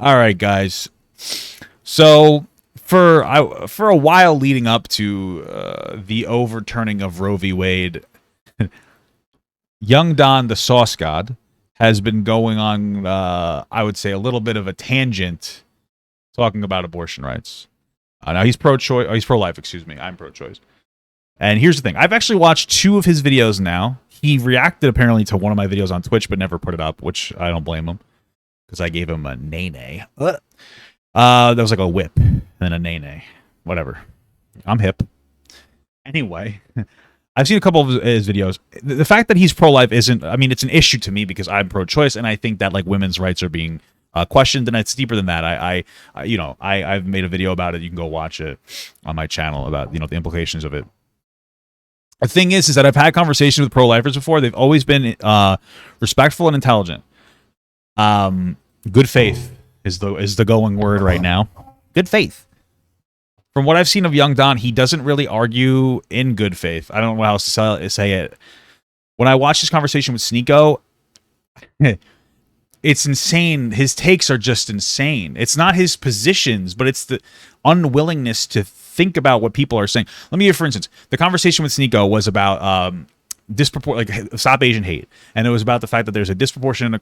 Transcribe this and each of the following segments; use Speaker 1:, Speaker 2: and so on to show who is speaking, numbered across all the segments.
Speaker 1: All right, guys. So for a while leading up to the overturning of Roe v. Wade, Young Don, the Sauce God, has been going on, I would say, a little bit of a tangent talking about abortion rights. Now he's pro-choice. He's pro-life. Excuse me. I'm pro-choice. And here's the thing: I've actually watched 2 of his videos now. He reacted apparently to one of my videos on Twitch, but never put it up, which I don't blame him because I gave him a nay-nay. That was like a whip and a nay-nay. Whatever. I'm hip. Anyway, I've seen a couple of his videos. The fact that he's pro-life isn't, I mean, it's an issue to me because I'm pro-choice, and I think that like women's rights are being questioned, and it's deeper than that. I've made a video about it. You can go watch it on my channel about, the implications of it. The thing is that I've had conversations with pro-lifers before. They've always been respectful and intelligent. Good faith is the going word right now. Good faith. From what I've seen of Young Don, he doesn't really argue in good faith. I don't know how else to say it. When I watched his conversation with Sneeko, it's insane. His takes are just insane. It's not his positions, but it's the unwillingness to think about what people are saying. Let me give, for instance, the conversation with Sneeko was about stop Asian hate, and it was about the fact that there's a disproportionate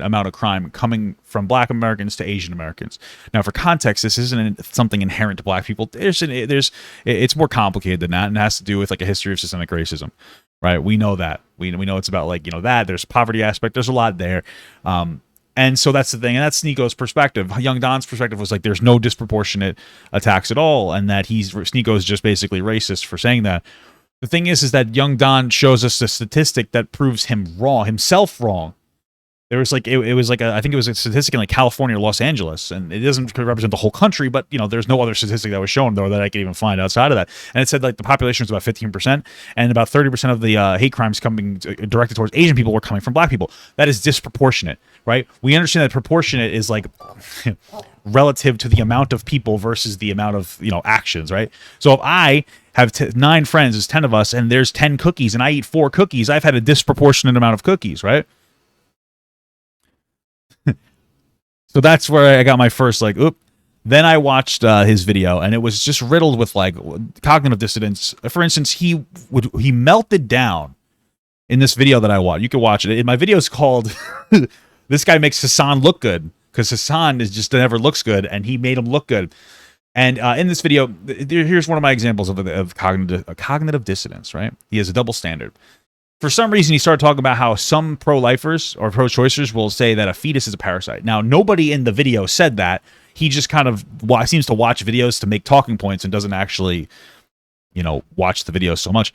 Speaker 1: amount of crime coming from Black Americans to Asian Americans. Now, for context, this isn't something inherent to Black people. It's more complicated than that, and it has to do with like a history of systemic racism, right? We know that. We know it's about that. There's poverty aspect. There's a lot there. And so that's the thing, and that's Sneeko's perspective. Young Don's perspective was like there's no disproportionate attacks at all, and that Sneeko is just basically racist for saying that. The thing is that Young Don shows us a statistic that proves himself wrong. There was I think it was a statistic in like California or Los Angeles, and it doesn't represent the whole country, but there's no other statistic that was shown though that I could even find outside of that. And it said like the population was about 15%, and about 30% of the hate crimes coming directed towards Asian people were coming from Black people. That is disproportionate, right? We understand that proportionate is like relative to the amount of people versus the amount of actions, right? So if I have 9 friends, there's 10 of us, and there's 10 cookies, and I eat 4 cookies, I've had a disproportionate amount of cookies, right? So that's where I got my first oop. Then I watched his video, and it was just riddled with like cognitive dissonance. For instance, he melted down in this video that I watched. You can watch it. My video is called "This Guy Makes Hassan Look Good," because Hassan never looks good, and he made him look good. And in this video, here's one of my examples of cognitive dissonance. Right? He has a double standard. For some reason, he started talking about how some pro-lifers or pro-choicers will say that a fetus is a parasite. Now, nobody in the video said that. He just kind of seems to watch videos to make talking points and doesn't actually, watch the videos so much.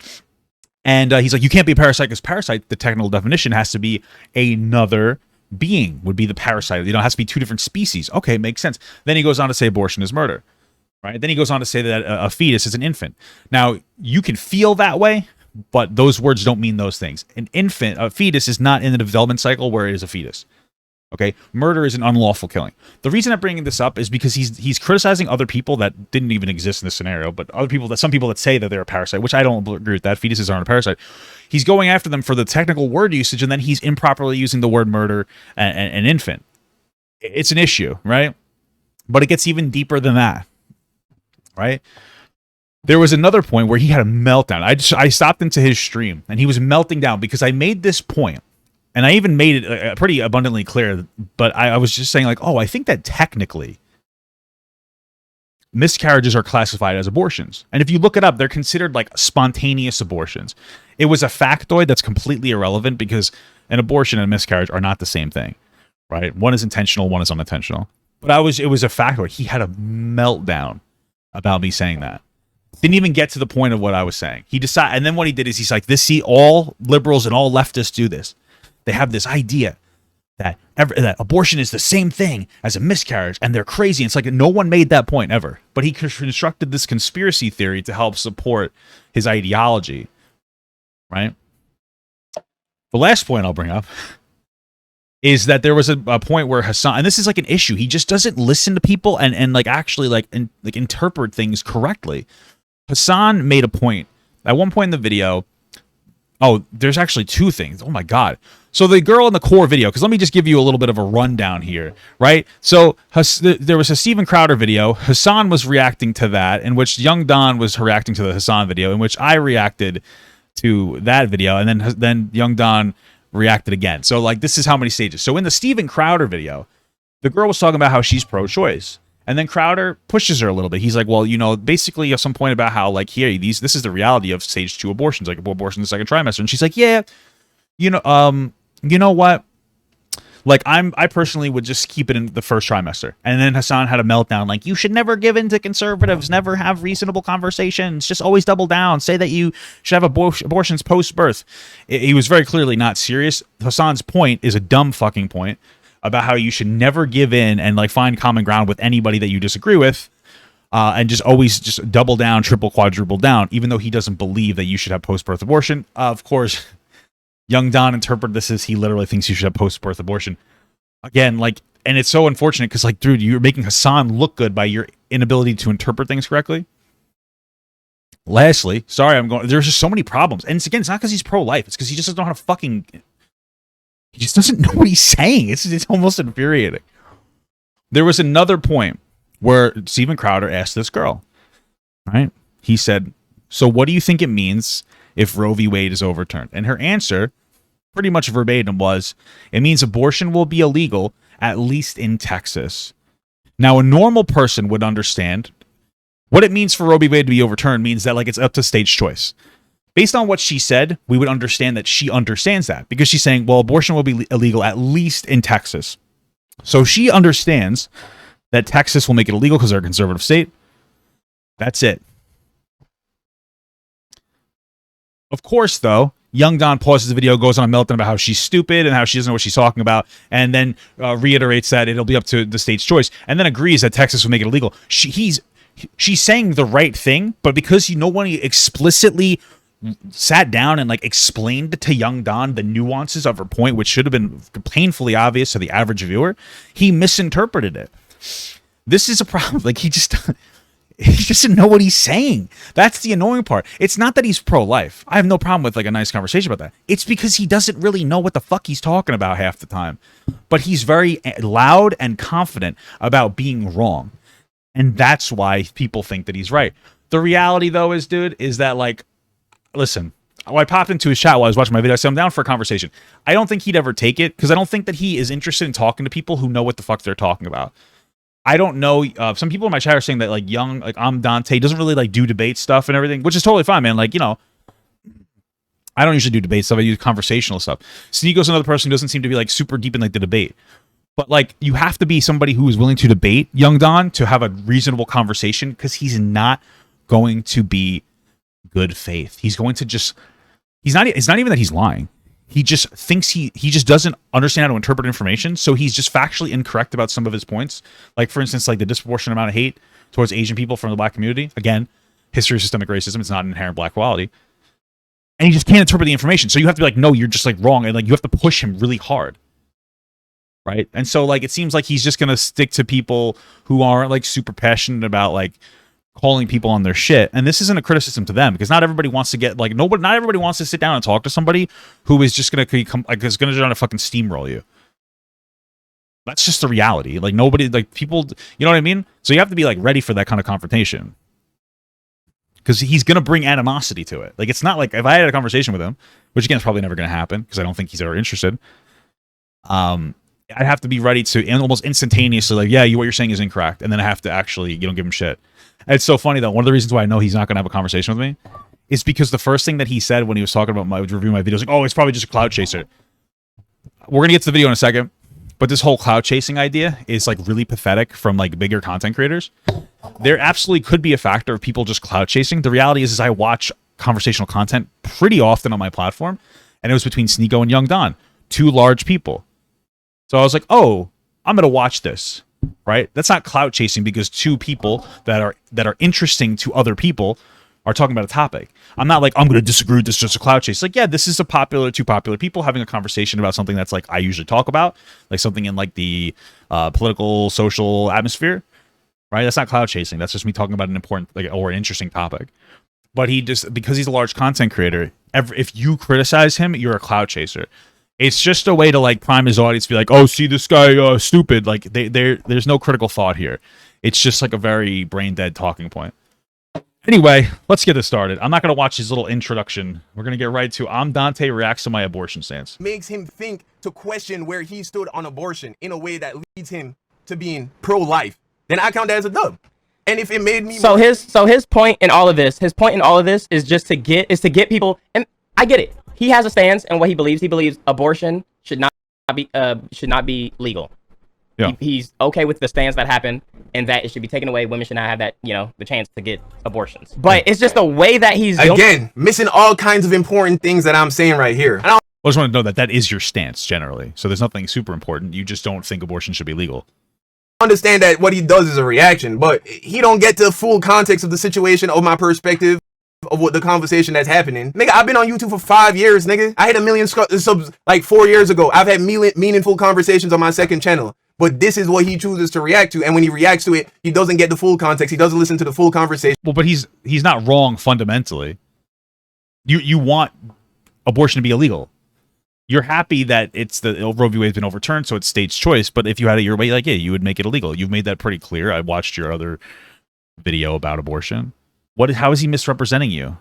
Speaker 1: And he's like, you can't be a parasite because parasite, the technical definition, has to be another being, would be the parasite. It has to be 2 different species. Okay, makes sense. Then he goes on to say abortion is murder. Right? Then he goes on to say that a fetus is an infant. Now, you can feel that way, but those words don't mean those things. A fetus is not in the development cycle where it is a fetus. Okay? Murder is an unlawful killing. The reason I'm bringing this up is because he's criticizing other people that didn't even exist in this scenario, but some people that say that they're a parasite, which I don't agree with that. Fetuses aren't a parasite. He's going after them for the technical word usage, and then he's improperly using the word murder and infant. It's an issue, right? But it gets even deeper than that, right? There was another point where he had a meltdown. I stopped into his stream, and he was melting down because I made this point, and I even made it pretty abundantly clear, but I was just saying I think that technically miscarriages are classified as abortions. And if you look it up, they're considered like spontaneous abortions. It was a factoid that's completely irrelevant because an abortion and a miscarriage are not the same thing, right? One is intentional, one is unintentional. But it was a factoid. He had a meltdown about me saying that. Didn't even get to the point of what I was saying. And then what he did is he's like, all liberals and all leftists do this. They have this idea that abortion is the same thing as a miscarriage, and they're crazy. It's like no one made that point ever. But he constructed this conspiracy theory to help support his ideology, right? The last point I'll bring up is that there was a point where Hassan, and this is like an issue, he just doesn't listen to people and interpret things correctly. Hassan made a point at one point in the video. Oh, there's actually two things. Oh my god. So the girl in the core video, because let me just give you a little bit of a rundown here, right? So there was a Steven Crowder video. Hassan was reacting to that, in which Young Don was reacting to the Hassan video, in which I reacted to that video, and then Young Don reacted again. So like this is how many stages. So in the Steven Crowder video, the girl was talking about how she's pro-choice. And then Crowder pushes her a little bit. He's like, well, you know, basically at some point about how, like, here, this is the reality of stage 2 abortions, like abortion in the second trimester. And she's like, yeah, you know what? Like, I personally would just keep it in the first trimester. And then Hassan had a meltdown, like, you should never give in to conservatives, never have reasonable conversations, just always double down, say that you should have abortions post-birth. He was very clearly not serious. Hassan's point is a dumb fucking point about how you should never give in and like find common ground with anybody that you disagree with, and just always just double down, triple, quadruple down, even though he doesn't believe that you should have post-birth abortion. Of course, Young Don interpreted this as he literally thinks you should have post-birth abortion. Again, like, and it's so unfortunate because, like, dude, you're making Hassan look good by your inability to interpret things correctly. Lastly, sorry, there's just so many problems. And it's not because he's pro-life. It's because he just doesn't know how to fucking... He just doesn't know what he's saying. It's almost infuriating. There was another point where Steven Crowder asked this girl, right? He said, so what do you think it means if Roe v. Wade is overturned? And her answer, pretty much verbatim, was, it means abortion will be illegal, at least in Texas. Now, a normal person would understand what it means for Roe v. Wade to be overturned means that, like, it's up to state's choice. Based on what she said, we would understand that she understands that, because she's saying, well, abortion will be illegal, at least in Texas. So she understands that Texas will make it illegal because they're a conservative state. That's it. Of course, though, Young Don pauses the video, goes on a meltdown about how she's stupid and how she doesn't know what she's talking about, and then reiterates that it'll be up to the state's choice, and then agrees that Texas will make it illegal. She's saying the right thing, but because no one explicitly sat down and like explained to Young Don the nuances of her point, which should have been painfully obvious to the average viewer, he misinterpreted it. This is a problem. Like, he just doesn't know what he's saying. That's the annoying part. It's not that he's pro-life. I have no problem with like a nice conversation about that. It's because he doesn't really know what the fuck he's talking about half the time. But he's very loud and confident about being wrong. And that's why people think that he's right. The reality, though, is that, like, listen, I popped into his chat while I was watching my video. I said, I'm down for a conversation. I don't think he'd ever take it because I don't think that he is interested in talking to people who know what the fuck they're talking about. I don't know. Some people in my chat are saying that, like, ImDontai doesn't really, like, do debate stuff and everything, which is totally fine, man. Like, you know, I don't usually do debate stuff. I use conversational stuff. Sneako's another person who doesn't seem to be, like, super deep in, like, the debate. But, like, you have to be somebody who is willing to debate Young Don to have a reasonable conversation, because he's not going to be good faith. He's going to just... It's not even that he's lying. He just thinks he just doesn't understand how to interpret information, so he's just factually incorrect about some of his points. Like, for instance, like the disproportionate amount of hate towards Asian people from the black community. Again, history of systemic racism. It's not an inherent black quality. And he just can't interpret the information. So you have to be like, no, you're just, like, wrong. And, like, you have to push him really hard. Right? And so, like, it seems like he's just going to stick to people who aren't, like, super passionate about, like, calling people on their shit. And this isn't a criticism to them, because not everybody wants to get, like, not everybody wants to sit down and talk to somebody who is just going to come, like, is going to try to fucking steamroll you. That's just the reality. Like, nobody, like, people, you know what I mean? So you have to be, like, ready for that kind of confrontation, because he's going to bring animosity to it. Like, it's not like, if I had a conversation with him, which again is probably never going to happen because I don't think he's ever interested, I'd have to be ready to almost instantaneously, like, yeah, what you're saying is incorrect, and then I have to actually, give him shit. And it's so funny, though. One of the reasons why I know he's not going to have a conversation with me is because the first thing that he said when he was talking about reviewing my videos, like, oh, it's probably just a cloud chaser. We're going to get to the video in a second, but this whole cloud chasing idea is, like, really pathetic from, like, bigger content creators. There absolutely could be a factor of people just cloud chasing. The reality is I watch conversational content pretty often on my platform, and it was between Sneako and Young Don, two large people. So I was like, oh, I'm going to watch this, right? That's not clout chasing, because two people that are interesting to other people are talking about a topic. I'm not like, I'm going to disagree with this, just a clout chase. Like, yeah, this is two popular people having a conversation about something that's, like, I usually talk about, like something in, like, the political, social atmosphere, right? That's not clout chasing. That's just me talking about an important, like, or an interesting topic. but he just, because he's a large content creator, if you criticize him, you're a clout chaser. It's just a way to like prime his audience to be like, oh, see this guy stupid. Like there's no critical thought here. It's just like a very brain dead talking point. Anyway, let's get this started. I'm not going to watch his little introduction. We're going to get right to ImDontai reacts to my abortion stance.
Speaker 2: Makes him think to question where he stood on abortion in a way that leads him to being pro-life. Then I count that as a dub. And if it made me
Speaker 3: his point in all of this, is just to get people, and I get it. He has a stance and what he believes. He believes abortion should not be legal.
Speaker 1: Yeah.
Speaker 3: He's okay with the stance that happened and that it should be taken away. Women should not have that, the chance to get abortions. But it's just the way that he's
Speaker 2: again missing all kinds of important things that I'm saying right here.
Speaker 1: I just want to know that is your stance generally. So there's nothing super important. You just don't think abortion should be legal.
Speaker 2: Understand that what he does is a reaction, but he don't get the full context of the situation or my perspective of what the conversation that's happening. Nigga, I've been on YouTube for 5 years, nigga. I hit 1 million subs like 4 years ago. I've had meaningful conversations on my second channel. But this is what he chooses to react to, and when he reacts to it, he doesn't get the full context. He doesn't listen to the full conversation.
Speaker 1: Well, but he's not wrong fundamentally. You want abortion to be illegal. You're happy that Roe v. Wade has been overturned, so it's state's choice. But if you had it your way, like, yeah, you would make it illegal. You've made that pretty clear. I watched your other video about abortion. How is he misrepresenting you?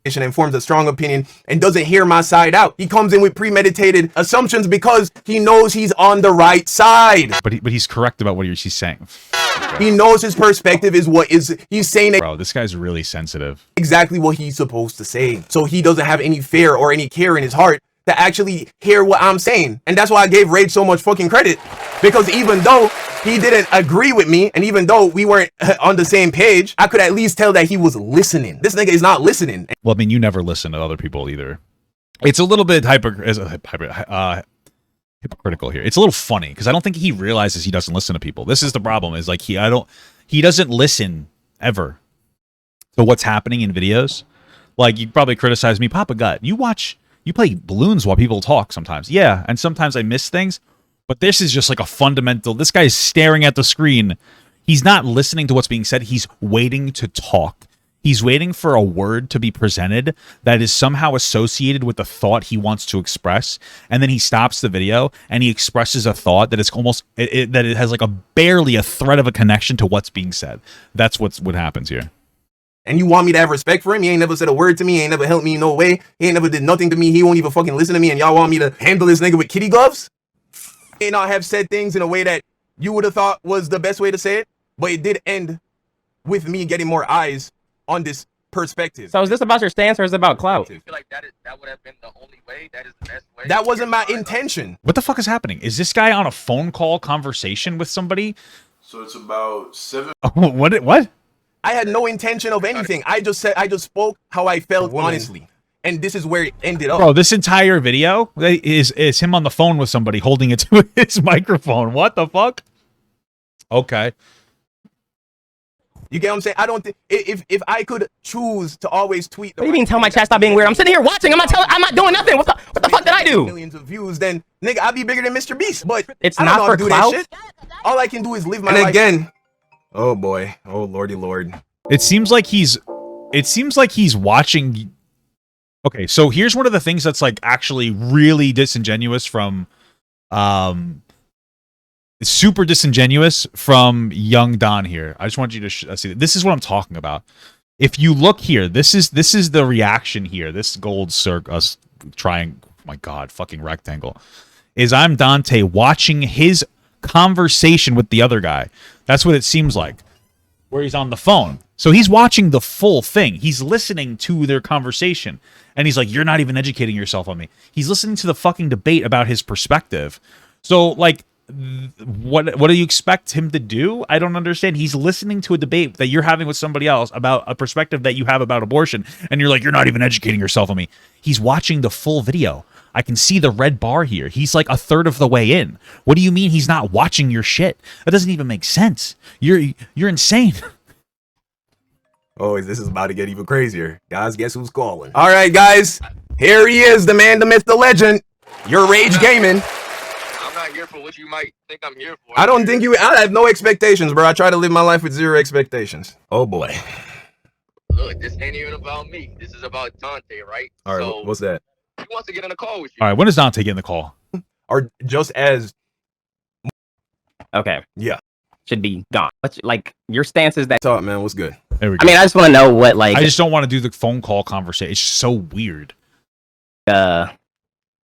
Speaker 2: And forms a strong opinion and doesn't hear my side out. He comes in with premeditated assumptions because he knows he's on the right side.
Speaker 1: But he's correct about what he's saying.
Speaker 2: He knows his perspective is he's saying.
Speaker 1: Bro, this guy's really sensitive.
Speaker 2: Exactly what he's supposed to say. So he doesn't have any fear or any care in his heart to actually hear what I'm saying. And that's why I gave Rage so much fucking credit. Because even though he didn't agree with me, and even though we weren't on the same page, I could at least tell that he was listening. This nigga is not listening.
Speaker 1: Well, I mean, you never listen to other people either. It's a little bit hypocritical here. It's a little funny because I don't think he realizes he doesn't listen to people. This is the problem. Is like he doesn't listen ever to what's happening in videos. Like, you probably criticize me, Papa Gut. You play balloons while people talk sometimes. Yeah, and sometimes I miss things. But this is just like a fundamental. This guy is staring at the screen. He's not listening to what's being said. He's waiting to talk. He's waiting for a word to be presented that is somehow associated with the thought he wants to express. And then he stops the video and he expresses a thought that is almost, that it has like barely a thread of a connection to what's being said. That's what happens here.
Speaker 2: And you want me to have respect for him? He ain't never said a word to me. He ain't never helped me in no way. He ain't never did nothing to me. He won't even fucking listen to me. And y'all want me to handle this nigga with kitty gloves? May not have said things in a way that you would have thought was the best way to say it, but it did end with me getting more eyes on this perspective.
Speaker 3: So is this about your stance or is it about clout?
Speaker 4: I feel like that would have been the only way. That is the best way.
Speaker 2: That wasn't my intention.
Speaker 1: What the fuck is happening? Is this guy on a phone call conversation with somebody?
Speaker 5: So it's about 7.
Speaker 1: What?
Speaker 2: I had no intention of anything. I just spoke how I felt honestly. And this is where it ended up.
Speaker 1: Bro, this entire video is him on the phone with somebody holding it to his microphone. What the fuck? Okay.
Speaker 2: You get what I'm saying? I don't think if I could choose to always tweet.
Speaker 3: What do you mean? Tell my chat stop being weird. I'm sitting here watching. I'm not doing nothing. What the fuck did I do?
Speaker 2: Millions of views. Then nigga, I'd be bigger than Mr. Beast. But
Speaker 3: it's not for clout.
Speaker 2: All I can do is live my life. And again, oh boy, oh lordy lord.
Speaker 1: It seems like he's watching. Okay, so here's one of the things that's like actually really disingenuous from, super disingenuous from young Don here. I just want you to see. This is what I'm talking about. If you look here, this is the reaction here. This gold circle, trying. Oh my God, fucking rectangle, is ImDontai watching his conversation with the other guy. That's what it seems like, where he's on the phone. So he's watching the full thing. He's listening to their conversation. And he's like, you're not even educating yourself on me. He's listening to the fucking debate about his perspective. So, like, what do you expect him to do? I don't understand. He's listening to a debate that you're having with somebody else about a perspective that you have about abortion. And you're like, you're not even educating yourself on me. He's watching the full video. I can see the red bar here. He's like a third of the way in. What do you mean he's not watching your shit? That doesn't even make sense. You're insane.
Speaker 2: Oh, this is about to get even crazier. Guys, guess who's calling? All right, guys. Here he is, the man, the myth, the legend. YourRage Gaming.
Speaker 4: I'm not here for what you might think I'm here for.
Speaker 2: I don't think you... I have no expectations, bro. I try to live my life with zero expectations. Oh, boy.
Speaker 4: look, this ain't even about me. This is about Dante, right?
Speaker 2: All right,
Speaker 4: So
Speaker 2: what's that?
Speaker 4: he wants to get on a call with you.
Speaker 1: All right, when does Dante get in the call?
Speaker 2: Are just as
Speaker 3: Okay.
Speaker 2: yeah.
Speaker 3: Should be gone. What's like your stance is that?
Speaker 2: What's up, man? What's good?
Speaker 1: There we go.
Speaker 3: I mean, I just want to know what like
Speaker 1: I just don't want to do the phone call conversation. It's just so weird.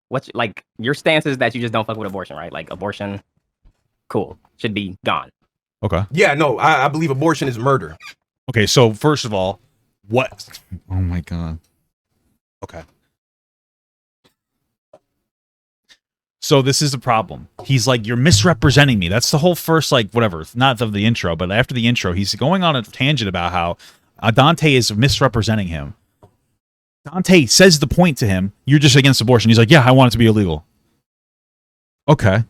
Speaker 3: what's like your stance is that you just don't fuck with abortion, right? Like abortion, cool, should be gone.
Speaker 1: Okay.
Speaker 2: Yeah, no, I believe abortion is murder.
Speaker 1: Okay, so first of all, what? Oh my god. Okay. So this is the problem. He's like, you're misrepresenting me. That's the whole first, like, whatever, not of the intro, but after the intro, he's going on a tangent about how Dante is misrepresenting him. Dante says the point to him, you're just against abortion. He's like, yeah, I want it to be illegal. Okay.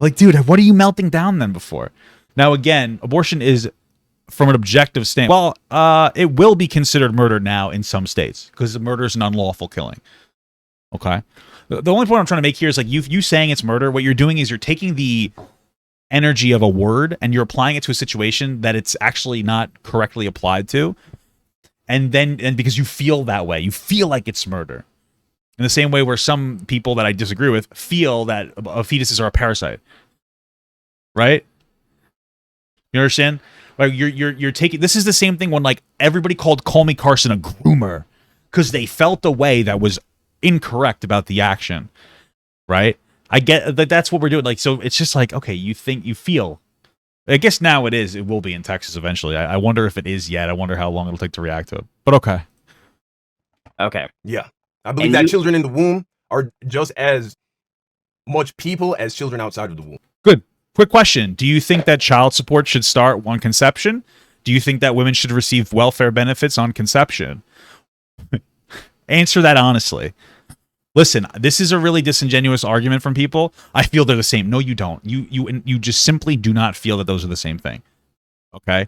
Speaker 1: Like, dude, what are you melting down then before? Now, again, abortion is, from an objective standpoint, well, it will be considered murder now in some states because murder is an unlawful killing. Okay? The only point I'm trying to make here is like you saying it's murder, what you're doing is you're taking the energy of a word and you're applying it to a situation that it's actually not correctly applied to. And because you feel that way, you feel like it's murder. In the same way where some people that I disagree with feel that fetuses are a parasite. Right? You understand? Like you're taking, this is the same thing when like everybody called Call Me Carson a groomer because they felt a way that was incorrect about the action, right? I get that that's what we're doing. Like, so it's just like, okay, you think, you feel. I guess now it will be in Texas eventually. I wonder if it is yet. I wonder how long it'll take to react to it. But okay.
Speaker 3: Okay.
Speaker 2: Yeah, I believe that children in the womb are just as much people as children outside of the womb.
Speaker 1: Good. Quick question. Do you think that child support should start on conception? Do you think that women should receive welfare benefits on conception? Answer that honestly. Listen, this is a really disingenuous argument from people. I feel they're the same. No, you don't. You just simply do not feel that those are the same thing. Okay?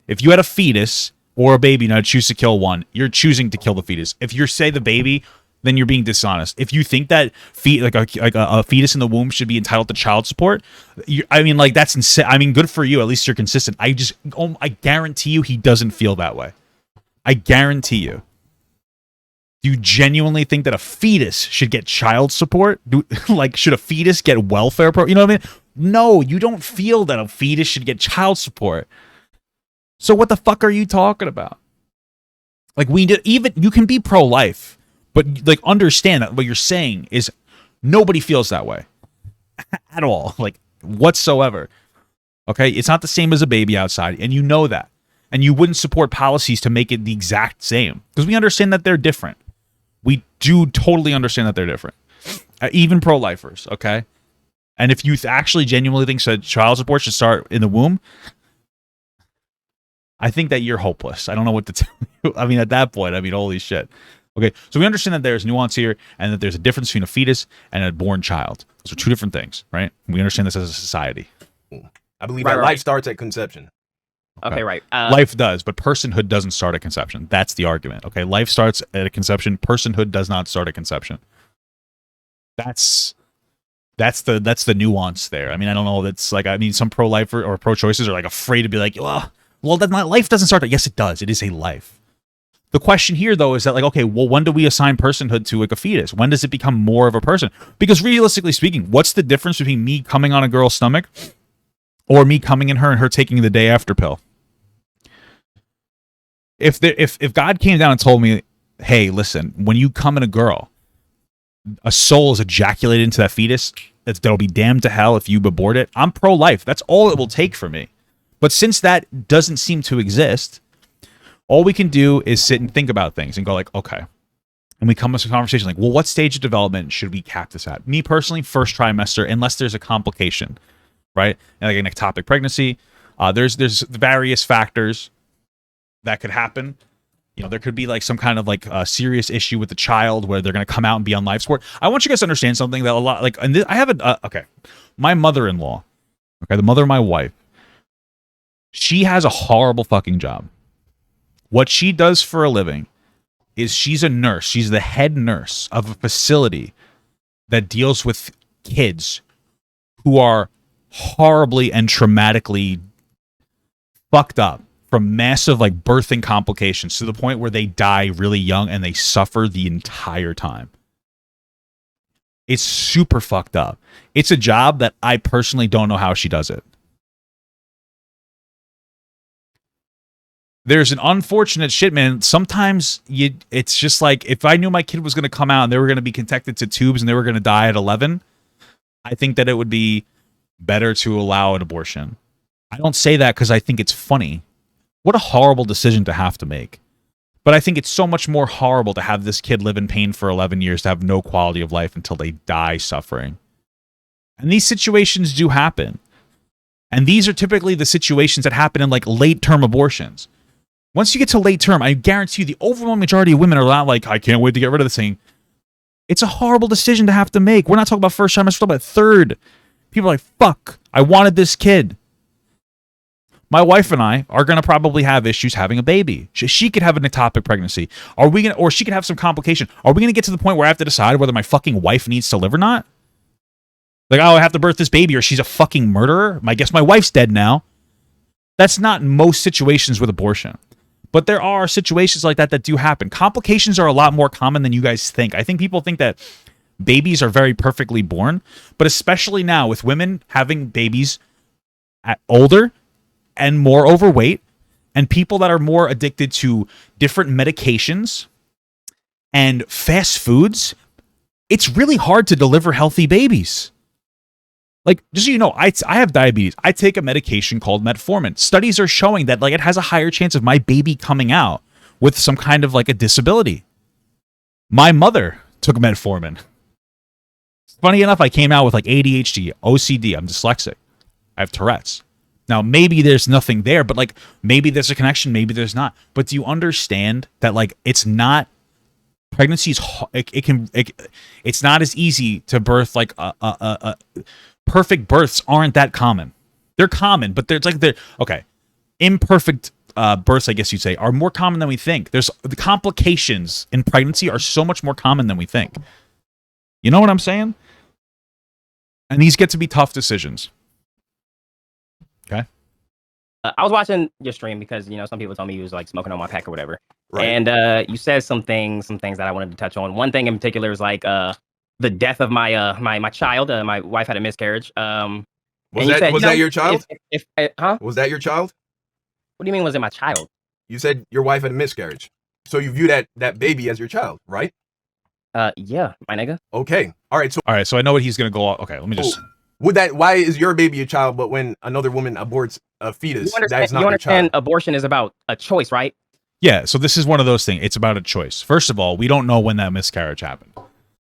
Speaker 1: If you had a fetus or a baby and I choose to kill one, you're choosing to kill the fetus. If you say the baby, then you're being dishonest. If you think that a fetus in the womb should be entitled to child support, I mean, like, that's insane. I mean, good for you. At least you're consistent. I guarantee you he doesn't feel that way. I guarantee you. Do you genuinely think that a fetus should get child support? Should a fetus get welfare you know what I mean? No, you don't feel that a fetus should get child support. So what the fuck are you talking about? Like, you can be pro-life, but like understand that what you're saying is nobody feels that way at all, like whatsoever. Okay, it's not the same as a baby outside, and you know that, and you wouldn't support policies to make it the exact same because we understand that they're different. We do totally understand that they're different, even pro-lifers. Okay, and if you actually genuinely think that child support should start in the womb, I think that you're hopeless. I don't know what to tell you. I mean, at that point, I mean, holy shit. Okay, so we understand that there's nuance here and that there's a difference between a fetus and a born child. Those are two different things, right? We understand this as a society.
Speaker 2: I believe that life starts at conception.
Speaker 3: Okay, right.
Speaker 1: Life does, but personhood doesn't start at conception. That's the argument. Okay, life starts at a conception. Personhood does not start at conception. That's the nuance there. I mean, I don't know. That's like, I mean, some pro-lifer or pro-choicers are like afraid to be like, well, that's not, life doesn't start. Yes, it does. It is a life. The question here, though, is that like, okay, well, when do we assign personhood to like a fetus? When does it become more of a person? Because realistically speaking, what's the difference between me coming on a girl's stomach or me coming in her and her taking the day after pill? If God came down and told me, hey, listen, when you come in a girl, a soul is ejaculated into that fetus that'll be damned to hell if you abort it, I'm pro-life. That's all it will take for me. But since that doesn't seem to exist, all we can do is sit and think about things and go like, okay. And we come to a conversation like, well, what stage of development should we cap this at? Me personally, first trimester, unless there's a complication, right? Like an ectopic pregnancy. There's various factors that could happen. You know, there could be like some kind of like a serious issue with the child where they're going to come out and be on life support. I want you guys to understand something that a lot, like, and I have my mother-in-law, okay, the mother of my wife, she has a horrible fucking job. What she does for a living is she's a nurse. She's the head nurse of a facility that deals with kids who are horribly and traumatically fucked up from massive like birthing complications to the point where they die really young and they suffer the entire time. It's super fucked up. It's a job that I personally don't know how she does it. There's an unfortunate shit, man. Sometimes it's just like, if I knew my kid was going to come out and they were going to be connected to tubes and they were going to die at 11, I think that it would be better to allow an abortion. I don't say that because I think it's funny. What a horrible decision to have to make. But I think it's so much more horrible to have this kid live in pain for 11 years, to have no quality of life until they die suffering. And these situations do happen. And these are typically the situations that happen in like late-term abortions. Once you get to late term, I guarantee you the overwhelming majority of women are not like, I can't wait to get rid of this thing. It's a horrible decision to have to make. We're not talking about first trimester, we're talking about third. People are like, fuck, I wanted this kid. My wife and I are going to probably have issues having a baby. She could have an ectopic pregnancy. Or she could have some complication. Are we going to get to the point where I have to decide whether my fucking wife needs to live or not? Like, oh, I have to birth this baby or she's a fucking murderer? I guess my wife's dead now. That's not most situations with abortion. But there are situations like that that do happen. Complications are a lot more common than you guys think. I think people think that babies are very perfectly born. But especially now with women having babies at older and more overweight, and people that are more addicted to different medications and fast foods, it's really hard to deliver healthy babies. Like, just so you know, I have diabetes. I take a medication called metformin. Studies are showing that like it has a higher chance of my baby coming out with some kind of like a disability. My mother took metformin. Funny enough, I came out with like ADHD, OCD. I'm dyslexic. I have Tourette's. Now, maybe there's nothing there, but like maybe there's a connection, maybe there's not. But do you understand that like it's not pregnancies? It's not as easy to birth. Like perfect births aren't that common. They're common, but they're okay. Imperfect births, I guess you'd say, are more common than we think. There's the complications in pregnancy are so much more common than we think. You know what I'm saying? And these get to be tough decisions. Okay.
Speaker 3: I was watching your stream because, you know, some people told me you was like smoking on my pack or whatever.
Speaker 2: Right.
Speaker 3: And you said some things that I wanted to touch on. One thing in particular is like the death of my my child. My wife had a miscarriage.
Speaker 2: Was that your child?
Speaker 3: Huh?
Speaker 2: Was that your child?
Speaker 3: What do you mean was it my child?
Speaker 2: You said your wife had a miscarriage. So you view that baby as your child, right?
Speaker 3: Yeah, my nigga.
Speaker 2: Okay. All right.
Speaker 1: So I know what he's going to go off. Okay, let me just...
Speaker 2: Why is your baby a child, but when another woman aborts a fetus, that's not
Speaker 3: you
Speaker 2: your child?
Speaker 3: Abortion is about a choice, right?
Speaker 1: Yeah, so this is one of those things. It's about a choice. First of all, we don't know when that miscarriage happened.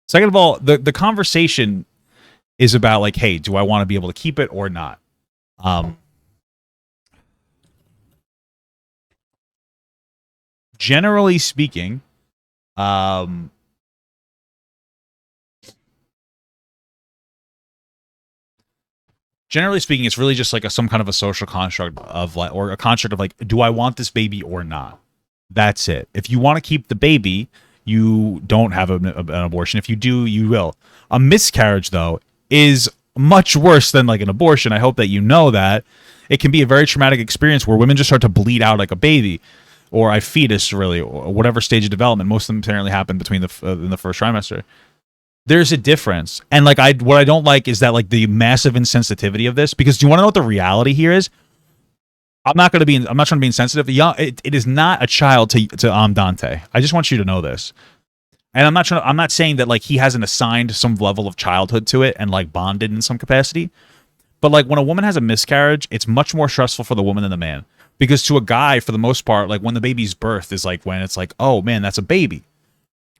Speaker 1: Second of all, the conversation is about like, hey, do I want to be able to keep it or not? Generally speaking, it's really just like some kind of a social construct of like, or a construct of like, do I want this baby or not? That's it. If you want to keep the baby, you don't have an abortion. If you do, you will. A miscarriage, though, is much worse than like an abortion. I hope that you know that. It can be a very traumatic experience where women just start to bleed out like a baby or a fetus, really, or whatever stage of development. Most of them apparently happen between in the first trimester. There's a difference. And like what I don't like is that like the massive insensitivity of this, because do you want to know what the reality here is? I'm not trying to be insensitive. It is not a child to ImDontai. I just want you to know this. And I'm not saying that like he hasn't assigned some level of childhood to it and like bonded in some capacity. But like when a woman has a miscarriage, it's much more stressful for the woman than the man. Because to a guy, for the most part, like when the baby's birth is like when it's like, oh man, that's a baby.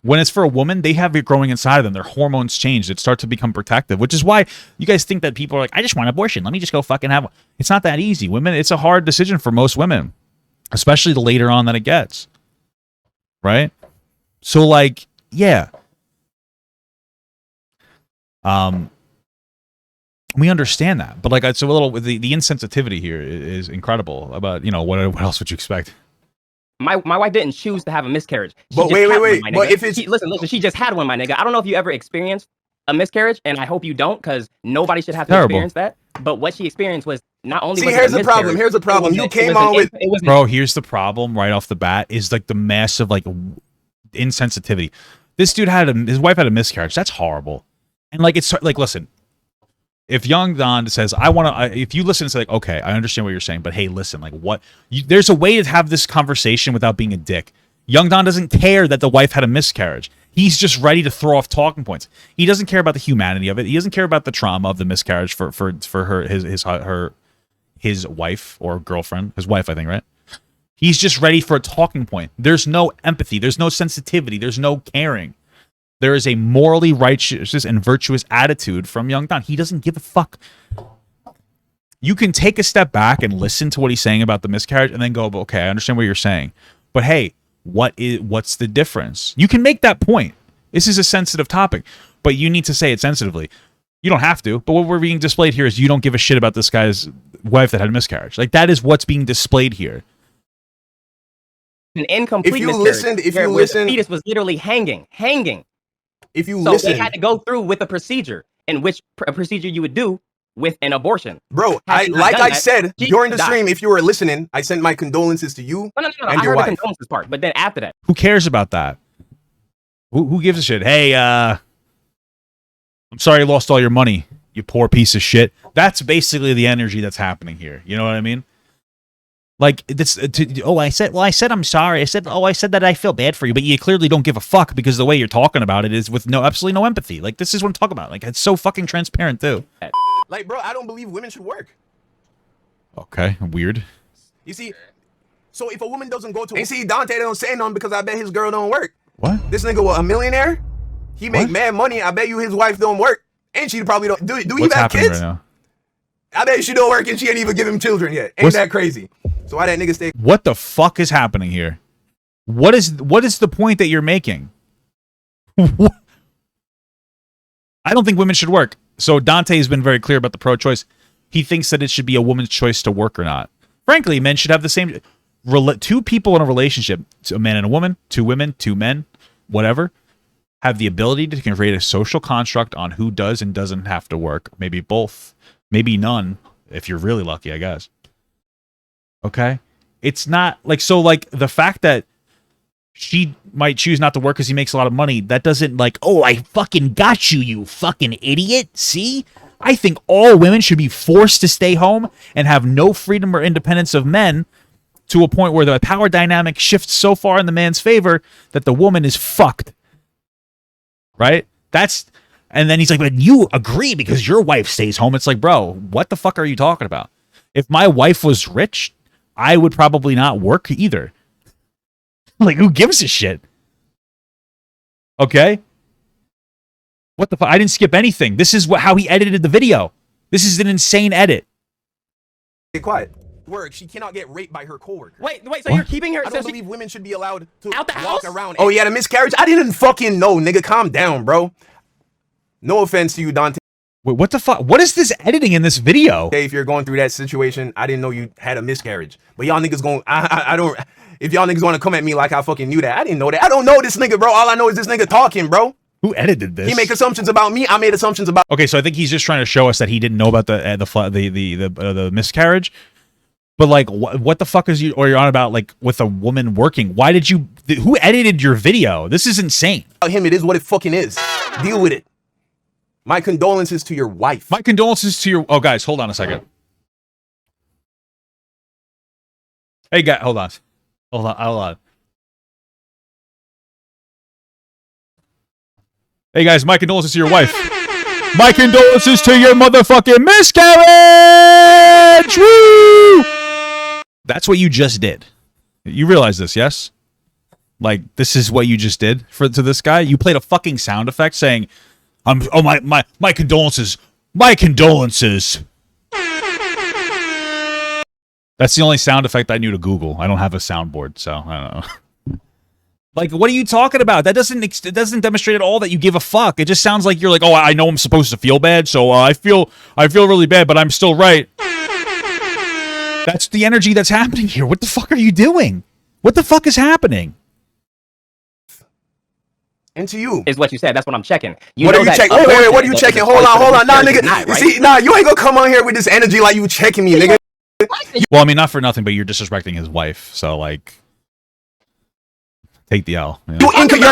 Speaker 1: When it's for a woman, they have it growing inside of them. Their hormones change. It starts to become protective, which is why you guys think that people are like, I just want abortion. Let me just go fucking have one. It's not that easy. Women, it's a hard decision for most women, especially the later on that it gets. Right? So like, yeah. We understand that. But like, it's a little, the insensitivity here is incredible about, you know, what else would you expect?
Speaker 3: My wife didn't choose to have a miscarriage.
Speaker 2: But wait. But if it's
Speaker 3: listen, she just had one, my nigga. I don't know if you ever experienced a miscarriage, and I hope you don't, because nobody should have to
Speaker 1: Terrible.
Speaker 3: experience that. But what she experienced was not only.
Speaker 2: See,
Speaker 3: was it
Speaker 2: here's
Speaker 3: a
Speaker 2: the problem.
Speaker 3: miscarriage,
Speaker 2: Here's the problem.
Speaker 3: it
Speaker 2: You
Speaker 3: was
Speaker 2: came
Speaker 3: an
Speaker 2: on with
Speaker 3: it was
Speaker 1: Bro, here's the problem right off the bat is like the massive like insensitivity. This dude his wife had a miscarriage. That's horrible. And like it's like, listen, if Young Don says I want to, if you listen and say like, okay, I understand what you're saying, but hey, listen, like what? There's a way to have this conversation without being a dick. Young Don doesn't care that the wife had a miscarriage. He's just ready to throw off talking points. He doesn't care about the humanity of it. He doesn't care about the trauma of the miscarriage for his wife or girlfriend, his wife, I think, right? He's just ready for a talking point. There's no empathy. There's no sensitivity. There's no caring. There is a morally righteous and virtuous attitude from Young Don. He doesn't give a fuck. You can take a step back and listen to what he's saying about the miscarriage and then go, okay, I understand what you're saying. But hey, what's the difference? You can make that point. This is a sensitive topic, but you need to say it sensitively. You don't have to, but what we're being displayed here is you don't give a shit about this guy's wife that had a miscarriage. Like, that is what's being displayed here.
Speaker 3: an incomplete
Speaker 2: If you
Speaker 3: miscarriage,
Speaker 2: listened,
Speaker 3: where the fetus was literally hanging.
Speaker 2: If you
Speaker 3: So
Speaker 2: listen,
Speaker 3: they had to go through with a procedure, in which a procedure you would do with an abortion.
Speaker 2: bro,
Speaker 3: Had you not
Speaker 2: like
Speaker 3: done
Speaker 2: I
Speaker 3: that,
Speaker 2: said
Speaker 3: she
Speaker 2: during the
Speaker 3: died.
Speaker 2: stream, if you were listening, I sent my condolences to you
Speaker 3: No.
Speaker 2: and
Speaker 3: I
Speaker 2: your
Speaker 3: heard
Speaker 2: wife.
Speaker 3: the condolences part, but then after that,
Speaker 1: Who cares about that? Who gives a shit? Hey, I'm sorry you lost all your money, you poor piece of shit. That's basically the energy that's happening here. You know what I mean? Like, this. I said I'm sorry. I said that I feel bad for you, but you clearly don't give a fuck because the way you're talking about it is with absolutely no empathy. Like, this is what I'm talking about. Like, it's so fucking transparent too.
Speaker 2: Like, bro, I don't believe women should work.
Speaker 1: Okay, weird.
Speaker 2: You see, so if a woman doesn't go to, and see, Dante don't say nothing because I bet his girl don't work.
Speaker 1: What?
Speaker 2: This nigga was a millionaire. He make
Speaker 1: What?
Speaker 2: mad money. I bet you his wife don't work, and she probably don't. Do he
Speaker 1: What's
Speaker 2: have
Speaker 1: happening
Speaker 2: kids?
Speaker 1: right now?
Speaker 2: I bet she don't work, and she ain't even give him children yet. Ain't
Speaker 1: What's-
Speaker 2: that crazy? So why that nigga stay?
Speaker 1: What the fuck is happening here? What is the point that you're making? I don't think women should work. So Dante has been very clear about the pro-choice. He thinks that it should be a woman's choice to work or not. Frankly, men should have the same. Two people in a relationship, a man and a woman, two women, two men, whatever, have the ability to create a social construct on who does and doesn't have to work. Maybe both, maybe none, if you're really lucky, I guess. Okay? It's not like, so like the fact that she might choose not to work because he makes a lot of money, that doesn't like, oh, I fucking got you, you fucking idiot. See? I think all women should be forced to stay home and have no freedom or independence of men to a point where the power dynamic shifts so far in the man's favor that the woman is fucked. Right? And then he's like, but you agree because your wife stays home. It's like, bro, what the fuck are you talking about? If my wife was rich, I would probably not work either. Like, who gives a shit? Okay? What the fuck? I didn't skip anything. This is how he edited the video. This is an insane edit.
Speaker 2: Stay quiet. Work. She cannot get raped by her coworker.
Speaker 3: wait, so you're keeping her?
Speaker 2: I
Speaker 3: so
Speaker 2: don't
Speaker 3: she-
Speaker 2: believe women should be allowed to
Speaker 3: Out the
Speaker 2: walk
Speaker 3: house?
Speaker 2: around. Oh, he had a miscarriage? I didn't fucking know, nigga. Calm down, bro. No offense to you, Dante.
Speaker 1: Wait, what the fuck? What is this editing in this video?
Speaker 2: If you're going through that situation, I didn't know you had a miscarriage. But y'all niggas going, I don't, if y'all niggas want to come at me like I fucking knew that, I didn't know that. I don't know this nigga, bro. All I know is this nigga talking, bro.
Speaker 1: Who edited this?
Speaker 2: He make assumptions about me. I made assumptions about.
Speaker 1: Okay, so I think he's just trying to show us that he didn't know about the miscarriage. But like, what the fuck is you're on about? Like, with a woman working? Why did you? Who edited your video? This is insane.
Speaker 2: Him, it is what it fucking is. Deal with it. My condolences to your wife.
Speaker 1: My condolences to your. Oh, guys, hold on a second. Hey, guys, hold on. Hey, guys, my condolences to your wife. My condolences to your motherfucking miscarriage. Woo! That's what you just did. You realize this, yes? Like, this is what you just did to this guy. You played a fucking sound effect saying, my condolences. My condolences. That's the only sound effect I knew to Google. I don't have a soundboard, so I don't know. Like, what are you talking about? That doesn't demonstrate at all that you give a fuck. It just sounds like you're like, oh, I know I'm supposed to feel bad, so I feel really bad, but I'm still right. That's the energy that's happening here. What the fuck are you doing? What the fuck is happening?
Speaker 2: Into you.
Speaker 3: Is what you said. That's what I'm checking.
Speaker 2: What are you checking? Wait, what are you checking? Hold on. Nah, nigga.
Speaker 3: Not, right?
Speaker 2: See, nah, you ain't gonna come on here with this energy like you checking me, nigga.
Speaker 1: Well, I mean, not for nothing, but you're disrespecting his wife. So, like, take the L. You know?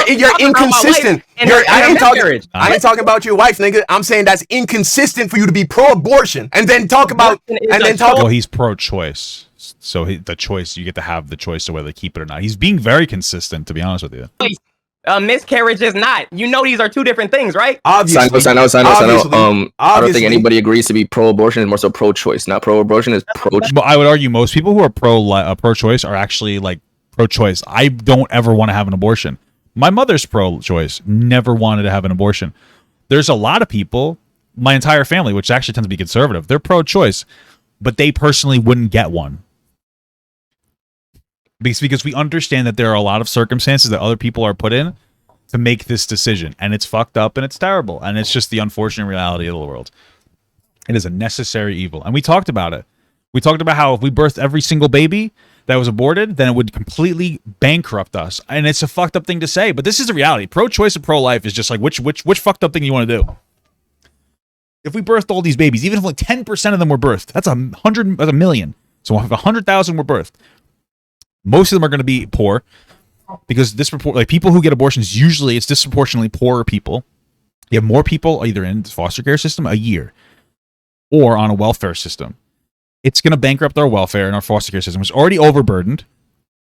Speaker 2: You're inconsistent. I ain't talking about your wife, nigga. I'm saying that's inconsistent for you to be pro-abortion and then talk about
Speaker 1: Well, he's pro-choice, so the choice, you get to have the choice of whether to keep it or not. He's being very consistent, to be honest with you.
Speaker 3: A miscarriage is not. You know, these are two different things, right?
Speaker 2: Obviously.
Speaker 6: I know. I don't think anybody agrees to be pro-abortion. It's more so pro-choice, not pro-abortion. Is pro-choice.
Speaker 1: But I would argue most people who are pro-choice are actually like pro-choice. I don't ever want to have an abortion. My mother's pro-choice, never wanted to have an abortion. There's a lot of people, my entire family, which actually tends to be conservative, they're pro-choice, but they personally wouldn't get one. Because we understand that there are a lot of circumstances that other people are put in to make this decision, and it's fucked up and it's terrible, and it's just the unfortunate reality of the world. It is a necessary evil, and we talked about it. We talked about how if we birthed every single baby that was aborted, then it would completely bankrupt us, and it's a fucked up thing to say, but this is the reality. Pro-choice and pro-life is just like which fucked up thing you want to do. If we birthed all these babies, even if like 10% of them were birthed, that's a million. So if 100,000 were birthed, most of them are going to be poor, because people who get abortions, usually it's disproportionately poorer people. You have more people either in the foster care system a year or on a welfare system. It's going to bankrupt our welfare and our foster care system. It's already overburdened,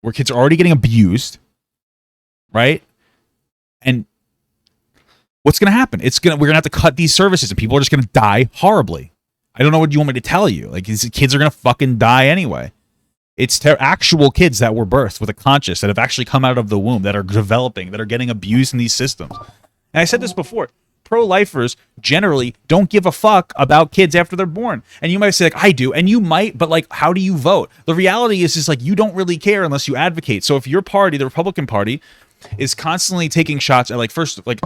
Speaker 1: where kids are already getting abused, right? And what's going to happen? We're going to have to cut these services, and people are just going to die horribly. I don't know what you want me to tell you. Like, these kids are going to fucking die anyway. It's actual kids that were birthed with a conscience, that have actually come out of the womb, that are developing, that are getting abused in these systems. And I said this before. Pro-lifers generally don't give a fuck about kids after they're born. And you might say, like, I do. And you might, but, like, how do you vote? The reality is like, you don't really care unless you advocate. So if your party, the Republican Party, is constantly taking shots at, like, first, like,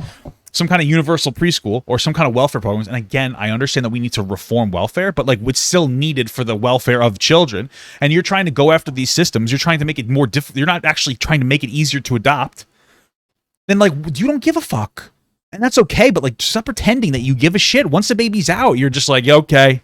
Speaker 1: some kind of universal preschool or some kind of welfare programs. And again, I understand that we need to reform welfare, but like what's still needed for the welfare of children. And you're trying to go after these systems. You're trying to make it more difficult. You're not actually trying to make it easier to adopt. Then like, you don't give a fuck. And that's okay. But like, stop pretending that you give a shit. Once the baby's out, you're just like, yeah, okay.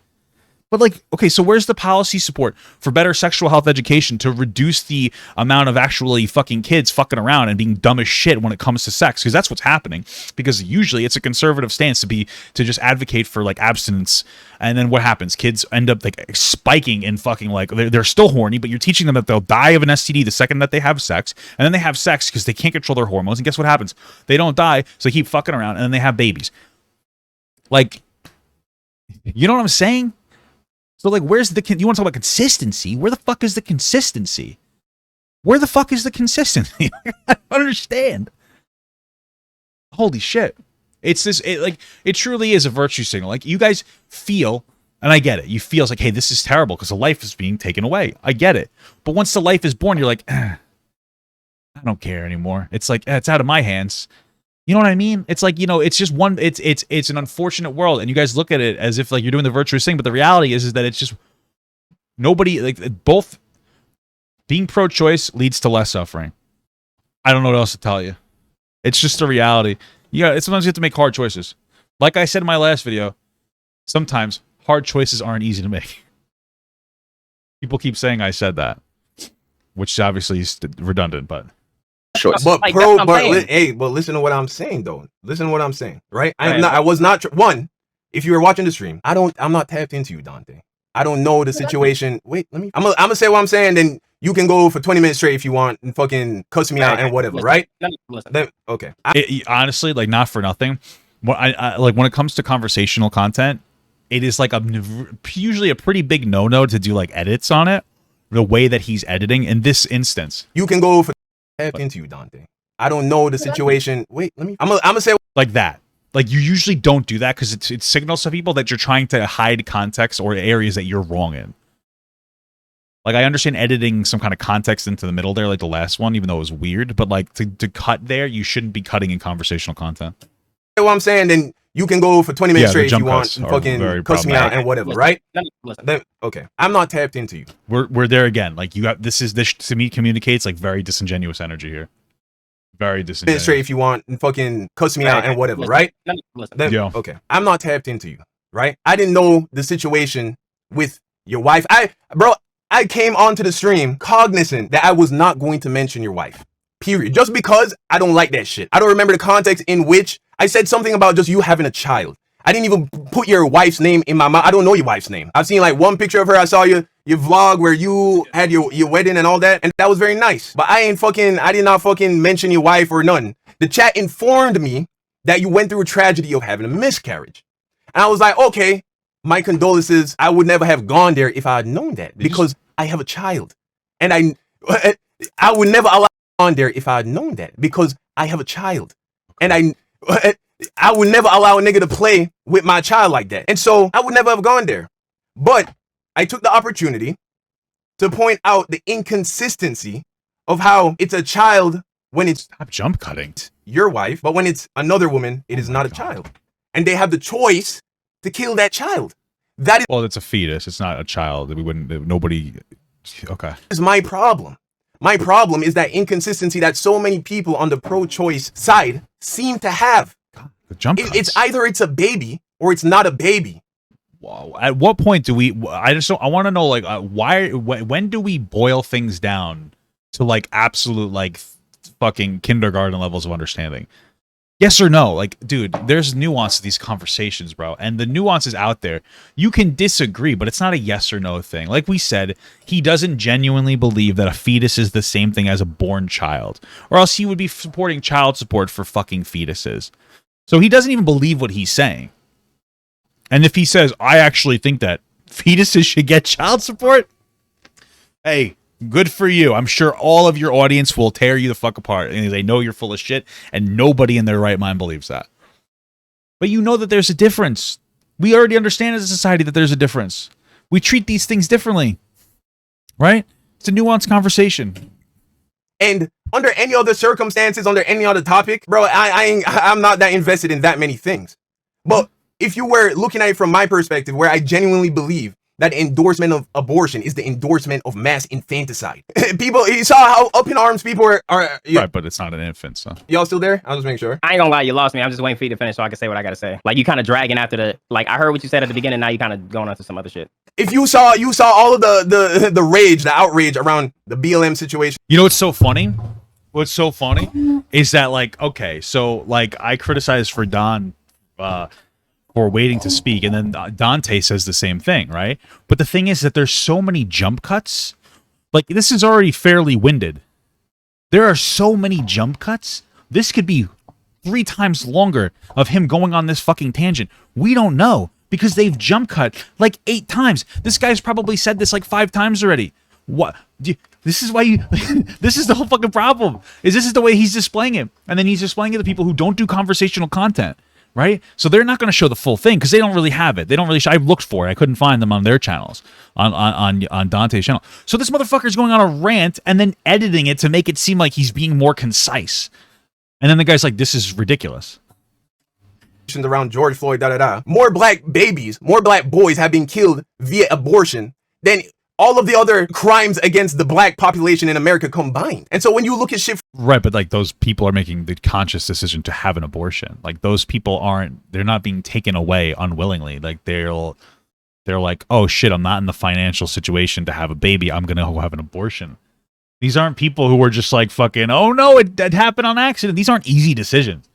Speaker 1: But like, okay, so where's the policy support for better sexual health education to reduce the amount of actually fucking kids fucking around and being dumb as shit when it comes to sex? Because that's what's happening. Because usually it's a conservative stance to just advocate for like abstinence. And then what happens? Kids end up like spiking in fucking like, they're still horny, but you're teaching them that they'll die of an STD the second that they have sex. And then they have sex because they can't control their hormones. And guess what happens? They don't die, so they keep fucking around and then they have babies. Like, you know what I'm saying? So, like, you want to talk about consistency? Where the fuck is the consistency? Where the fuck is the consistency? I don't understand. Holy shit. It truly is a virtue signal. Like, you guys feel, and I get it, you feel like, hey, this is terrible because the life is being taken away. I get it. But once the life is born, you're like, I don't care anymore. It's like, it's out of my hands. You know what I mean? It's like, it's just it's an unfortunate world, and you guys look at it as if like you're doing the virtuous thing, but the reality is that it's just nobody, like, both being pro-choice leads to less suffering. I don't know what else to tell you. It's just a reality. Sometimes you have to make hard choices. Like I said in my last video, sometimes hard choices aren't easy to make. People keep saying I said that, which obviously is redundant, but
Speaker 6: choice.
Speaker 2: But listen to what I'm saying though. Listen to what I'm saying, right? I was not one. If you were watching the stream, I'm not tapped into you, Dante. I don't know the situation. Wait, I'm gonna say what I'm saying, then you can go for 20 minutes straight if you want and fucking cuss me out and whatever, right? Then, okay.
Speaker 1: Honestly, like, not for nothing. I like when it comes to conversational content, it is like usually a pretty big no-no to do like edits on it. The way that he's editing in this instance,
Speaker 2: you can go for tapped into you, Dante. I don't know the situation. Wait, I'm gonna say
Speaker 1: like that. Like, you usually don't do that because it signals to people that you're trying to hide context or areas that you're wrong in. Like, I understand editing some kind of context into the middle there, like the last one, even though it was weird. But like to cut there, you shouldn't be cutting in conversational content.
Speaker 2: What I'm saying, then you can go for 20 minutes straight if you want and fucking cuss me out and whatever, right? Then, okay, I'm not tapped into you.
Speaker 1: We're there again. Like, this to me communicates like very disingenuous energy here. Very disingenuous.
Speaker 2: straight if you want and fucking cuss me out and whatever,
Speaker 3: Listen,
Speaker 2: right?
Speaker 3: listen.
Speaker 2: Then,
Speaker 1: Yeah.
Speaker 2: okay. I'm not tapped into you, right? I didn't know the situation with your wife. I came onto the stream cognizant that I was not going to mention your wife. Period. Just because I don't like that shit. I don't remember the context in which I said something about just you having a child. I didn't even put your wife's name in my mouth. I don't know your wife's name. I've seen like one picture of her. I saw your vlog where you had your wedding and all that, and that was very nice. But I did not fucking mention your wife or none. The chat informed me that you went through a tragedy of having a miscarriage. And I was like, okay, my condolences. I would never have gone there if I had known that because I have a child. And I would never allow on there if I had known that because I have a child. And I would never allow a nigga to play with my child like that. And so I would never have gone there. But I took the opportunity to point out the inconsistency of how it's a child when it's
Speaker 1: Stop jump cutting.
Speaker 2: your wife, but when it's another woman, it is not a child. And they have the choice to kill that child. That
Speaker 1: Well, it's a fetus. It's not a child. We wouldn't. Nobody. Okay.
Speaker 2: is my problem. My problem is that inconsistency that so many people on the pro-choice side seem to have.
Speaker 1: The jump cuts.
Speaker 2: It's either it's a baby or it's not a baby.
Speaker 1: Wow. At what point do we? I just don't. I want to know like why. When do we boil things down to like absolute like fucking kindergarten levels of understanding? Yes or no? Like, dude, there's nuance to these conversations, bro. And the nuance is out there. You can disagree, but it's not a yes or no thing. Like we said, he doesn't genuinely believe that a fetus is the same thing as a born child. Or else he would be supporting child support for fucking fetuses. So he doesn't even believe what he's saying. And if he says, I actually think that fetuses should get child support, hey, good for you. I'm sure all of your audience will tear you the fuck apart. And they know you're full of shit, and nobody in their right mind believes that. But you know that there's a difference. We already understand as a society that there's a difference. We treat these things differently. Right? It's a nuanced conversation.
Speaker 2: And under any other circumstances, under any other topic, bro, I'm not that invested in that many things. But if you were looking at it from my perspective, where I genuinely believe that endorsement of abortion is the endorsement of mass infanticide. People, you saw how up in arms people are
Speaker 1: Right, but it's not an infant, so.
Speaker 2: Y'all still there? I'll just make sure.
Speaker 3: I ain't gonna lie, you lost me. I'm just waiting for you to finish so I can say what I gotta say. Like you kind of dragging after the like I heard what you said at the beginning. Now you kind of going on to some other shit.
Speaker 2: If you saw all of the rage, the outrage around the BLM situation.
Speaker 1: You know what's so funny? What's so funny is that like, okay, so like I criticized for Don for waiting to speak, and then Dante says the same thing, right? But the thing is that there's so many jump cuts. Like this is already fairly winded. There are so many jump cuts. This could be 3 times longer of him going on this fucking tangent. We don't know because they've jump cut like 8 times. This guy's probably said this like 5 times already. What? This is why you. This is the whole fucking problem. This is the way he's displaying it, and then he's displaying it to people who don't do conversational content. Right? So they're not going to show the full thing because they don't really have it. They don't really I've looked for it. I couldn't find them on their channels, on Dante's channel. So this motherfucker's going on a rant and then editing it to make it seem like he's being more concise. And then the guy's like, this is ridiculous.
Speaker 2: Around George Floyd, more black babies, more black boys have been killed via abortion than all of the other crimes against the black population in America combined. And so when you look at shit,
Speaker 1: right, but like those people are making the conscious decision to have an abortion. Like those people they're not being taken away unwillingly. Like they're like, oh shit, I'm not in the financial situation to have a baby. I'm going to go have an abortion. These aren't people who are just like fucking, oh no, it happened on accident. These aren't easy decisions.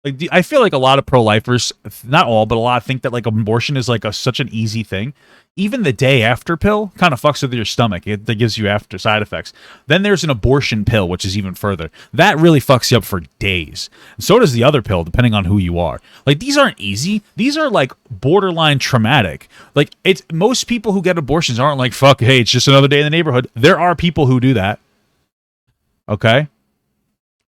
Speaker 1: Like I feel like a lot of pro-lifers, not all, but a lot think that like abortion is like such an easy thing. Even the day after pill kind of fucks with your stomach. It gives you after side effects. Then there's an abortion pill, which is even further. That really fucks you up for days. And so does the other pill, depending on who you are. Like these aren't easy. These are like borderline traumatic. Like most people who get abortions aren't like, fuck, hey, it's just another day in the neighborhood. There are people who do that. Okay?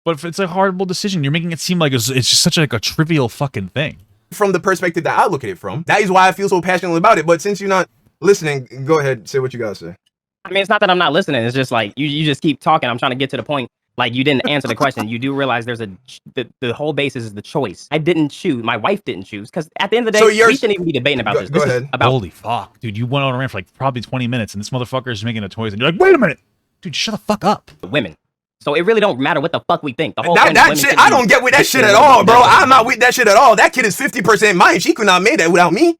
Speaker 1: But if it's a horrible decision, you're making it seem like it's just such like a trivial fucking thing.
Speaker 2: From the perspective that I look at it from, that is why I feel so passionately about it. But since you're not listening, go ahead, say what you gotta say.
Speaker 3: I mean, it's not that I'm not listening. It's just like you just keep talking. I'm trying to get to the point. Like you didn't answer the question. You do realize there's the whole basis is the choice. I didn't choose. My wife didn't choose because at the end of the day, we shouldn't even be debating about this.
Speaker 2: Go
Speaker 3: this
Speaker 2: ahead.
Speaker 3: Is about
Speaker 1: holy fuck, dude! You went on a rant for like probably 20 minutes, and this motherfucker is making a choice, and you're like, wait a minute, dude, shut the fuck up.
Speaker 3: women. So it really don't matter what the fuck we think. The whole
Speaker 2: that shit, I don't get with that shit at all, bro. I'm not with that shit at all. That kid is 50% mine. She could not make that without me.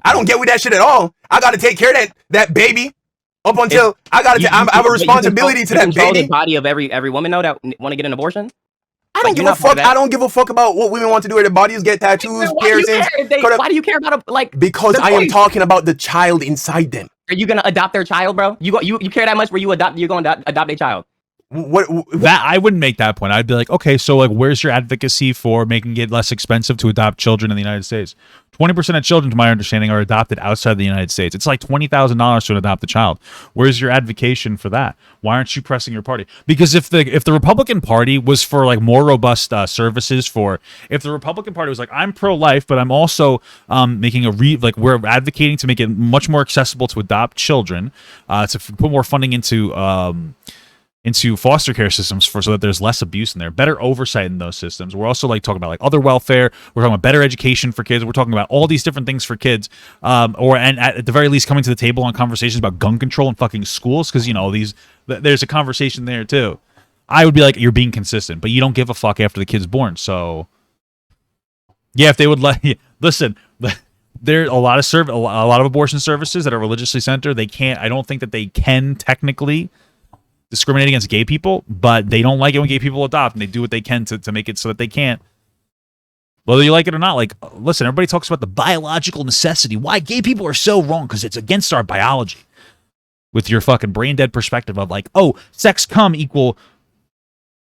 Speaker 2: I don't get with that shit at all. I got to take care of that baby up until I have a responsibility to that baby.
Speaker 3: The body of every woman though that want to get an abortion.
Speaker 2: I don't give a fuck. I don't give a fuck about what women want to do with their bodies, get tattoos, piercings.
Speaker 3: Why do you care about
Speaker 2: because I am talking about the child inside them.
Speaker 3: Are you gonna adopt their child, bro? You care that much where you're gonna adopt a child?
Speaker 1: That I wouldn't make that point. I'd be like, okay, so like, where's your advocacy for making it less expensive to adopt children in the United States? 20% of children, to my understanding, are adopted outside the United States. It's like $20,000 to adopt a child. Where's your advocacy for that? Why aren't you pressing your party? Because if the Republican Party was for like more robust services if the Republican Party was like, I'm pro-life, but I'm also making we're advocating to make it much more accessible to adopt children, to put more funding into foster care systems so that there's less abuse in there, better oversight in those systems. We're also like talking about like other welfare. We're talking about better education for kids. We're talking about all these different things for kids, and at the very least coming to the table on conversations about gun control in fucking schools, because there's a conversation there too. I would be like, you're being consistent, but you don't give a fuck after the kid's born. So yeah, if they would listen. There are a lot of abortion services that are religiously centered. I don't think that they can technically discriminate against gay people, but they don't like it when gay people adopt, and they do what they can to make it so that they can't. Whether you like it or not, like, listen, everybody talks about the biological necessity. Why gay people are so wrong, because it's against our biology. With your fucking brain dead perspective of like, oh, sex cum equal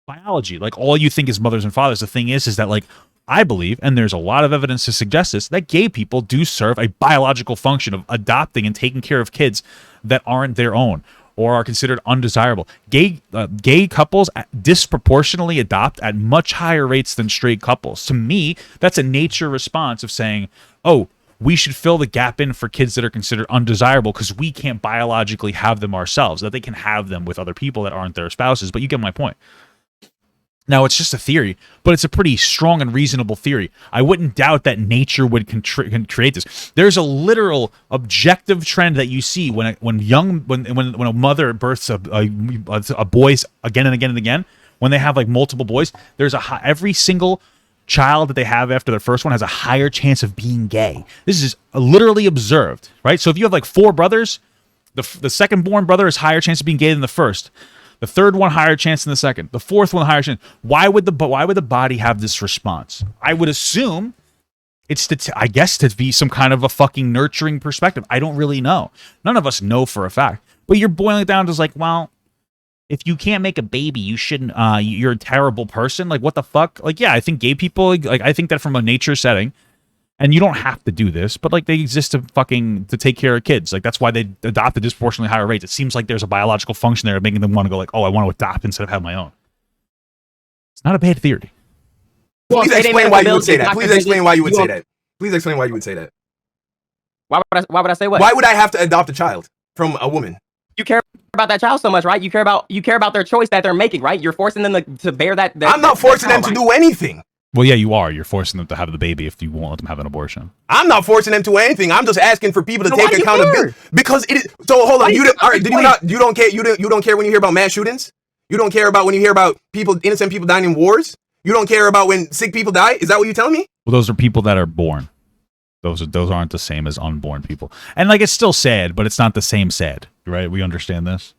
Speaker 1: biology. Like, all you think is mothers and fathers. The thing is that like, I believe, and there's a lot of evidence to suggest this, that gay people do serve a biological function of adopting and taking care of kids that aren't their own, or are considered undesirable. Gay couples disproportionately adopt at much higher rates than straight couples. To me, that's a nature response of saying, oh, we should fill the gap in for kids that are considered undesirable because we can't biologically have them ourselves, that they can have them with other people that aren't their spouses. But you get my point. Now, it's just a theory, but it's a pretty strong and reasonable theory. I wouldn't doubt that nature would create this. There's a literal objective trend that you see when a mother births a boys again and again and again. When they have like multiple boys, there's every single child that they have after their first one has a higher chance of being gay. This is literally observed, right? So if you have like 4 brothers, the second born brother has higher chance of being gay than the first. The third one, higher chance than the second. The fourth one, higher chance. Why would the body have this response? I would assume it's to be some kind of a fucking nurturing perspective. I don't really know. None of us know for a fact. But you're boiling it down to like, well, if you can't make a baby, you shouldn't. You're a terrible person. Like, what the fuck? Like, yeah, I think gay people. Like, I think that from a nature setting. And you don't have to do this, but like they exist to take care of kids. Like that's why they adopt at disproportionately higher rates. It seems like there's a biological function there making them want to go like, oh, I want to adopt instead of have my own. It's not a bad theory.
Speaker 2: Please explain why you would say that. Please explain why you would say that. Please explain why you would say that.
Speaker 3: Why would I say what?
Speaker 2: Why would I have to adopt a child from a woman?
Speaker 3: You care about that child so much, right? You care about their choice that they're making, right? You're forcing them to bear that.
Speaker 2: I'm not forcing them to do anything.
Speaker 1: Well, yeah, you are. You're forcing them to have the baby if you won't let them have an abortion.
Speaker 2: I'm not forcing them to anything. I'm just asking for people to take accountability. Because it is. So hold on. You don't care. You don't care when you hear about mass shootings. You don't care about when you hear about innocent people dying in wars. You don't care about when sick people die. Is that what you're telling me?
Speaker 1: Well, those are people that are born. Those aren't the same as unborn people. And like, it's still sad, but it's not the same sad, right? We understand this.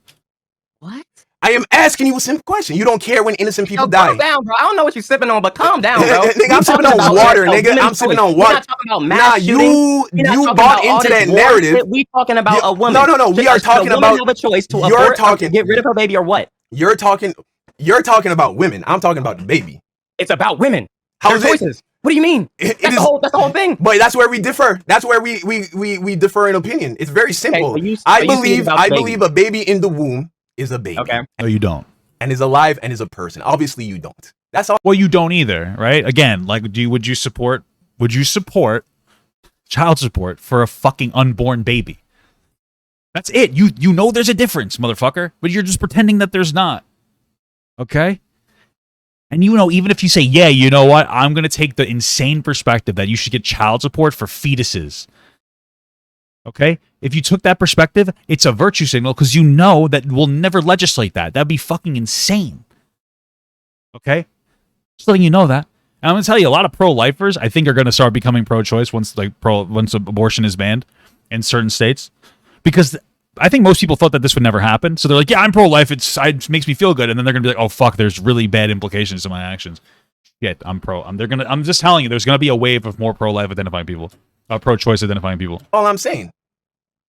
Speaker 3: What?
Speaker 2: I am asking you a simple question. You don't care when innocent people die.
Speaker 3: Calm down, bro. I don't know what you're sipping on, but calm down, bro.
Speaker 2: Nigga, I'm sipping on water, nigga. I'm sipping on water. We're not talking about mass shootings. You bought into that narrative.
Speaker 3: We talking about a woman.
Speaker 2: No. We are talking about.
Speaker 3: Have a choice to abort, get rid of her baby, or what?
Speaker 2: You're talking about women. I'm talking about the baby.
Speaker 3: It's about women.
Speaker 2: How's
Speaker 3: choices? What do you mean? That's the whole thing.
Speaker 2: But that's where we differ. That's where we differ in opinion. It's very simple.
Speaker 3: Okay,
Speaker 2: I believe a baby in the womb is a baby.
Speaker 1: Okay. No, you don't.
Speaker 2: And is alive and is a person. Obviously, you don't. That's all.
Speaker 1: Well, you don't either, right? Again, like, would you support child support for a fucking unborn baby? That's it. You know there's a difference, motherfucker, but you're just pretending that there's not. Okay? And even if you say, yeah, you know what? I'm going to take the insane perspective that you should get child support for fetuses. Okay? If you took that perspective, it's a virtue signal because you know that we'll never legislate that. That'd be fucking insane. Okay? Just letting you know that. And I'm going to tell you, a lot of pro-lifers, I think, are going to start becoming pro-choice once abortion is banned in certain states. Because I think most people thought that this would never happen. So they're like, yeah, I'm pro-life. It makes me feel good. And then they're going to be like, oh, fuck, there's really bad implications to my actions. Yeah, I'm pro. I'm just telling you, there's going to be a wave of more pro-life identifying people. Pro-choice identifying people.
Speaker 2: All I'm saying.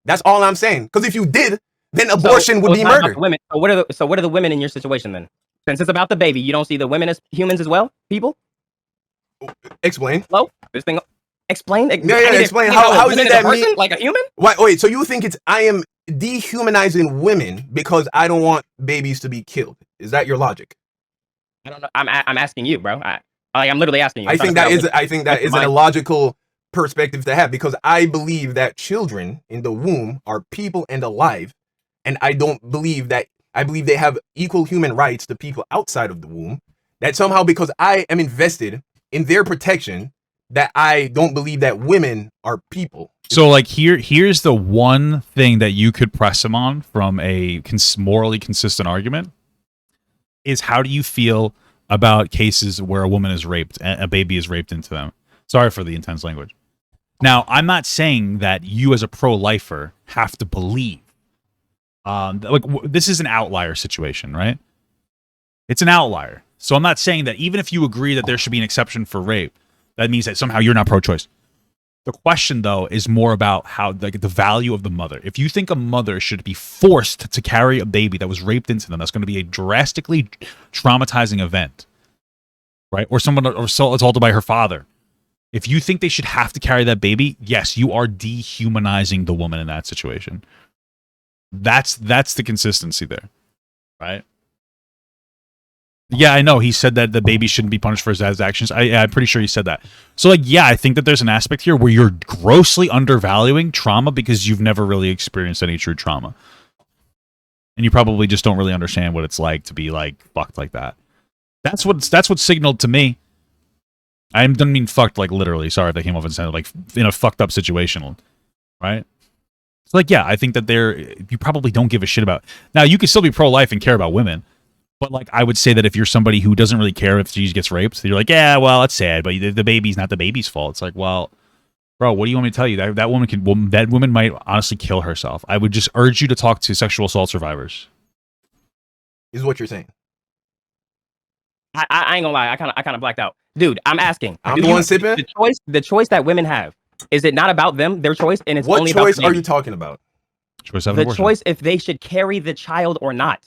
Speaker 2: That's all I'm saying. Because if you did, then abortion would be murder.
Speaker 3: Women. So what are the women in your situation then? Since it's about the baby, you don't see the women as humans as well? People?
Speaker 2: Explain.
Speaker 3: Hello? This thing. Explain.
Speaker 2: Explain. How is it that me
Speaker 3: like a human?
Speaker 2: Wait. So you think I am dehumanizing women because I don't want babies to be killed? Is that your logic?
Speaker 3: I don't know. I'm asking you, bro. I'm literally asking you.
Speaker 2: I think that is an illogical perspective to have, because I believe that children in the womb are people and alive, and I believe they have equal human rights to people outside of the womb. That somehow, because I am invested in their protection, that I don't believe that women are people.
Speaker 1: So like here's the one thing that you could press him on from a morally consistent argument is, how do you feel about cases where a woman is raped and a baby is raped into them? Sorry for the intense language. Now, I'm not saying that you as a pro-lifer have to believe. This is an outlier situation, right? It's an outlier. So I'm not saying that even if you agree that there should be an exception for rape, that means that somehow you're not pro-choice. The question, though, is more about how the value of the mother. If you think a mother should be forced to carry a baby that was raped into them, that's going to be a drastically traumatizing event, right? Or someone assaulted by her father. If you think they should have to carry that baby, yes, you are dehumanizing the woman in that situation. That's the consistency there, right? Yeah, I know. He said that the baby shouldn't be punished for his actions. I'm pretty sure he said that. So, like, yeah, I think that there's an aspect here where you're grossly undervaluing trauma because you've never really experienced any true trauma. And you probably just don't really understand what it's like to be, like, fucked like that. That's what signaled to me. I don't mean fucked, like, literally. Sorry if that came off and sounded like in a fucked up situation, right? So, like, yeah, I think that you probably don't give a shit about. Now, you can still be pro-life and care about women, but, like, I would say that if you're somebody who doesn't really care if she gets raped, you're like, yeah, well, that's sad, but the baby's not the baby's fault. It's like, well, bro, what do you want me to tell you? That woman might honestly kill herself. I would just urge you to talk to sexual assault survivors.
Speaker 2: Is what you're saying.
Speaker 3: I ain't gonna lie. I kind of blacked out, dude. I'm asking.
Speaker 2: I'm the one sipping.
Speaker 3: The choice that women have, is it not about them, their choice, and it's
Speaker 2: what
Speaker 3: only
Speaker 2: choice
Speaker 3: about
Speaker 2: are you talking about?
Speaker 3: The choice if they should carry the child or not.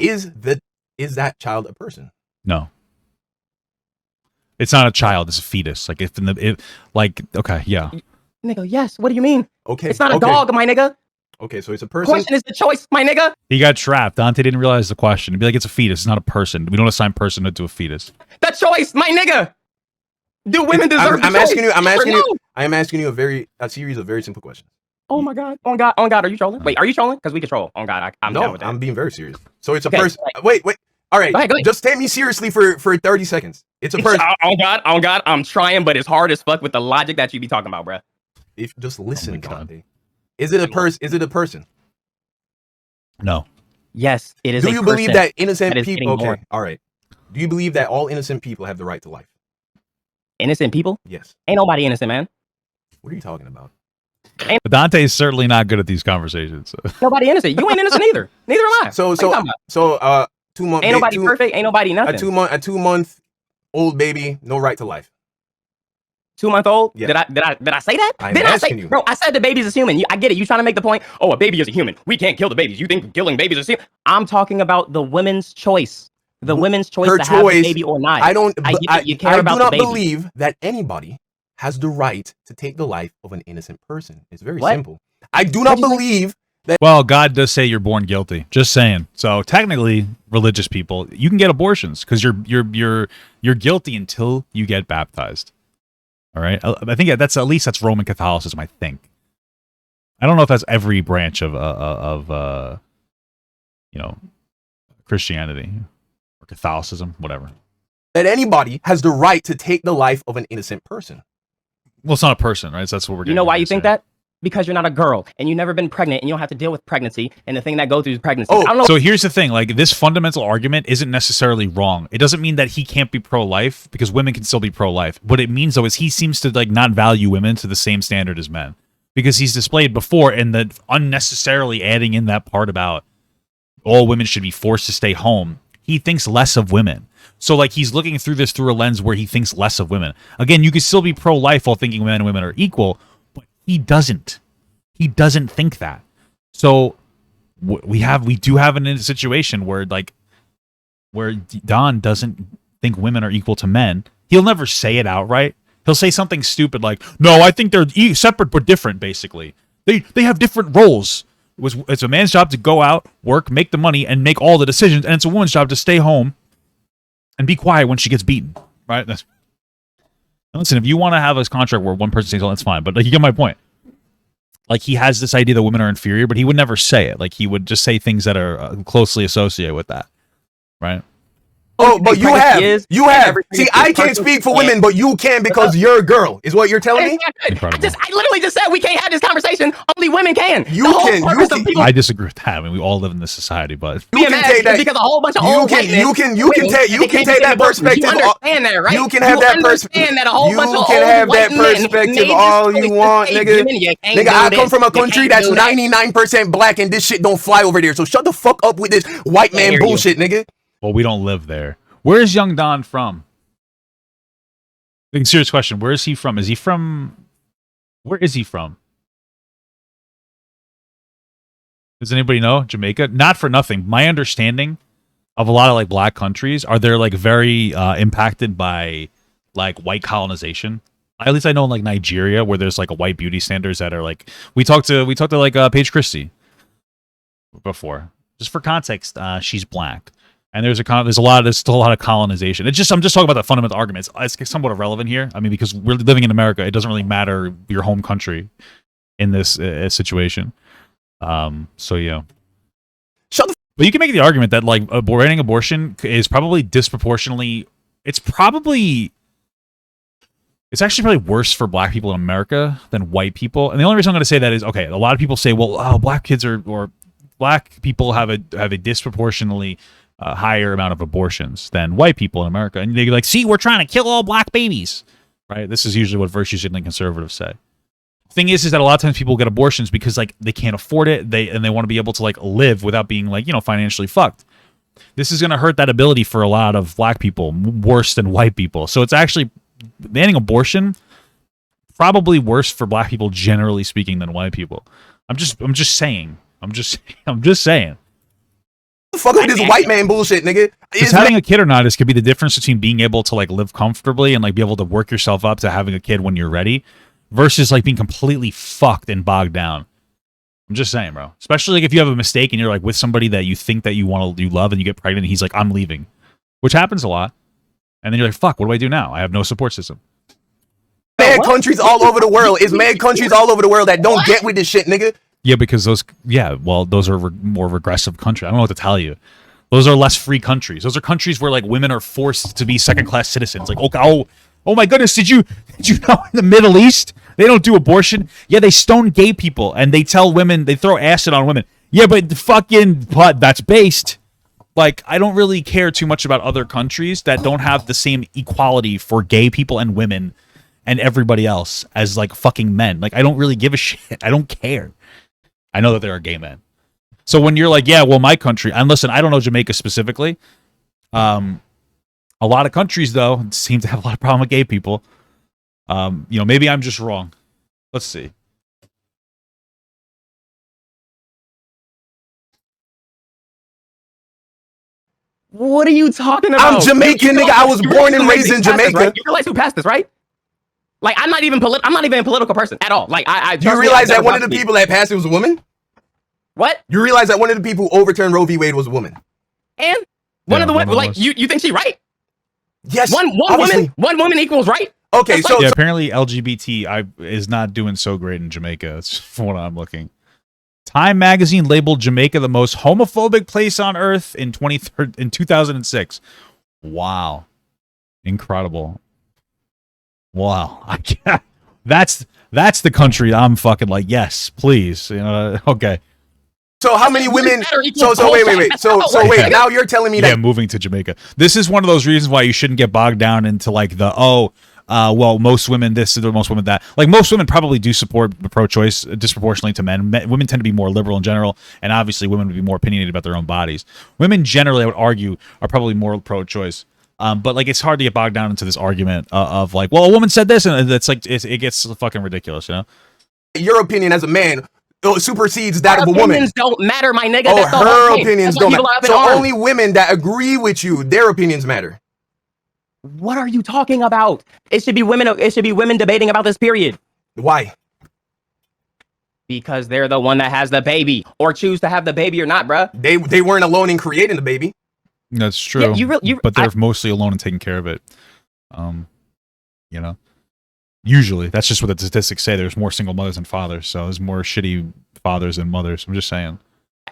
Speaker 2: Is that child a person?
Speaker 1: No. It's not a child. It's a fetus. Like okay, yeah.
Speaker 3: Nigga, yes. What do you mean?
Speaker 2: Okay,
Speaker 3: it's not a dog, my nigga.
Speaker 2: Okay, so it's a person.
Speaker 3: The question is the choice, my nigga.
Speaker 1: He got trapped. Dante didn't realize the question. He'd be like, it's a fetus. It's not a person. We don't assign personhood to a fetus.
Speaker 3: The choice, my nigga. Do women deserve the choice?
Speaker 2: I'm asking you a series of very simple questions.
Speaker 3: Oh my God. On God. Are you trolling? Wait, are you trolling? Because we can troll. On God, I'm down with that.
Speaker 2: I'm being very serious. So it's a person. Wait. All right. Go ahead.
Speaker 3: Just
Speaker 2: take me seriously for 30 seconds. It's a person.
Speaker 3: On God, I'm trying, but it's hard as fuck with the logic that you be talking about, bruh.
Speaker 2: Just listen, Dante. Is it a person?
Speaker 1: No.
Speaker 3: Yes, it is.
Speaker 2: Do you believe that innocent people? Okay,
Speaker 3: more.
Speaker 2: all right. Do you believe that all innocent people have the right to life?
Speaker 3: Innocent people?
Speaker 2: Yes.
Speaker 3: Ain't nobody innocent, man.
Speaker 2: What are you talking about?
Speaker 1: Dante is certainly not good at these conversations. So.
Speaker 3: Nobody innocent. You ain't innocent either. Neither am I.
Speaker 2: So 2 months.
Speaker 3: Ain't nobody perfect. Ain't nobody nothing.
Speaker 2: A 2 month old baby, no right to life.
Speaker 3: 2 month old?
Speaker 2: Yeah.
Speaker 3: Did I say that?
Speaker 2: I'm asking you.
Speaker 3: Bro, I said the baby's is human. I get it. You trying to make the point, oh, a baby is a human. We can't kill the babies. You think killing babies is human? I'm talking about the women's choice. The women's choice to have a baby or not.
Speaker 2: I do not
Speaker 3: baby.
Speaker 2: believe that anybody has the right to take the life of an innocent person. It's very simple. I do not believe that.
Speaker 1: Well, God does say you're born guilty. Just saying. So technically, religious people, you can get abortions because you're guilty until you get baptized. All right. I think that's Roman Catholicism. I think. I don't know if that's every branch of Christianity or Catholicism, whatever.
Speaker 2: That anybody has the right to take the life of an innocent person.
Speaker 1: Well, it's not a person, right? So that's what we're.
Speaker 3: You know why you think that? because you're not a girl and you've never been pregnant and you don't have to deal with pregnancy and the thing that goes through pregnancy.
Speaker 2: Oh,
Speaker 3: I don't know.
Speaker 1: So here's the thing, like this fundamental argument isn't necessarily wrong. It doesn't mean that he can't be pro-life because women can still be pro-life. What it means though is he seems to like not value women to the same standard as men because he's displayed before and that unnecessarily adding in that part about all women should be forced to stay home. He thinks less of women. So like he's looking through this through a lens where he thinks less of women. Again, you could still be pro-life while thinking men and women are equal, but he doesn't. He doesn't think that. So we do have a situation where Don doesn't think women are equal to men. He'll never say it outright. He'll say something stupid like, "No, I think they're separate but different." Basically, they have different roles. It's a man's job to go out, work, make the money, and make all the decisions, and it's a woman's job to stay home and be quiet when she gets beaten. Right? Listen, if you want to have a contract where one person stays home, that's fine. But like, you get my point. Like he has this idea that women are inferior, but he would never say it. Like he would just say things that are closely associated with that, right?
Speaker 2: Oh, but you have. See, I can't speak for women, but you can because you're a girl. Is what you're telling me?
Speaker 3: I literally just said we can't have this conversation. Only women can.
Speaker 2: You can.
Speaker 1: I disagree with that. I mean, we all live in this society, but
Speaker 2: you can take that
Speaker 3: because a whole bunch of old white men.
Speaker 2: You can take that perspective.
Speaker 3: You understand that, right?
Speaker 2: You can have that perspective.
Speaker 3: That a whole bunch of
Speaker 2: you can have that perspective all you want, nigga. Nigga, I come from a country that's 99% black, and this shit don't fly over there. So shut the fuck up with this white man bullshit, nigga.
Speaker 1: Well, we don't live there. Where is young Don from? Serious question. Where is he from? Is he from? Where is he from? Does anybody know? Jamaica? Not for nothing. My understanding of a lot of like black countries are they're like very impacted by like white colonization. At least I know in like Nigeria where there's like a white beauty standards that are like we talked to like Paige Christie before. Just for context, she's black. And there's still a lot of colonization. I'm just talking about the fundamental arguments. It's somewhat irrelevant here. I mean, because we're living in America, it doesn't really matter your home country in this situation. So yeah. But you can make the argument that like banning abortion is probably disproportionately. It's actually probably worse for black people in America than white people. And the only reason I'm going to say that is okay. A lot of people say, well, black kids or black people have a disproportionately higher amount of abortions than white people in America. And they're like, see, we're trying to kill all black babies. Right? This is usually what virtue-signaling conservatives say. Thing is that a lot of times people get abortions because like they can't afford it. They want to be able to like live without being like, financially fucked. This is going to hurt that ability for a lot of black people worse than white people. So it's actually banning abortion probably worse for black people generally speaking than white people. I'm just saying. I'm just saying.
Speaker 2: Fuck with this white man bullshit, nigga.
Speaker 1: Because having a kid or not could be the difference between being able to like live comfortably and like be able to work yourself up to having a kid when you're ready versus like being completely fucked and bogged down. I'm just saying, bro. Especially like if you have a mistake and you're like with somebody that you think that you love and you get pregnant and he's like, I'm leaving, which happens a lot. And then you're like, fuck, what do I do now? I have no support system.
Speaker 2: Mad countries all over the world. It's mad countries all over the world that don't get with this shit, nigga.
Speaker 1: Yeah, because those are more regressive countries. I don't know what to tell you. Those are less free countries. Those are countries where like women are forced to be second-class citizens. Like, oh my goodness, did you know in the Middle East they don't do abortion? Yeah, they stone gay people and they tell women they throw acid on women. Yeah, but that's based. Like, I don't really care too much about other countries that don't have the same equality for gay people and women and everybody else as like fucking men. Like, I don't really give a shit. I don't care. I know that there are gay men. So when you're like, yeah, well, my country, and listen, I don't know Jamaica specifically. A lot of countries, though, seem to have a lot of problem with gay people. Maybe I'm just wrong. Let's see.
Speaker 3: What are you talking about?
Speaker 2: I'm Jamaican, nigga. I was born and raised in Jamaica.
Speaker 3: Right? You realize who passed this, right? Like, I'm not even a political person at all. Like,
Speaker 2: you realize that one of the people that passed it was a woman?
Speaker 3: What?
Speaker 2: You realize that one of the people who overturned Roe v. Wade was a woman?
Speaker 3: And one of the women, like, you think she right?
Speaker 2: Yes.
Speaker 3: One woman equals right?
Speaker 2: Okay, so
Speaker 1: apparently LGBT is not doing so great in Jamaica. That's from what I'm looking. Time magazine labeled Jamaica the most homophobic place on earth in 2006. Wow. Incredible. Wow. That's That's the country I'm fucking like, yes, please. You know, okay.
Speaker 2: So how many women? So wait. So wait. Now you're telling me that
Speaker 1: moving to Jamaica. This is one of those reasons why you shouldn't get bogged down into like the well, most women this or most women that. Like most women probably do support pro-choice disproportionately to men. Women tend to be more liberal in general, and obviously women would be more opinionated about their own bodies. Women generally, I would argue, are probably more pro-choice. But like it's hard to get bogged down into this argument of like, well, a woman said this, and it's like it gets fucking ridiculous, you know.
Speaker 2: Your opinion as a man supersedes that of a woman.
Speaker 3: Opinions don't matter, my nigga.
Speaker 2: Oh, her opinions don't matter. So only women that agree with you, their opinions matter.
Speaker 3: What are you talking about? It should be women. It should be women debating about this. Period.
Speaker 2: Why?
Speaker 3: Because they're the one that has the baby, or choose to have the baby or not, bruh.
Speaker 2: They weren't alone in creating the baby.
Speaker 1: That's true.
Speaker 3: Yeah,
Speaker 1: but they're mostly alone and taking care of it. You know. Usually, that's just what the statistics say. There's more single mothers than fathers, so there's more shitty fathers than mothers. I'm just saying.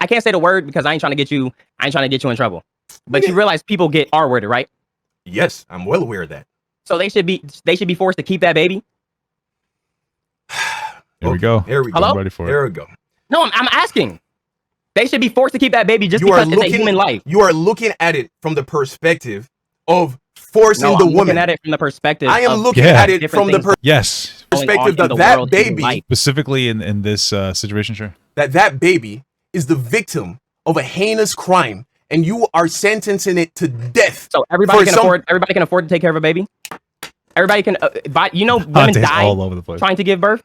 Speaker 3: I can't say the word because I ain't trying to get you in trouble. But you realize people get R-worded, right?
Speaker 2: Yes, I'm well aware of that.
Speaker 3: So they should be forced to keep that baby.
Speaker 1: Here we go.
Speaker 2: Here we go.
Speaker 3: Hello?
Speaker 1: I'm ready for it.
Speaker 2: There we go.
Speaker 3: No, I'm asking. They should be forced to keep that baby just because it's a human life.
Speaker 2: You are looking at it from the perspective of forcing the woman.
Speaker 3: Looking at it from the perspective.
Speaker 2: I am looking at it from the perspective that that baby,
Speaker 1: specifically in this situation, sure,
Speaker 2: that baby is the victim of a heinous crime, and you are sentencing it to death.
Speaker 3: So everybody can afford to take care of a baby. Everybody can. Women die
Speaker 1: all over the place
Speaker 3: trying to give birth,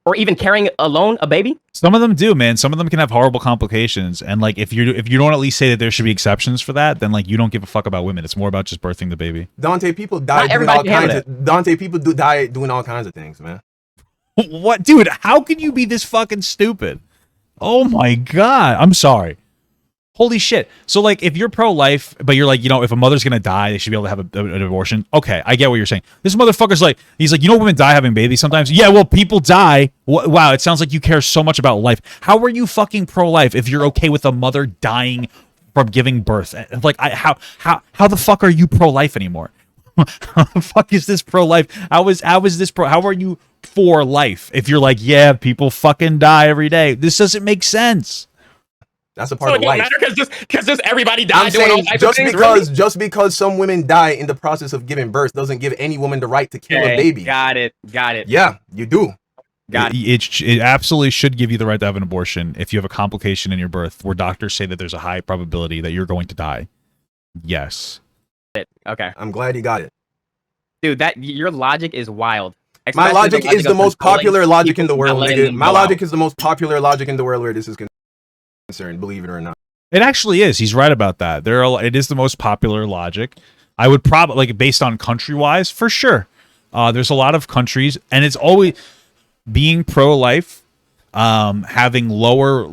Speaker 3: or even carrying alone a baby.
Speaker 1: Some of them do, man. Some of them can have horrible complications, and like if you don't at least say that there should be exceptions for that, then like you don't give a fuck about women. It's more about just birthing the baby.
Speaker 2: Dante, people die doing all kinds of. Dante, people die doing all kinds of things, man.
Speaker 1: What, dude? How can you be this fucking stupid? Oh my god! I'm sorry. Holy shit. So, like, if you're pro-life, but you're like, if a mother's gonna die, they should be able to have an abortion. Okay, I get what you're saying. This motherfucker's like, he's like, women die having babies sometimes? Yeah, well, people die. Wow, it sounds like you care so much about life. How are you fucking pro-life if you're okay with a mother dying from giving birth? Like, how the fuck are you pro-life anymore? How the fuck is this pro-life? How is this how are you for life if you're like, yeah, people fucking die every day? This doesn't make sense.
Speaker 2: That's a part of life.
Speaker 3: Because just everybody died.
Speaker 2: I'm saying just because some women die in the process of giving birth doesn't give any woman the right to kill a baby.
Speaker 3: Got it.
Speaker 2: Yeah, you do.
Speaker 1: It absolutely should give you the right to have an abortion if you have a complication in your birth where doctors say that there's a high probability that you're going to die. Yes.
Speaker 3: Okay.
Speaker 2: I'm glad you got it.
Speaker 3: Dude, your logic is wild.
Speaker 2: My logic is the most popular logic in the world, nigga. My logic is the most popular logic in the world where this is concerned, believe it or not.
Speaker 1: It actually is. He's right about that. It is the most popular logic. I would probably, like, based on country-wise, for sure. There's a lot of countries, and it's always being pro-life, having lower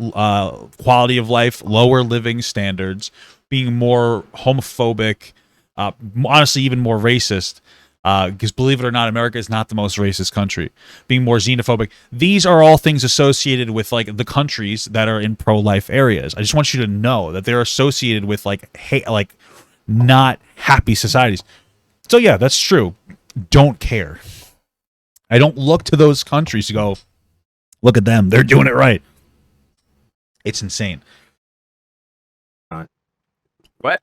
Speaker 1: quality of life, lower living standards, being more homophobic, honestly, even more racist. Because believe it or not, America is not the most racist country. Being more xenophobic. These are all things associated with like the countries that are in pro-life areas. I just want you to know that they're associated with like not happy societies. So yeah, that's true. Don't care. I don't look to those countries to go, look at them. They're doing it right. It's insane.
Speaker 3: What?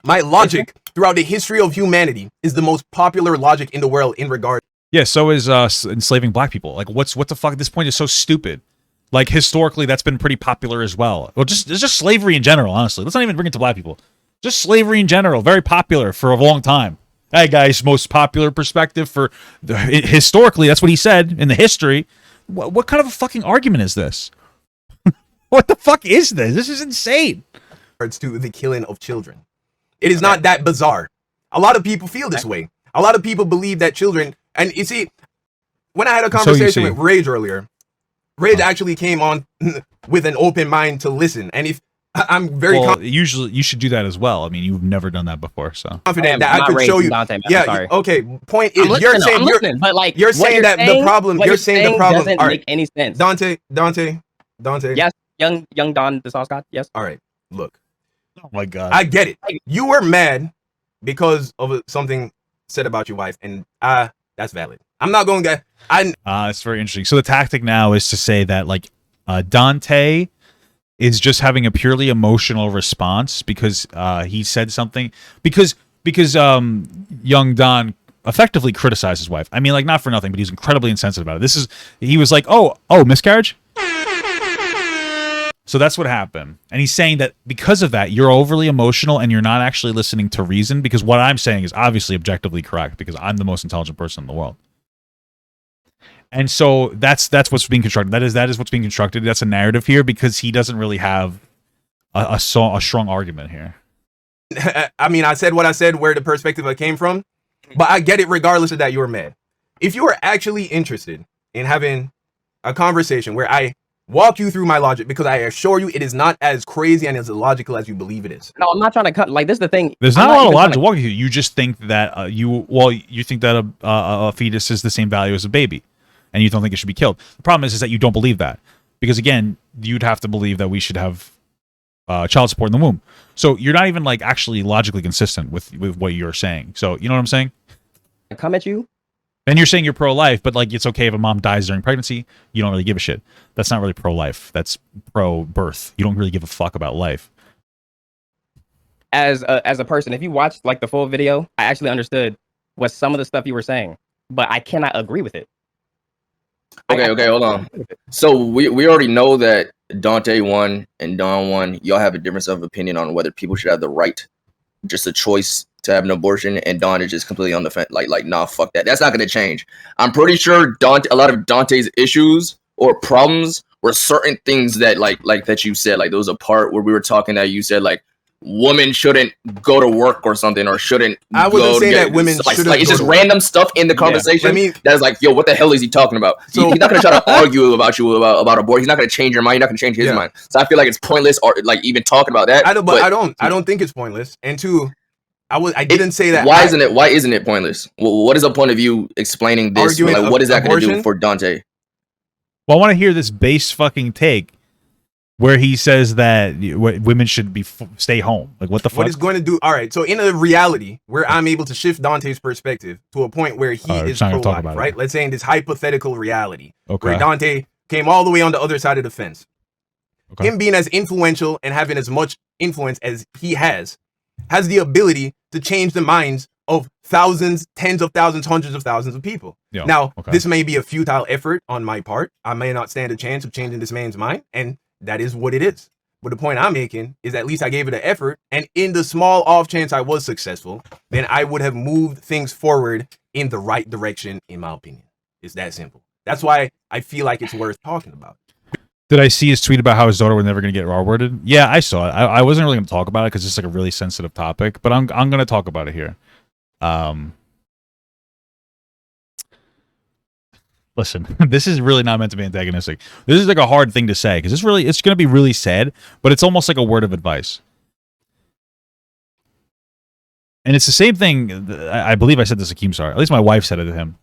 Speaker 2: My logic throughout the history of humanity is the most popular logic in the world in regard.
Speaker 1: Yeah, so is enslaving black people. Like, what the fuck? At this point is so stupid. Like, historically, that's been pretty popular as well. Well, it's just slavery in general, honestly. Let's not even bring it to black people. Just slavery in general, very popular for a long time. Hey, guys, most popular perspective for historically, that's what he said in the history. What kind of a fucking argument is this? What the fuck is this? This is insane.
Speaker 2: To the killing of children. It is not that bizarre. A lot of people feel this way. A lot of people believe that children, and you see, when I had a conversation with Rage earlier, Rage actually came on with an open mind to listen. And if I'm very
Speaker 1: usually you should do that as well. I mean, you've never done that before, so
Speaker 2: confident that I could show you. Yeah, okay. Point is, you're saying the problem. You're saying the problem
Speaker 3: doesn't make any sense.
Speaker 2: Dante.
Speaker 3: Yes, young Don the Sauce God. Yes.
Speaker 2: All right. Look.
Speaker 1: Oh my god.
Speaker 2: I get it. You were mad because of something said about your wife, and that's valid. I'm not going to get.
Speaker 1: It's very interesting. So the tactic now is to say that like Dante is just having a purely emotional response because he said something because young Don effectively criticized his wife. I mean, like, not for nothing, but he's incredibly insensitive about it. He was like, oh, miscarriage. So that's what happened. And he's saying that because of that, you're overly emotional and you're not actually listening to reason, because what I'm saying is obviously objectively correct because I'm the most intelligent person in the world. And so that's what's being constructed. That is what's being constructed. That's a narrative here because he doesn't really have a strong argument here.
Speaker 2: I mean, I said what I said, where the perspective I came from, but I get it regardless of that you were mad. If you were actually interested in having a conversation where I walk you through my logic, because I assure you it is not as crazy and as illogical as you believe it is.
Speaker 3: No, I'm not trying to cut. Like, this is the thing.
Speaker 1: There's not a lot of logic to walk you through. You just think that you think that a fetus is the same value as a baby, and you don't think it should be killed. The problem is that you don't believe that, because again, you'd have to believe that we should have child support in the womb. So you're not even like actually logically consistent with what you're saying. So you know what I'm saying?
Speaker 3: I come at you.
Speaker 1: Then you're saying you're pro-life, but like it's okay if a mom dies during pregnancy. You don't really give a shit. That's not really pro-life. That's pro-birth. You don't really give a fuck about life.
Speaker 3: As a person, if you watched like the full video, I actually understood what some of the stuff you were saying, but I cannot agree with it.
Speaker 6: Okay, hold on. So we already know that Dante won and Don won. Y'all have a difference of opinion on whether people should have the right, just a choice to have an abortion, and Don is just completely on the fence, like nah, fuck that. That's not gonna change. I'm pretty sure a lot of Dante's issues or problems were certain things that like that you said. Like there was a part where we were talking that you said like women shouldn't go to work or something, or shouldn't.
Speaker 2: I wouldn't say that women shouldn't.
Speaker 6: Like it's just random stuff in the conversation that is like, yo, what the hell is he talking about? So he's not gonna try to argue about about abortion. He's not gonna change your mind. He's not gonna change his mind. So I feel like it's pointless, or like even talking about that.
Speaker 2: I don't think it's pointless. And two, I didn't say that.
Speaker 6: Why isn't it pointless? What is the point of you explaining this? Like, what is that going to do for Dante?
Speaker 1: Well, I want to hear this base fucking take where he says that women should stay home. Like, what the fuck?
Speaker 2: What is going to do? All right. So in a reality where I'm able to shift Dante's perspective to a point where he is pro-life, right? Let's say in this hypothetical reality where Dante came all the way on the other side of the fence. Okay. Him being as influential and having as much influence as he has the ability to change the minds of thousands, tens of thousands, hundreds of thousands of people. Yeah, now, this may be a futile effort on my part. I may not stand a chance of changing this man's mind, and that is what it is. But the point I'm making is at least I gave it an effort, and in the small off chance I was successful, then I would have moved things forward in the right direction, in my opinion. It's that simple. That's why I feel like it's worth talking about.
Speaker 1: Did I see his tweet about how his daughter was never going to get R-worded? Yeah, I saw it. I wasn't really going to talk about it because it's like a really sensitive topic, but I'm going to talk about it here. Listen, this is really not meant to be antagonistic. This is like a hard thing to say because it's going to be really sad, but it's almost like a word of advice. And it's the same thing. I believe I said this to Keemstar. At least my wife said it to him.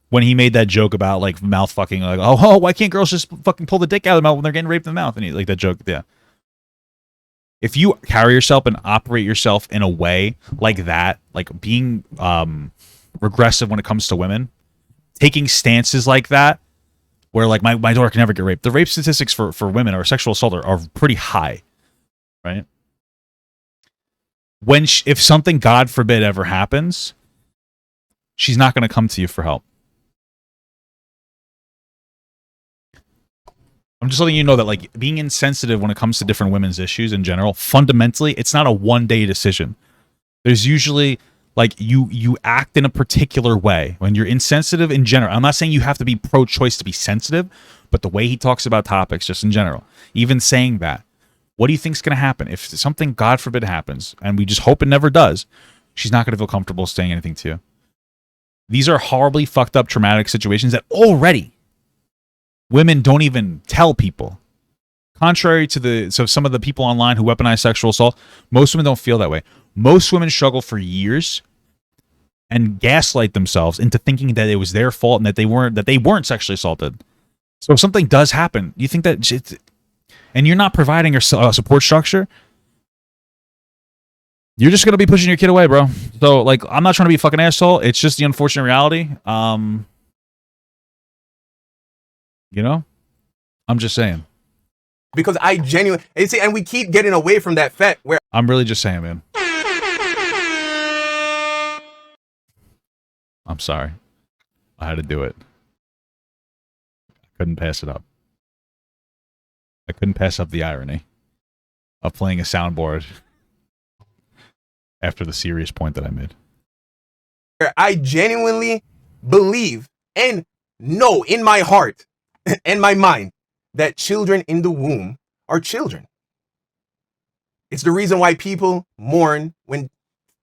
Speaker 1: When he made that joke about like mouth fucking, like, oh, why can't girls just fucking pull the dick out of the mouth when they're getting raped in the mouth? And he, like that joke, yeah. If you carry yourself and operate yourself in a way like that, like being regressive when it comes to women, taking stances like that, where like my daughter can never get raped. The rape statistics for women or sexual assault are pretty high, right? If something, God forbid, ever happens, she's not going to come to you for help. I'm just letting you know that like being insensitive when it comes to different women's issues in general, fundamentally, it's not a one-day decision. There's usually like you act in a particular way when you're insensitive in general. I'm not saying you have to be pro-choice to be sensitive, but the way he talks about topics just in general, even saying that, what do you think's going to happen if something, God forbid, happens, and we just hope it never does? She's not going to feel comfortable saying anything to you. These are horribly fucked up, traumatic situations that already women don't even tell people. Contrary to some of the people online who weaponize sexual assault, most women don't feel that way. Most women struggle for years and gaslight themselves into thinking that it was their fault and that they weren't sexually assaulted. So if something does happen, you think that and you're not providing a support structure, You're just gonna be pushing your kid away, bro. So like, I'm not trying to be a fucking asshole. It's just the unfortunate reality. You know, I'm just saying.
Speaker 2: Because I genuinely, and we keep getting away from that fact where
Speaker 1: I'm really just saying, man. I'm sorry. I had to do it. I couldn't pass it up. I couldn't pass up the irony of playing a soundboard after the serious point that I made.
Speaker 2: I genuinely believe and know in my heart and my mind that children in the womb are children. It's the reason why people mourn when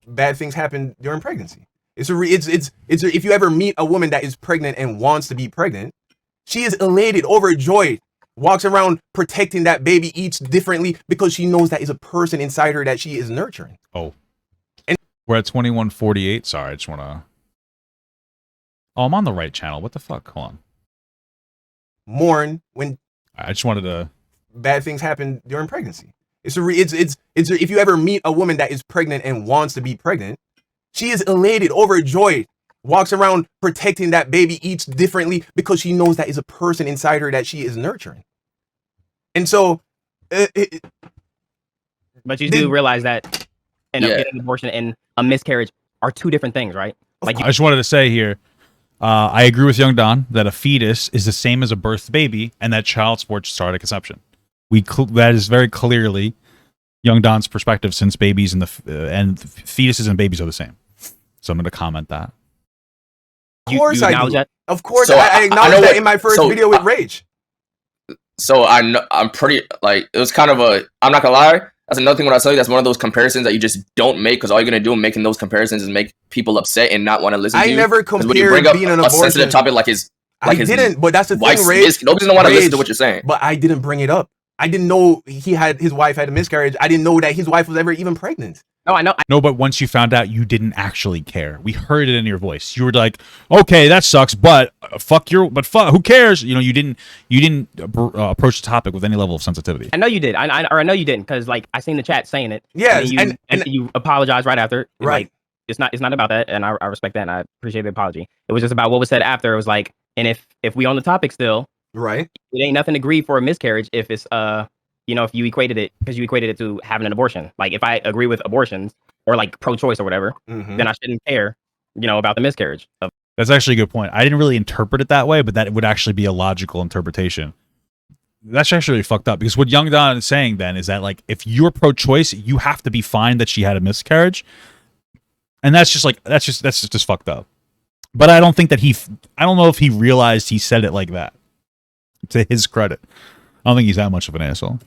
Speaker 2: bad things happen during pregnancy. If you ever meet a woman that is pregnant and wants to be pregnant, she is elated, overjoyed, walks around protecting that baby, eats differently because she knows that is a person inside her that she is nurturing.
Speaker 1: Oh, and we're at 21:48. Sorry, I just want to. Oh, I'm on the right channel. What the fuck? Hold on.
Speaker 2: Mourn when
Speaker 1: I just wanted to.
Speaker 2: Bad things happen during pregnancy. If you ever meet a woman that is pregnant and wants to be pregnant, she is elated, overjoyed, walks around protecting that baby, eats differently because she knows that is a person inside her that she is nurturing. And so,
Speaker 3: but you do realize that getting an abortion and a miscarriage are two different things, right? Like
Speaker 1: I just wanted to say here, I agree with Young Don that a fetus is the same as a birthed baby, and that child support should start at conception. That is very clearly Young Don's perspective, since babies and fetuses and babies are the same. So I'm going to comment that.
Speaker 2: Of course I do.
Speaker 3: That?
Speaker 2: Of course, so I acknowledged that in my first video with Rage.
Speaker 6: So I'm pretty, like, it was kind of I'm not gonna lie, that's another thing when I tell you, that's one of those comparisons that you just don't make, because all you're gonna do in making those comparisons is make people upset and not want to listen to you.
Speaker 2: I never compared being an
Speaker 6: a
Speaker 2: abortion.
Speaker 6: sensitive topic like his
Speaker 2: didn't, but that's the thing, Rage.
Speaker 6: Nobody doesn't want to listen to what you're saying.
Speaker 2: But I didn't bring it up. I didn't know his wife had a miscarriage. I didn't know that his wife was ever even pregnant.
Speaker 3: No, I know.
Speaker 1: No, but once you found out, you didn't actually care. We heard it in your voice. You were like, "Okay, that sucks, but who cares?" You know, you didn't approach the topic with any level of sensitivity.
Speaker 3: I know you did. I know you didn't, because like I seen the chat saying it.
Speaker 2: Yeah,
Speaker 3: and you apologized right after.
Speaker 2: Right.
Speaker 3: Like, it's not about that, and I respect that, and I appreciate the apology. It was just about what was said after. It was like, and if we on the topic still,
Speaker 2: right,
Speaker 3: it ain't nothing to grieve for a miscarriage if it's if you equated it to having an abortion. Like, if I agree with abortions or like pro-choice or whatever, then I shouldn't care, about the miscarriage.
Speaker 1: That's actually a good point. I didn't really interpret it that way, but that would actually be a logical interpretation. That's actually really fucked up, because what Young Don is saying then is that, like, if you're pro-choice, you have to be fine that she had a miscarriage, and that's just fucked up. But I don't think that I don't know if he realized he said it like that. To his credit, I don't think he's that much of an asshole.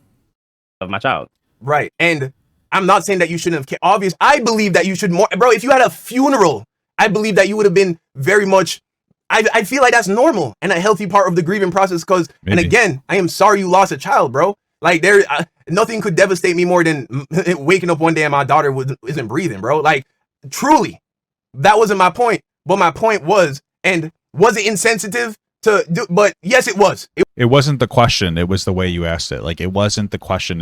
Speaker 3: Of my child.
Speaker 2: Right. And I'm not saying that you shouldn't have I believe that you should more, bro. If you had a funeral, I believe that you would have been very much, I feel like that's normal and a healthy part of the grieving process, because, and again, I am sorry you lost a child, bro. Like, nothing could devastate me more than waking up one day and my daughter isn't breathing, bro. Like, truly, that wasn't my point. But my point was, and was it insensitive to do? But yes, it was.
Speaker 1: It wasn't the question. It was the way you asked it. Like, it wasn't the question.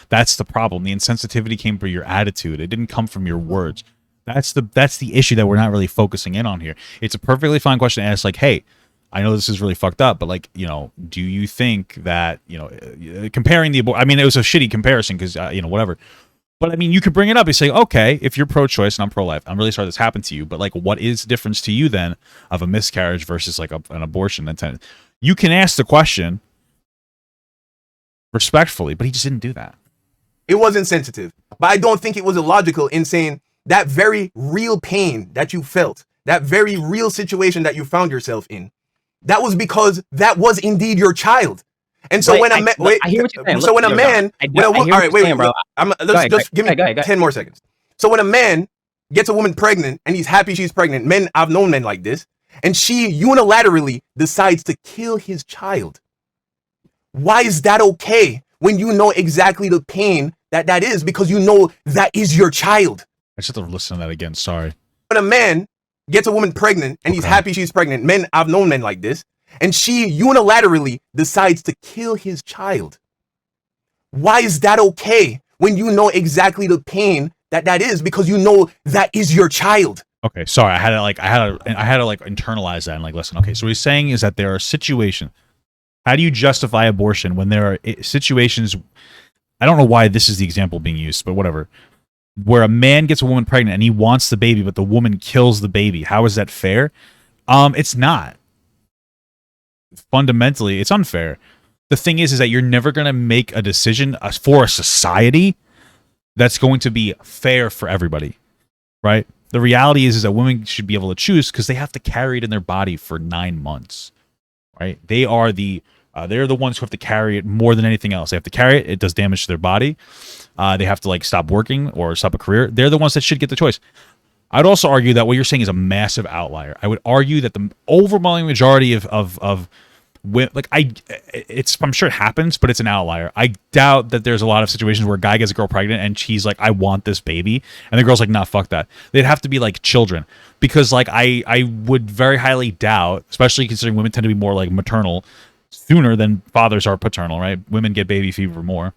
Speaker 1: That's the problem. The insensitivity came from your attitude. It didn't come from your words. That's the issue that we're not really focusing in on here. It's a perfectly fine question to ask, like, hey, I know this is really fucked up, but, like, do you think that, comparing I mean, it was a shitty comparison because, whatever. But I mean, you could bring it up and say, okay, if you're pro-choice and I'm pro-life, I'm really sorry this happened to you, but, like, what is the difference to you then of a miscarriage versus, like, an abortion? You can ask the question respectfully, but he just didn't do that.
Speaker 2: It wasn't sensitive, but I don't think it was illogical in saying that very real pain that you felt, that very real situation that you found yourself in, that was because that was indeed your child. And so when I hear what you're saying. So when a man, all right, wait, bro. Just give me 10 more seconds. So when a man gets a woman pregnant and he's happy she's pregnant, I've known men like this, and she unilaterally decides to kill his child. Why is that okay when you know exactly the pain that is, because you know that is your child?
Speaker 1: I just have to listen to that again. Sorry.
Speaker 2: When a man gets a woman pregnant and he's happy she's pregnant, I've known men like this, and she unilaterally decides to kill his child. Why is that okay when you know exactly the pain that is because you know that is your child.
Speaker 1: Okay, sorry. I had to internalize that and like listen. Okay, so what he's saying is that there are situations. How do you justify abortion when there are situations? I don't know why this is the example being used, but whatever. Where a man gets a woman pregnant and he wants the baby, but the woman kills the baby. How is that fair? It's not. Fundamentally, it's unfair. The thing is that you're never going to make a decision for a society that's going to be fair for everybody, right? The reality is that women should be able to choose because they have to carry it in their body for 9 months, right? They are they're the ones who have to carry it more than anything else. They have to carry it. It does damage to their body. They have to like stop working or stop a career. They're the ones that should get the choice. I'd also argue that what you're saying is a massive outlier. I would argue that the overwhelming majority of like I'm sure it happens, but it's an outlier. I doubt that there's a lot of situations where a guy gets a girl pregnant and she's like, I want this baby, and the girl's like, nah, fuck that. They'd have to be like children, because like I would very highly doubt, especially considering women tend to be more like maternal sooner than fathers are paternal, right? Women get baby fever more.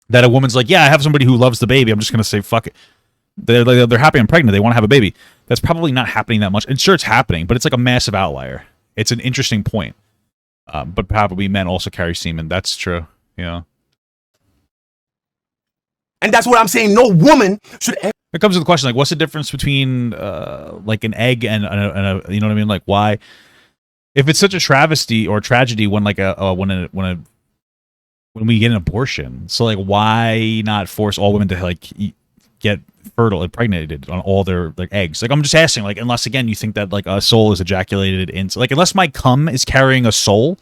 Speaker 1: That a woman's like, yeah, I have somebody who loves the baby, I'm just gonna say fuck it. They're happy I'm pregnant, they want to have a baby. That's probably not happening that much. And sure, it's happening, but it's like a massive outlier. It's an interesting point. But probably men also carry semen. That's true. Yeah.
Speaker 2: And that's what I'm saying. No woman should ever.
Speaker 1: It comes to the question, like, what's the difference between like an egg and a you know what I mean? Like, why, if it's such a travesty or tragedy when like when we get an abortion, so like why not force all women to like get fertile, impregnated on all their like eggs? Like, I'm just asking, like, unless again you think that like a soul is ejaculated into, like, unless my cum is carrying a soul,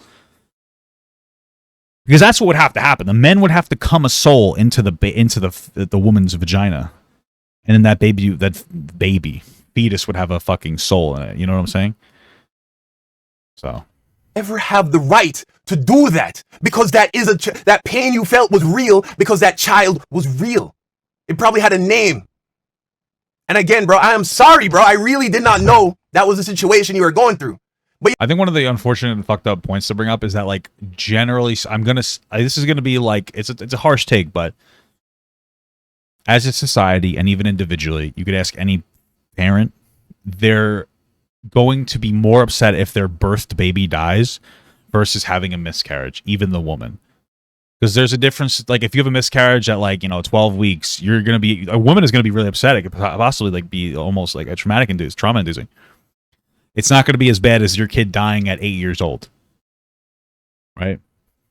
Speaker 1: because that's what would have to happen. The men would have to cum a soul into the woman's vagina, and then that baby fetus would have a fucking soul in it. You know what I'm saying? So
Speaker 2: ever have the right to do that, because that is that pain you felt was real, because that child was real. It probably had a name. And again, bro, I am sorry, bro. I really did not know that was the situation you were going through. But
Speaker 1: I think one of the unfortunate and fucked up points to bring up is that, like, generally, this is gonna be like, it's a harsh take, but as a society and even individually, you could ask any parent, they're going to be more upset if their birthed baby dies versus having a miscarriage, even the woman. Because there's a difference. Like, if you have a miscarriage at, like, 12 weeks, a woman is gonna be really upset. It could possibly like be almost like a trauma inducing. It's not gonna be as bad as your kid dying at 8 years old, right?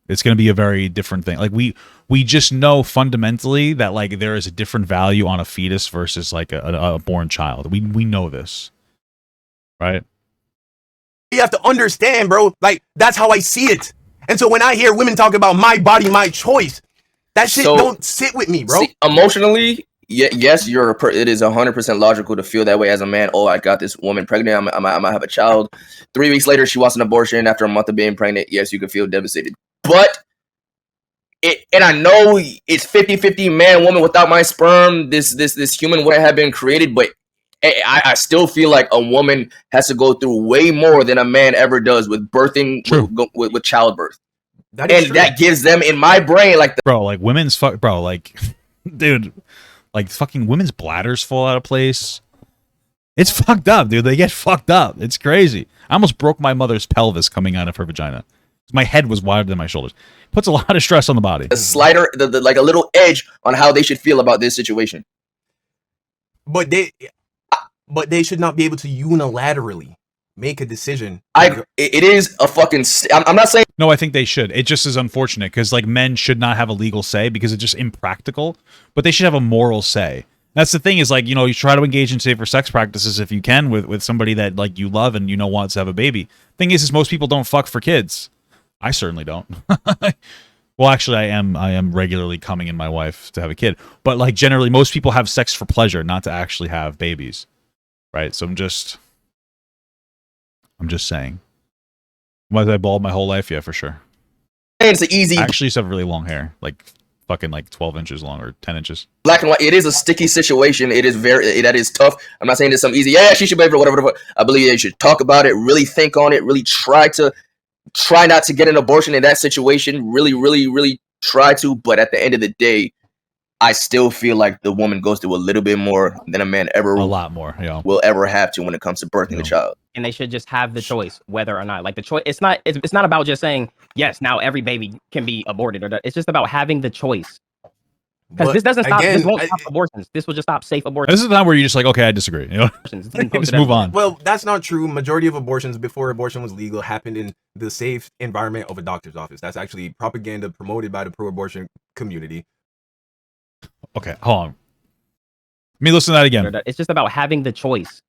Speaker 1: It's gonna be a very different thing. Like, we just know fundamentally that, like, there is a different value on a fetus versus like a born child. We know this, right?
Speaker 2: you have to understand, bro. Like, that's how I see it. And so when I hear women talk about my body, my choice, that shit don't sit with me, bro.
Speaker 6: See, emotionally, yes, it is 100% logical to feel that way as a man. Oh, I got this woman pregnant. I might have a child. 3 weeks later, she wants an abortion after a month of being pregnant. Yes, you can feel devastated. But and I know it's 50-50 man, woman. Without my sperm, this human wouldn't have been created. But I still feel like a woman has to go through way more than a man ever does with birthing, with childbirth. That gives them, in my brain, like
Speaker 1: dude, like fucking women's bladders fall out of place. It's fucked up, dude. They get fucked up. It's crazy. I almost broke my mother's pelvis coming out of her vagina. My head was wider than my shoulders. Puts a lot of stress on the body.
Speaker 6: A slider, like a little edge on how they should feel about this situation.
Speaker 2: But they should not be able to unilaterally make a decision.
Speaker 6: It is a fucking. I'm not saying.
Speaker 1: No, I think they should. It just is unfortunate because, like, men should not have a legal say because it's just impractical. But they should have a moral say. That's the thing, is, like, you try to engage in safer sex practices if you can with somebody that, like, you love and wants to have a baby. Thing is most people don't fuck for kids. I certainly don't. Well, actually, I am regularly coming in my wife to have a kid. But, like, generally, most people have sex for pleasure, not to actually have babies. Right? So I'm just saying. Was I bald my whole life? Yeah, for sure.
Speaker 6: It's easy.
Speaker 1: I actually used to have really long hair. Like, fucking, like, 12 inches long or 10 inches.
Speaker 6: Black and white. It is a sticky situation. It is that is tough. I'm not saying it's some easy, she should be able to whatever. I believe they should talk about it, really think on it, really try not to get an abortion in that situation. Really, really, really try to. But at the end of the day, I still feel like the woman goes through a little bit more than a man
Speaker 1: A lot more, yeah.
Speaker 6: will ever have to when it comes to birthing a child.
Speaker 3: And they should just have the choice whether or not, like the choice. It's not about just saying yes. Now every baby can be aborted, or it's just about having the choice. Because this doesn't stop. This won't stop abortions. This will just stop safe abortions.
Speaker 1: This is the time where you're just like, okay, I disagree. You know, just move on.
Speaker 2: Well, that's not true. Majority of abortions before abortion was legal happened in the safe environment of a doctor's office. That's actually propaganda promoted by the pro-abortion community.
Speaker 1: Okay, hold on. Let me listen to that again.
Speaker 3: It's just about having the choice.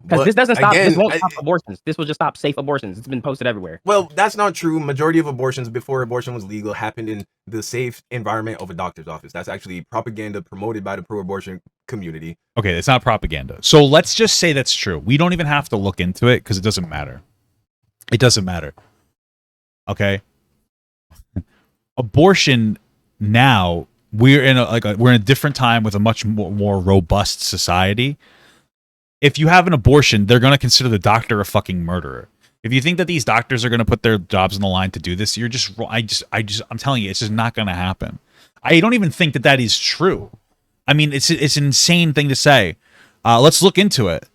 Speaker 3: Because this doesn't stop. This won't stop abortions. This will just stop safe abortions. It's been posted everywhere.
Speaker 2: Well, that's not true. Majority of abortions before abortion was legal happened in the safe environment of a doctor's office. That's actually propaganda promoted by the pro-abortion community.
Speaker 1: Okay, it's not propaganda. So let's just say that's true. We don't even have to look into it because it doesn't matter. It doesn't matter. Okay? Abortion now, we're in a different time with a much more robust society. If you have an abortion, they're going to consider the doctor a fucking murderer. If you think that these doctors are going to put their jobs on the line to do this, you're just I'm telling you, it's just not going to happen. I don't even think that that is true. I mean, it's an insane thing to say. Let's look into it.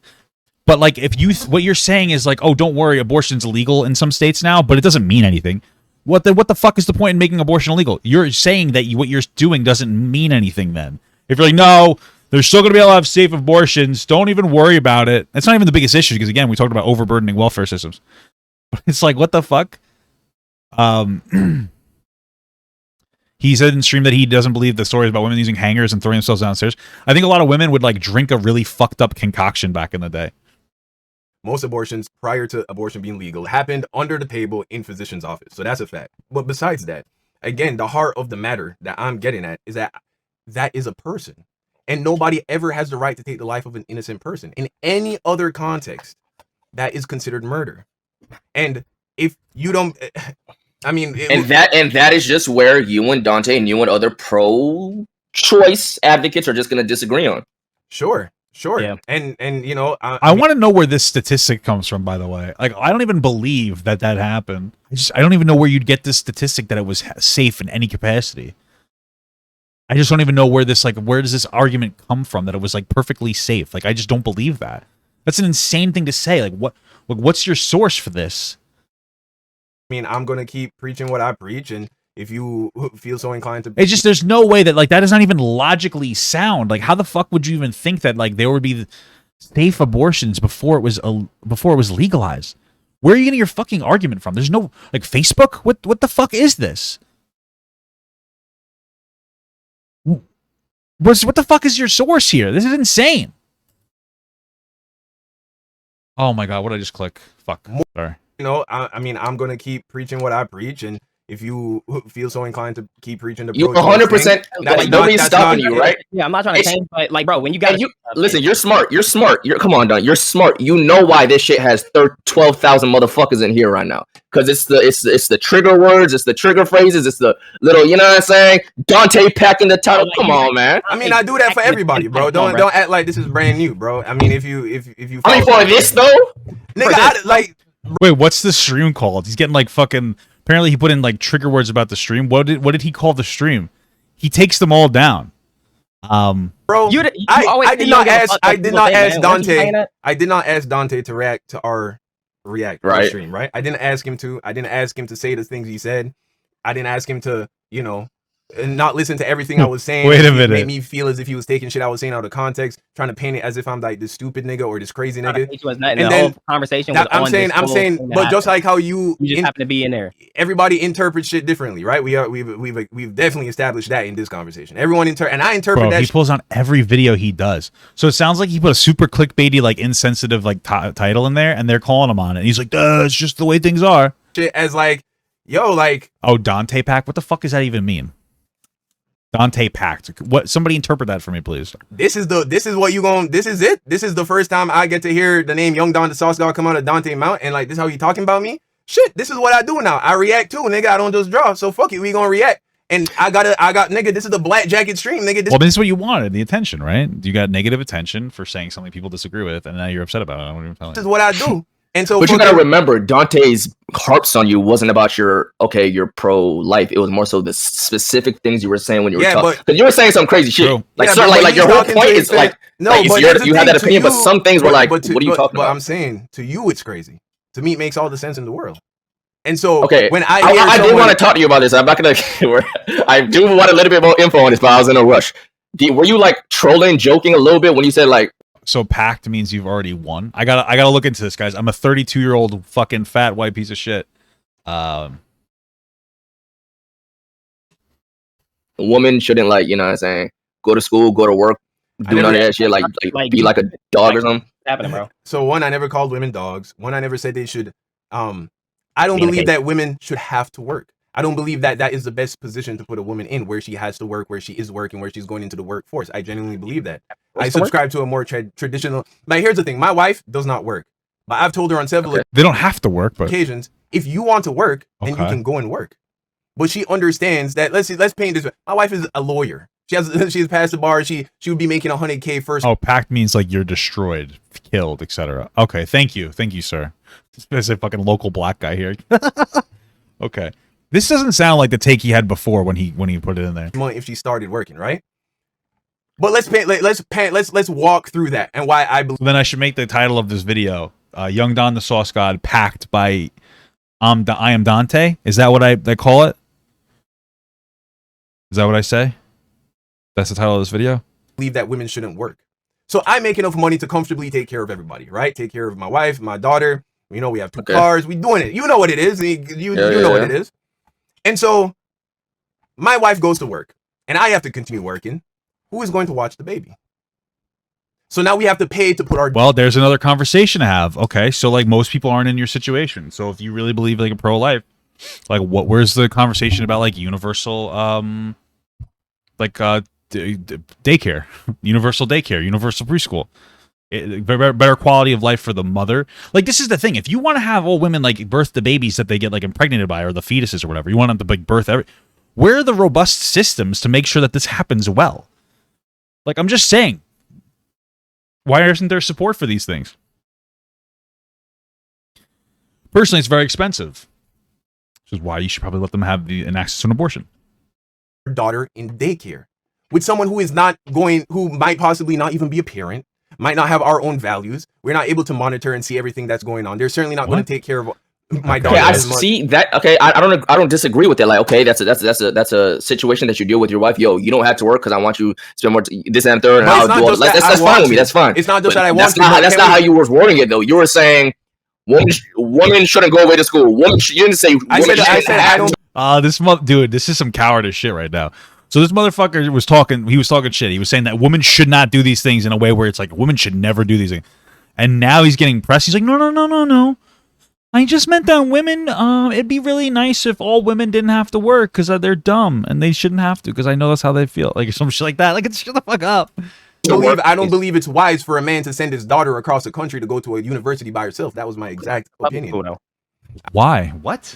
Speaker 1: But like, if what you're saying is like, oh, don't worry, abortion's illegal in some states now, but it doesn't mean anything. What the fuck is the point in making abortion illegal? You're saying that what you're doing doesn't mean anything then. If you're like, no, they're still going to be able to have safe abortions. Don't even worry about it. It's not even the biggest issue because, again, we talked about overburdening welfare systems. But it's like, what the fuck? He said in stream that he doesn't believe the stories about women using hangers and throwing themselves downstairs. I think a lot of women would like drink a really fucked up concoction back in the day.
Speaker 2: Most abortions prior to abortion being legal happened under the table in physician's office. So that's a fact. But besides that, again, the heart of the matter that I'm getting at is that is a person. And nobody ever has the right to take the life of an innocent person. In any other context, that is considered murder. And if you don't, I mean,
Speaker 6: that is just where you and Dante and you and other pro-choice advocates are just going to disagree on.
Speaker 2: Sure.
Speaker 3: Yeah.
Speaker 2: And you know,
Speaker 1: I want to know where this statistic comes from, by the way. Like, I don't even believe that happened. I don't even know where you'd get this statistic that it was safe in any capacity. I just don't even know where does this argument come from that it was like perfectly safe? Like, I just don't believe that. That's an insane thing to say. Like, what's your source for this?
Speaker 2: I mean, I'm going to keep preaching what I preach. And if you feel so inclined to,
Speaker 1: it's just, there's no way that that is not even logically sound. Like, how the fuck would you even think that like there would be safe abortions before it was legalized? Where are you getting your fucking argument from? There's no, like, Facebook? What the fuck is this? What the fuck is your source here? This is insane. Oh my god, what did I just click? Fuck. Sorry.
Speaker 2: You know, I mean, I'm going to keep preaching what I preach. And if you feel so inclined to keep preaching the
Speaker 6: you 100%, nobody's stopping you, right?
Speaker 3: Yeah, I'm not trying to change, but like, bro, when you got
Speaker 6: listen, you're smart. Come on, Don. You're smart. You know why this shit has 12,000 motherfuckers in here right now? Because it's the trigger words, it's the trigger phrases, it's the little, you know what I'm saying? Dante packing the title. Come on, man.
Speaker 2: I mean, I do that for everybody, bro. Don't act like this is brand new, bro. I mean, if you.
Speaker 6: I mean, for this though,
Speaker 2: nigga,
Speaker 1: Wait, what's the stream called? He's getting like fucking. Apparently, he put in like trigger words about the stream. What did he call the stream? He takes them all down.
Speaker 2: Bro, I did not ask Dante. I did not ask Dante to react to our stream, right? I didn't ask him to. I didn't ask him to say the things he said. I didn't ask him to, you know, not listen to everything I was saying.
Speaker 1: Wait a minute.
Speaker 2: It made me feel as if he was taking shit I was saying out of context, trying to paint it as if I'm like this stupid nigga or this crazy nigga.
Speaker 3: And the whole conversation was
Speaker 2: I'm saying, but just like how you
Speaker 3: just happen to be in there.
Speaker 2: Everybody interprets shit differently, right? We've definitely established that in this conversation. Everyone and I interpret that.
Speaker 1: He pulls on every video he does, so it sounds like he put a super clickbaity, like insensitive, like title in there, and they're calling him on it. And he's like, it's just the way things are.
Speaker 2: Shit as like, yo, like,
Speaker 1: oh, Dante pack. What the fuck does that even mean? Dante packed. What? Somebody interpret that for me, please.
Speaker 2: This is it. This is the first time I get to hear the name Young Don the Sauce God come out of Dante Mount, and like this how you talking about me? Shit, this is what I do now. I react too, nigga. I don't just draw. So fuck it, we gonna react. And I got nigga. This is the black jacket stream, nigga.
Speaker 1: Well, this is what you wanted, the attention, right? You got negative attention for saying something people disagree with, and now you're upset about it.
Speaker 2: This is what I do. And so,
Speaker 6: but you gotta remember, Dante's harps on you wasn't about you're pro-life. It was more so the specific things you were saying when you were talking. Because you were saying some crazy shit.
Speaker 1: True.
Speaker 6: Like, like your whole point is like,
Speaker 2: no,
Speaker 6: like,
Speaker 2: but
Speaker 6: you had that opinion, but some things were like,
Speaker 2: what
Speaker 6: are you talking about?
Speaker 2: But I'm saying to you, it's crazy. To me, it makes all the sense in the world. And so,
Speaker 6: okay,
Speaker 2: when
Speaker 6: I did want to talk to you about this. I'm not gonna. I do want a little bit more info on this, but I was in a rush. Were you like trolling, joking a little bit when you said like?
Speaker 1: So packed means you've already won. I gotta look into this, guys. I'm a 32-year-old fucking fat white piece of shit.
Speaker 6: A woman shouldn't, like, you know what I'm saying, go to school, go to work, do none of that shit, like be like a dog or something.
Speaker 3: Happening, bro.
Speaker 2: So one, I never called women dogs. One, I never said they should. I don't believe that women should have to work. I don't believe that that is the best position to put a woman in, where she has to work, where she is working, where she's going into the workforce. I genuinely believe that. I subscribe to a more traditional. Like, here's the thing: my wife does not work, but I've told her on several
Speaker 1: they don't have to work, but
Speaker 2: occasions, if you want to work, then you can go and work. But she understands that. Let's paint this way. My wife is a lawyer. She's passed the bar. She would be making $100K first.
Speaker 1: Oh, packed means like you're destroyed, killed, etc. Okay, thank you, sir. There's a fucking local black guy here. Okay, this doesn't sound like the take he had before when he put it in there.
Speaker 2: If she started working, right? But let's walk through that and why I believe.
Speaker 1: Then I should make the title of this video, "Young Don the Sauce God Packed by ImDontai." Is that what I call it? Is that what I say? That's the title of this video?
Speaker 2: Believe that women shouldn't work. So I make enough money to comfortably take care of everybody, right? Take care of my wife, my daughter. You know, we have 2 cars. We doing it. You know what it is. You know what it is. And so my wife goes to work and I have to continue working. Who is going to watch the baby? So now we have to pay to put our...
Speaker 1: Well, there's another conversation to have. Okay, so like most people aren't in your situation. So if you really believe like a pro-life, like where's the conversation about like universal daycare, universal daycare, universal preschool, better quality of life for the mother? Like, this is the thing. If you want to have all women like birth the babies that they get like impregnated by, or the fetuses or whatever, you want them to like birth where are the robust systems to make sure that this happens well? Like, I'm just saying, why isn't there support for these things? Personally, it's very expensive, which is why you should probably let them have an access to an abortion.
Speaker 2: Daughter in daycare with someone who might possibly not even be a parent, might not have our own values. We're not able to monitor and see everything that's going on. They're certainly not going to take care of my daughter.
Speaker 6: Okay, I see that. Okay, I don't disagree with it. Like, okay, that's a situation that you deal with your wife. Yo, you don't have to work because I want you to spend more this and third. And that's fine with me. That's fine.
Speaker 2: It's not just that I want to.
Speaker 6: That's not how you were wording it though. You were saying woman shouldn't go away to school. You didn't say. I said I don't.
Speaker 1: Dude, this is some cowardice shit right now. So this motherfucker was talking shit. He was saying that women should not do these things in a way where it's like women should never do these things. And now he's getting pressed. He's like, no. I just meant that women, it'd be really nice if all women didn't have to work because they're dumb and they shouldn't have to because I know that's how they feel. Like some shit like that. Like, shut the fuck up.
Speaker 2: I don't believe it's wise for a man to send his daughter across the country to go to a university by herself. That was my exact opinion.
Speaker 1: Why? What?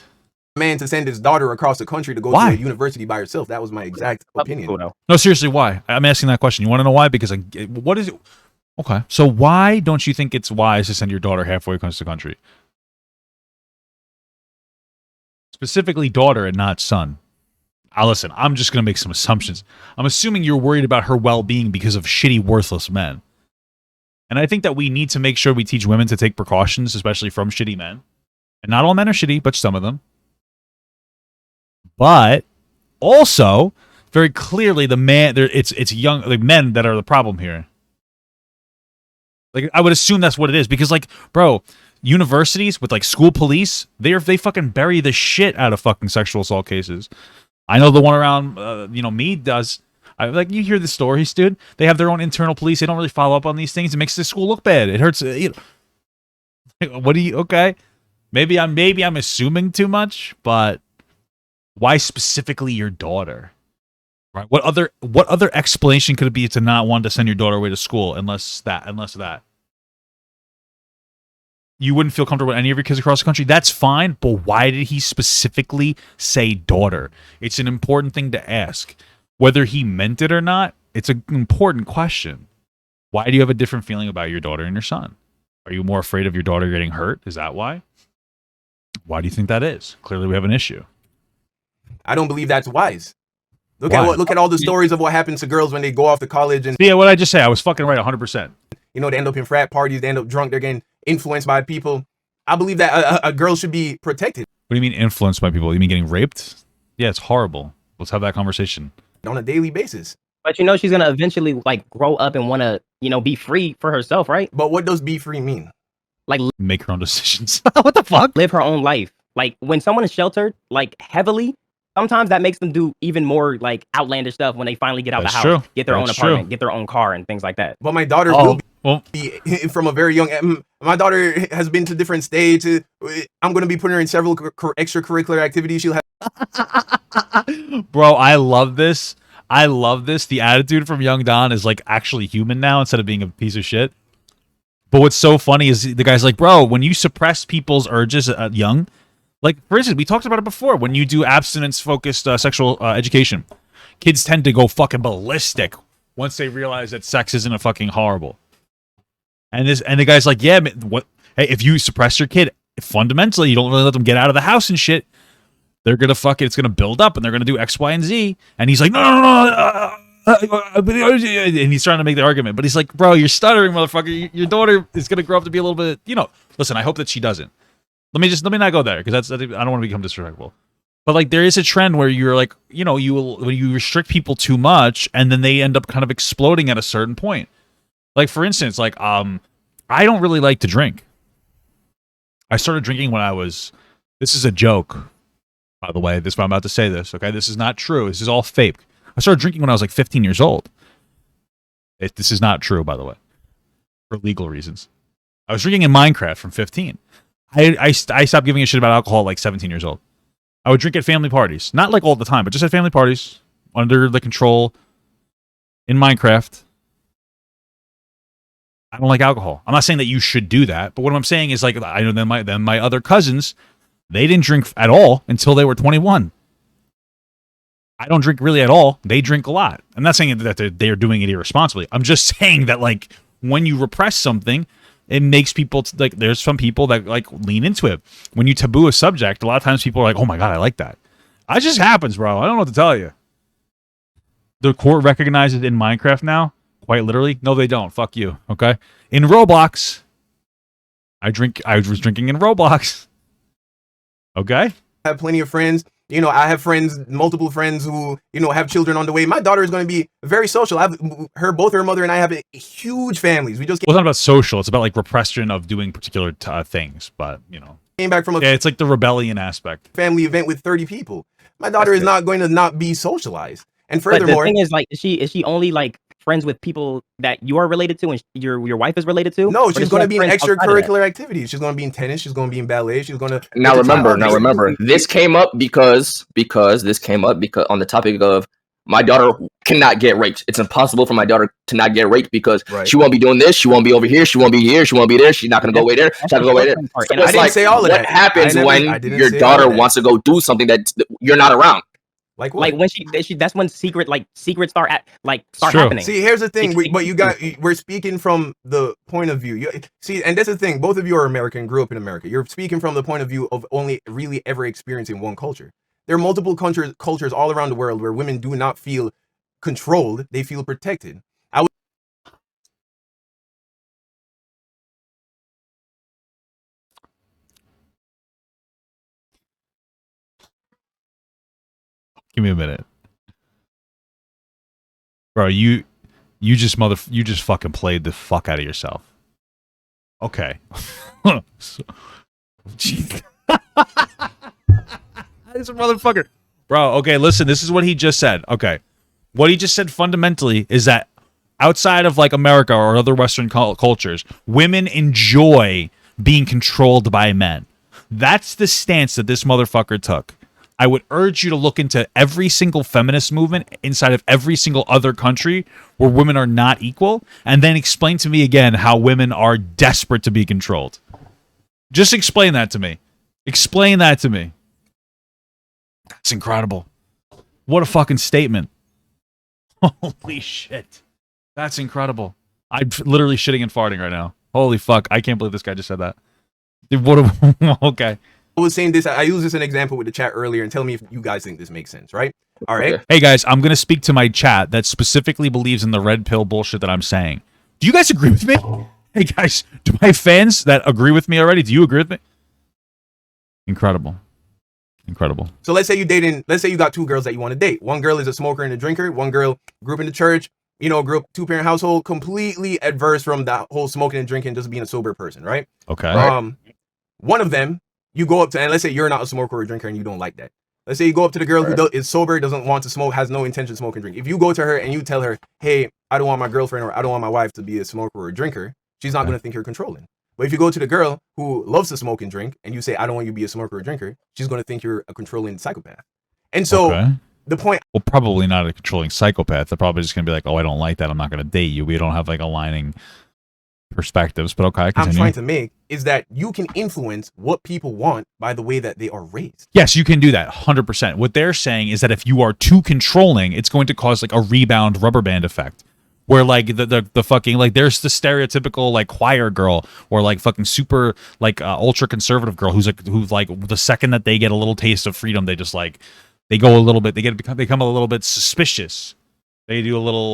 Speaker 2: Man to send his daughter across the country to go to a university by herself. That was my exact opinion.
Speaker 1: No, seriously, why? I'm asking that question. You want to know why? Because what is it? Okay, so why don't you think it's wise to send your daughter halfway across the country? Specifically daughter and not son. Listen, I'm just going to make some assumptions. I'm assuming you're worried about her well-being because of shitty, worthless men. And I think that we need to make sure we teach women to take precautions, especially from shitty men. And not all men are shitty, but some of them. But also, very clearly, it's young men that are the problem here. Like, I would assume that's what it is because, like, bro, universities with like school police, they fucking bury the shit out of fucking sexual assault cases. I know the one around, me does. You hear the stories, dude. They have their own internal police. They don't really follow up on these things. It makes the school look bad. It hurts. What do you? Okay, maybe I'm assuming too much, but why specifically your daughter? Right? What other explanation could it be to not want to send your daughter away to school unless that? You wouldn't feel comfortable with any of your kids across the country? That's fine, but why did he specifically say daughter? It's an important thing to ask. Whether he meant it or not, it's an important question. Why do you have a different feeling about your daughter and your son? Are you more afraid of your daughter getting hurt? Is that why? Why do you think that is? Clearly we have an issue.
Speaker 2: I don't believe that's wise. Look
Speaker 1: Why?
Speaker 2: look at all the stories of what happens to girls when they go off to college and
Speaker 1: Yeah, what did I just say? I was fucking right 100%.
Speaker 2: you know, they end up in frat parties, they end up drunk, they're getting influenced by people. I believe that a girl should be protected.
Speaker 1: What do you mean influenced by people? You mean getting raped? Yeah, it's horrible. Let's have that conversation.
Speaker 2: On a daily basis.
Speaker 3: But you know she's gonna eventually like grow up and want to, you know, be free for herself, right?
Speaker 2: But what does be free mean?
Speaker 3: Like
Speaker 1: Make her own decisions. What the fuck?
Speaker 3: live her own life. Like when someone is sheltered like heavily, sometimes that makes them do even more like outlandish stuff when they finally get out
Speaker 1: That's
Speaker 3: the house,
Speaker 1: true.
Speaker 3: get their own
Speaker 1: That's
Speaker 3: apartment,
Speaker 1: true.
Speaker 3: get their own car and things like that.
Speaker 2: But my daughter will be from a very young. My daughter has been to different stages. I'm going to be putting her in several extracurricular activities. She'll have.
Speaker 1: Bro, I love this. I love this. The attitude from Young Don is like actually human now instead of being a piece of shit. But what's so funny is the guy's like, bro, when you suppress people's urges young, like for instance, we talked about it before. When you do abstinence-focused sexual education, kids tend to go fucking ballistic once they realize that sex isn't a fucking horrible. And the guy's like, yeah, what? Hey, if you suppress your kid, fundamentally, you don't really let them get out of the house and shit. They're gonna fuck it. It's gonna build up, and they're gonna do X, Y, and Z. And he's like, no. And he's trying to make the argument, but he's like, bro, you're stuttering, motherfucker. Your daughter is gonna grow up to be a little bit, you know. Listen, I hope that she doesn't. Let me not go there because I don't want to become disrespectful. But like, there is a trend where you're like, you know, when you restrict people too much, and then they end up kind of exploding at a certain point. Like for instance, like I don't really like to drink. I started drinking when I was. This is a joke, by the way. I'm about to say this. Okay, this is not true. This is all fake. I started drinking when I was like 15 years old. This is not true, by the way, for legal reasons. I was drinking in Minecraft from 15. I stopped giving a shit about alcohol at like 17 years old. I would drink at family parties. Not like all the time, but just at family parties under the control in Minecraft. I don't like alcohol. I'm not saying that you should do that, but what I'm saying is like I know then my other cousins, they didn't drink at all until they were 21. I don't drink really at all. They drink a lot. I'm not saying that they're doing it irresponsibly. I'm just saying that like when you repress something, it makes people like there's some people that like lean into it. When you taboo a subject, a lot of times people are like, "Oh my god, I like that." It just happens, bro. I don't know what to tell you. The court recognizes it in Minecraft now, quite literally. No, they don't. Fuck you. Okay. In Roblox, I was drinking in Roblox. Okay.
Speaker 2: I have plenty of friends. You know, I have friends, multiple friends who, you know, have children on the way. My daughter is going to be very social. Both her mother and I have huge families. We just
Speaker 1: well, it's not about social. It's about like repression of doing particular things. But, you know,
Speaker 2: came back from
Speaker 1: it's like the rebellion aspect.
Speaker 2: Family event with 30 people. My daughter is not going to not be socialized. And furthermore,
Speaker 3: but the thing is, like, is she only like friends with people that you are related to and your wife is related to?
Speaker 2: No, she's going to be in extracurricular activities. She's going to be in tennis. She's going to be in ballet. She's going to
Speaker 6: now remember this came up because on the topic of my daughter cannot get raped. It's impossible for my daughter to not get raped because she won't be doing this. She won't be over here. She won't be here. She won't be there. She's not going to go away there. She's not going to go away there. So
Speaker 2: and I didn't say all of that.
Speaker 6: What happens when your daughter wants to go do something that you're not around?
Speaker 2: Like what?
Speaker 3: Like when she that's when secrets start happening.
Speaker 2: See, here's the thing. We're speaking from the point of view. See, and that's the thing. Both of you are American, grew up in America. You're speaking from the point of view of only really ever experiencing one culture. There are multiple cultures all around the world where women do not feel controlled. They feel protected.
Speaker 1: Give me a minute. Bro, you just fucking played the fuck out of yourself. Okay. This motherfucker. Bro, okay, listen, this is what he just said. Okay. What he just said fundamentally is that outside of like America or other Western cultures, women enjoy being controlled by men. That's the stance that this motherfucker took. I would urge you to look into every single feminist movement inside of every single other country where women are not equal, and then explain to me again how women are desperate to be controlled. Just explain that to me. Explain that to me. That's incredible. What a fucking statement. Holy shit. That's incredible. I'm literally shitting and farting right now. Holy fuck! I can't believe this guy just said that. Dude, what? Okay.
Speaker 2: I was saying this. I used this as an example with the chat earlier, and tell me if you guys think this makes sense, right? All right.
Speaker 6: Okay.
Speaker 1: Hey guys, I'm gonna speak to my chat that specifically believes in the red pill bullshit that I'm saying. Do you guys agree with me? Hey guys, do my fans that agree with me already? Do you agree with me? Incredible. Incredible.
Speaker 2: So let's say you dating. Let's say you got two girls that you want to date. One girl is a smoker and a drinker. One girl grew up in the church. You know, grew up 2-parent household, completely adverse from the whole smoking and drinking, just being a sober person, right?
Speaker 1: Okay.
Speaker 2: One of them, you go up to, and let's say you're not a smoker or a drinker and you don't like that. Let's say you go up to the girl who is sober, doesn't want to smoke, has no intention to smoke and drink. If you go to her and you tell her, hey, I don't want my girlfriend or I don't want my wife to be a smoker or a drinker, she's not going to think you're controlling. But if you go to the girl who loves to smoke and drink and you say, I don't want you to be a smoker or a drinker, she's going to think you're a controlling psychopath. And so the point...
Speaker 1: Well, probably not a controlling psychopath. They're probably just going to be like, oh, I don't like that. I'm not going to date you. We don't have like aligning perspectives, but okay, continue.
Speaker 2: I'm trying to make is that you can influence what people want by the way that they are raised.
Speaker 1: Yes, you can do that 100%. What they're saying is that if you are too controlling, it's going to cause like a rebound rubber band effect. Where like the fucking like there's the stereotypical like choir girl or like fucking super like ultra conservative girl who's like the second that they get a little taste of freedom, they just like they go a little bit, they become a little bit suspicious. They do a little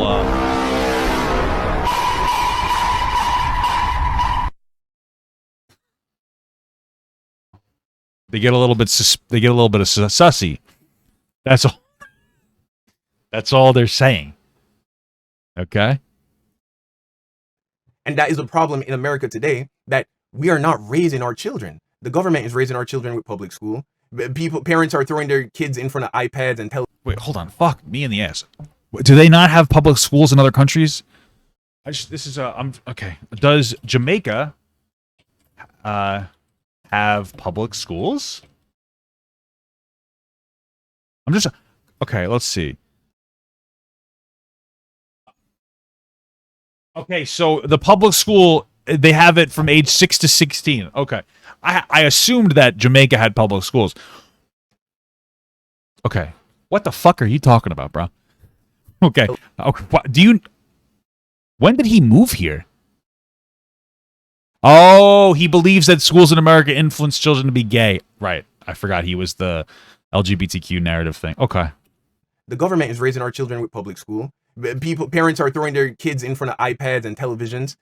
Speaker 1: they get a little bit of sussy. That's all. That's all they're saying. Okay.
Speaker 2: And that is a problem in America today, that we are not raising our children. The government is raising our children with public school. Parents are throwing their kids in front of iPads and
Speaker 1: Wait, hold on. Fuck me in the ass. Do they not have public schools in other countries? Okay. Does Jamaica have public schools? Okay, let's see. Okay, so the public school, they have it from age 6 to 16. Okay. I assumed that Jamaica had public schools. Okay. What the fuck are you talking about, bro? Okay. When did he move here? Oh, he believes that schools in America influence children to be gay. Right. I forgot he was the LGBTQ narrative thing. Okay.
Speaker 2: The government is raising our children with public school. Parents are throwing their kids in front of iPads and televisions.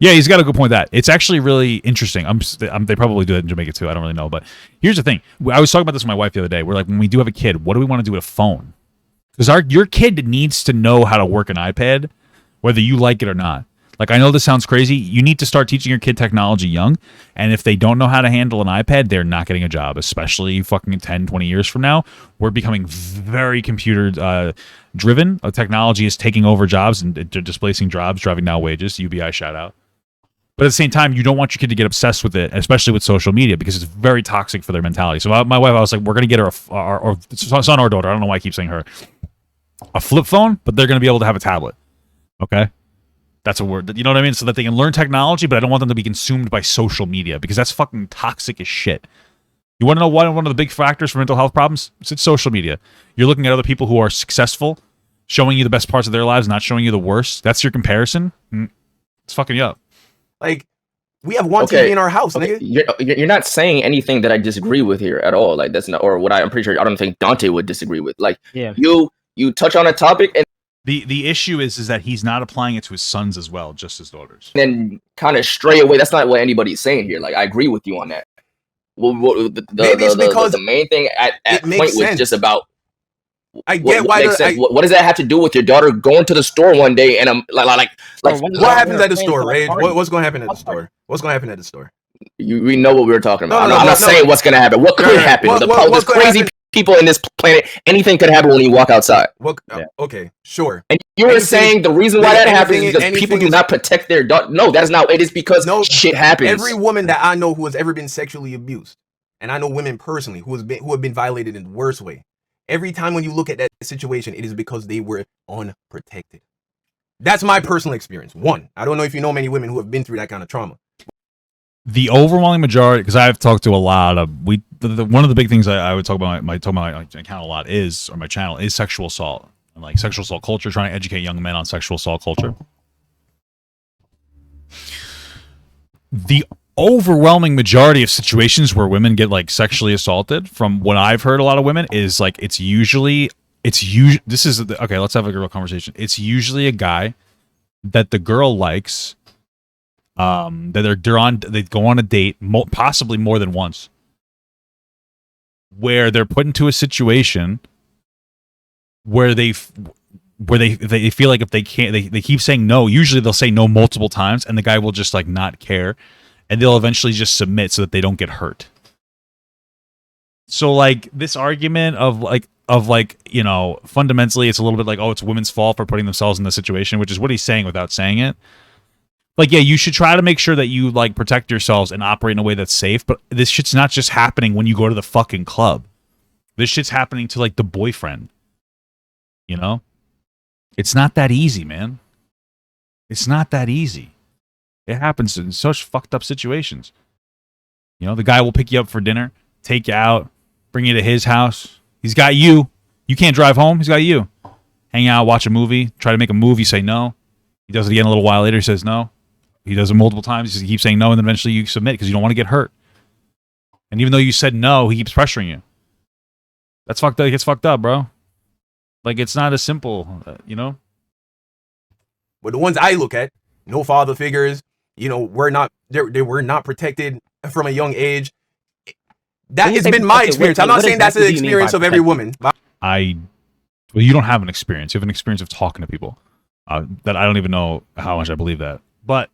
Speaker 1: Yeah, he's got a good point. That it's actually really interesting. They probably do that in Jamaica too. I don't really know, but here's the thing. I was talking about this with my wife the other day. We're like, when we do have a kid, what do we want to do with a phone? Because your kid needs to know how to work an iPad, whether you like it or not. Like, I know this sounds crazy. You need to start teaching your kid technology young. And if they don't know how to handle an iPad, they're not getting a job, especially fucking 10, 20 years from now. We're becoming very computer driven. Technology is taking over jobs and displacing jobs, driving down wages. UBI shout out. But at the same time, you don't want your kid to get obsessed with it, especially with social media, because it's very toxic for their mentality. So my wife, I was like, we're going to get her our son or daughter. I don't know why I keep saying her. A flip phone, but they're going to be able to have a tablet. Okay? That's a word. You know what I mean? So that they can learn technology, but I don't want them to be consumed by social media, because that's fucking toxic as shit. You want to know one of the big factors for mental health problems? It's social media. You're looking at other people who are successful, showing you the best parts of their lives, not showing you the worst. That's your comparison. It's fucking you up.
Speaker 2: Like, we have one TV in our house, nigga.
Speaker 6: You're not saying anything that I disagree with here at all. Like, that's not, or what I'm pretty sure I don't think Dante would disagree with. Like,
Speaker 3: yeah.
Speaker 6: You touch on a topic and
Speaker 1: the issue is that he's not applying it to his sons as well, just his daughters.
Speaker 6: Then kind of stray away. That's not what anybody's saying here. Like, I agree with you on that. Well,
Speaker 2: Maybe it's because
Speaker 6: the main thing at point was just about.
Speaker 2: I get why.
Speaker 6: What does that have to do with your daughter going to the store one day and like
Speaker 2: what happens at the store, Rage? What's going to happen at the store? What's going to happen at the store?
Speaker 6: We know what we were talking about.
Speaker 2: No,
Speaker 6: I'm not saying what's going to happen. What could happen? There's crazy people in this planet. Anything could happen when you walk outside.
Speaker 2: Okay, sure.
Speaker 6: And you were saying the reason why that happens is because people do not protect their daughter. No, that is not. It is because shit happens.
Speaker 2: Every woman that I know who has ever been sexually abused, and I know women personally who have been violated in the worst way. Every time when you look at that situation, it is because they were unprotected. That's my personal experience. One, I don't know if you know many women who have been through that kind of trauma.
Speaker 1: The overwhelming majority, because I've talked to a lot of one of the big things I would talk about my account a lot is, or my channel is, sexual assault and like sexual assault culture, trying to educate young men on sexual assault culture. the overwhelming majority of situations where women get like sexually assaulted, from what I've heard a lot of women, is like it's usually this is okay, let's have a real conversation. It's usually a guy that the girl likes, that they go on a date, possibly more than once, where they're put into a situation where they feel like if they can't, they keep saying no. Usually they'll say no multiple times, and the guy will just like not care, and they'll eventually just submit so that they don't get hurt. So like this argument of you know, fundamentally it's a little bit like, oh, it's women's fault for putting themselves in this situation, which is what he's saying without saying it. Like, yeah, you should try to make sure that you like protect yourselves and operate in a way that's safe, but this shit's not just happening when you go to the fucking club. This shit's happening to like the boyfriend. You know? It's not that easy, man. It's not that easy. It happens in such fucked up situations. You know, the guy will pick you up for dinner, take you out, bring you to his house. He's got you. You can't drive home. He's got you. Hang out, watch a movie, try to make a move. You say no. He does it again a little while later. He says no. He does it multiple times. He keeps saying no, and then eventually you submit because you don't want to get hurt. And even though you said no, he keeps pressuring you. That's fucked up. It gets fucked up, bro. Like, it's not as simple, you know?
Speaker 2: But the ones I look at, no father figures, you know, they were not protected from a young age. That has been my experience. I'm not saying that's the experience of every woman.
Speaker 1: Well, you don't have an experience. You have an experience of talking to people. That I don't even know how much I believe that. But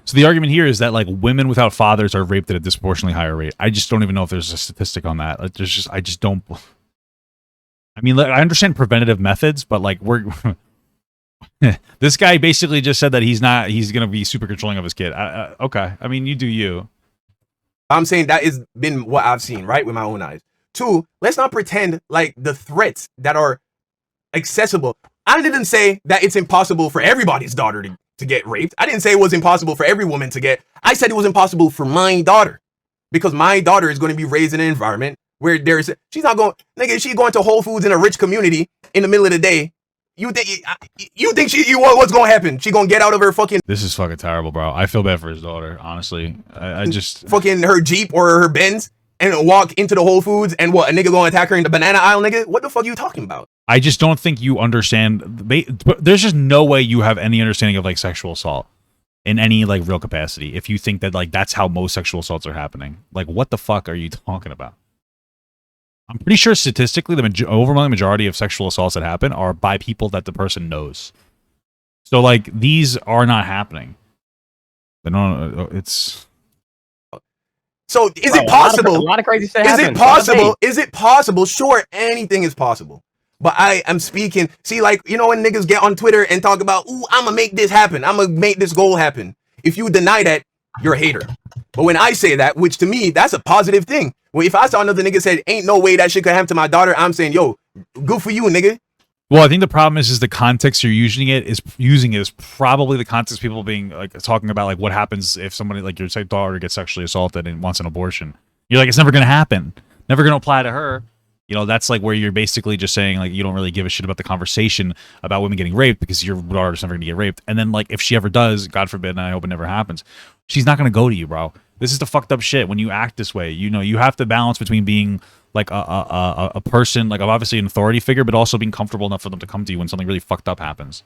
Speaker 1: so the argument here is that like women without fathers are raped at a disproportionately higher rate. I just don't even know if there's a statistic on that. Like, I just don't. I mean, I understand preventative methods, but like this guy basically just said that he's going to be super controlling of his kid. Okay. I mean, you do you.
Speaker 2: I'm saying that has been what I've seen, right, with my own eyes. 2, let's not pretend like the threats that are accessible. I didn't say that it's impossible for everybody's daughter to get raped. I didn't say it was impossible for every woman to get. I said it was impossible for my daughter, because my daughter is going to be raised in an environment where she's going to Whole Foods in a rich community in the middle of the day. You think what's going to happen? She going to get out of her fucking...
Speaker 1: This is fucking terrible, bro. I feel bad for his daughter, honestly. I just...
Speaker 2: Fucking her Jeep or her Benz and walk into the Whole Foods and what, a nigga going to attack her in the banana aisle, nigga? What the fuck are you talking about?
Speaker 1: I just don't think you understand... There's just no way you have any understanding of like sexual assault in any like real capacity if you think that like that's how most sexual assaults are happening. Like, what the fuck are you talking about? I'm pretty sure statistically the overwhelming majority of sexual assaults that happen are by people that the person knows. So like these are not happening. But no, it's...
Speaker 2: So is it possible?
Speaker 3: A lot of crazy shit
Speaker 2: happens.
Speaker 3: Is it
Speaker 2: possible? Is it possible? Sure, anything is possible. But I am speaking, see, like, you know, when niggas get on Twitter and talk about, ooh, I'm gonna make this happen. I'm gonna make this goal happen. If you deny that, you're a hater. But when I say that, which to me, that's a positive thing. Well, if I saw another nigga said, ain't no way that shit could happen to my daughter, I'm saying, yo, good for you, nigga.
Speaker 1: Well, I think the problem is the context you're using it is probably the context people being like talking about like what happens if somebody like your daughter gets sexually assaulted and wants an abortion. You're like, it's never gonna happen, never gonna apply to her. You know, that's like where you're basically just saying like you don't really give a shit about the conversation about women getting raped because your daughter's never gonna get raped. And then like if she ever does, God forbid, and I hope it never happens, she's not gonna go to you, bro. This is the fucked up shit. When you act this way, you know, you have to balance between being like a person, like obviously an authority figure, but also being comfortable enough for them to come to you when something really fucked up happens.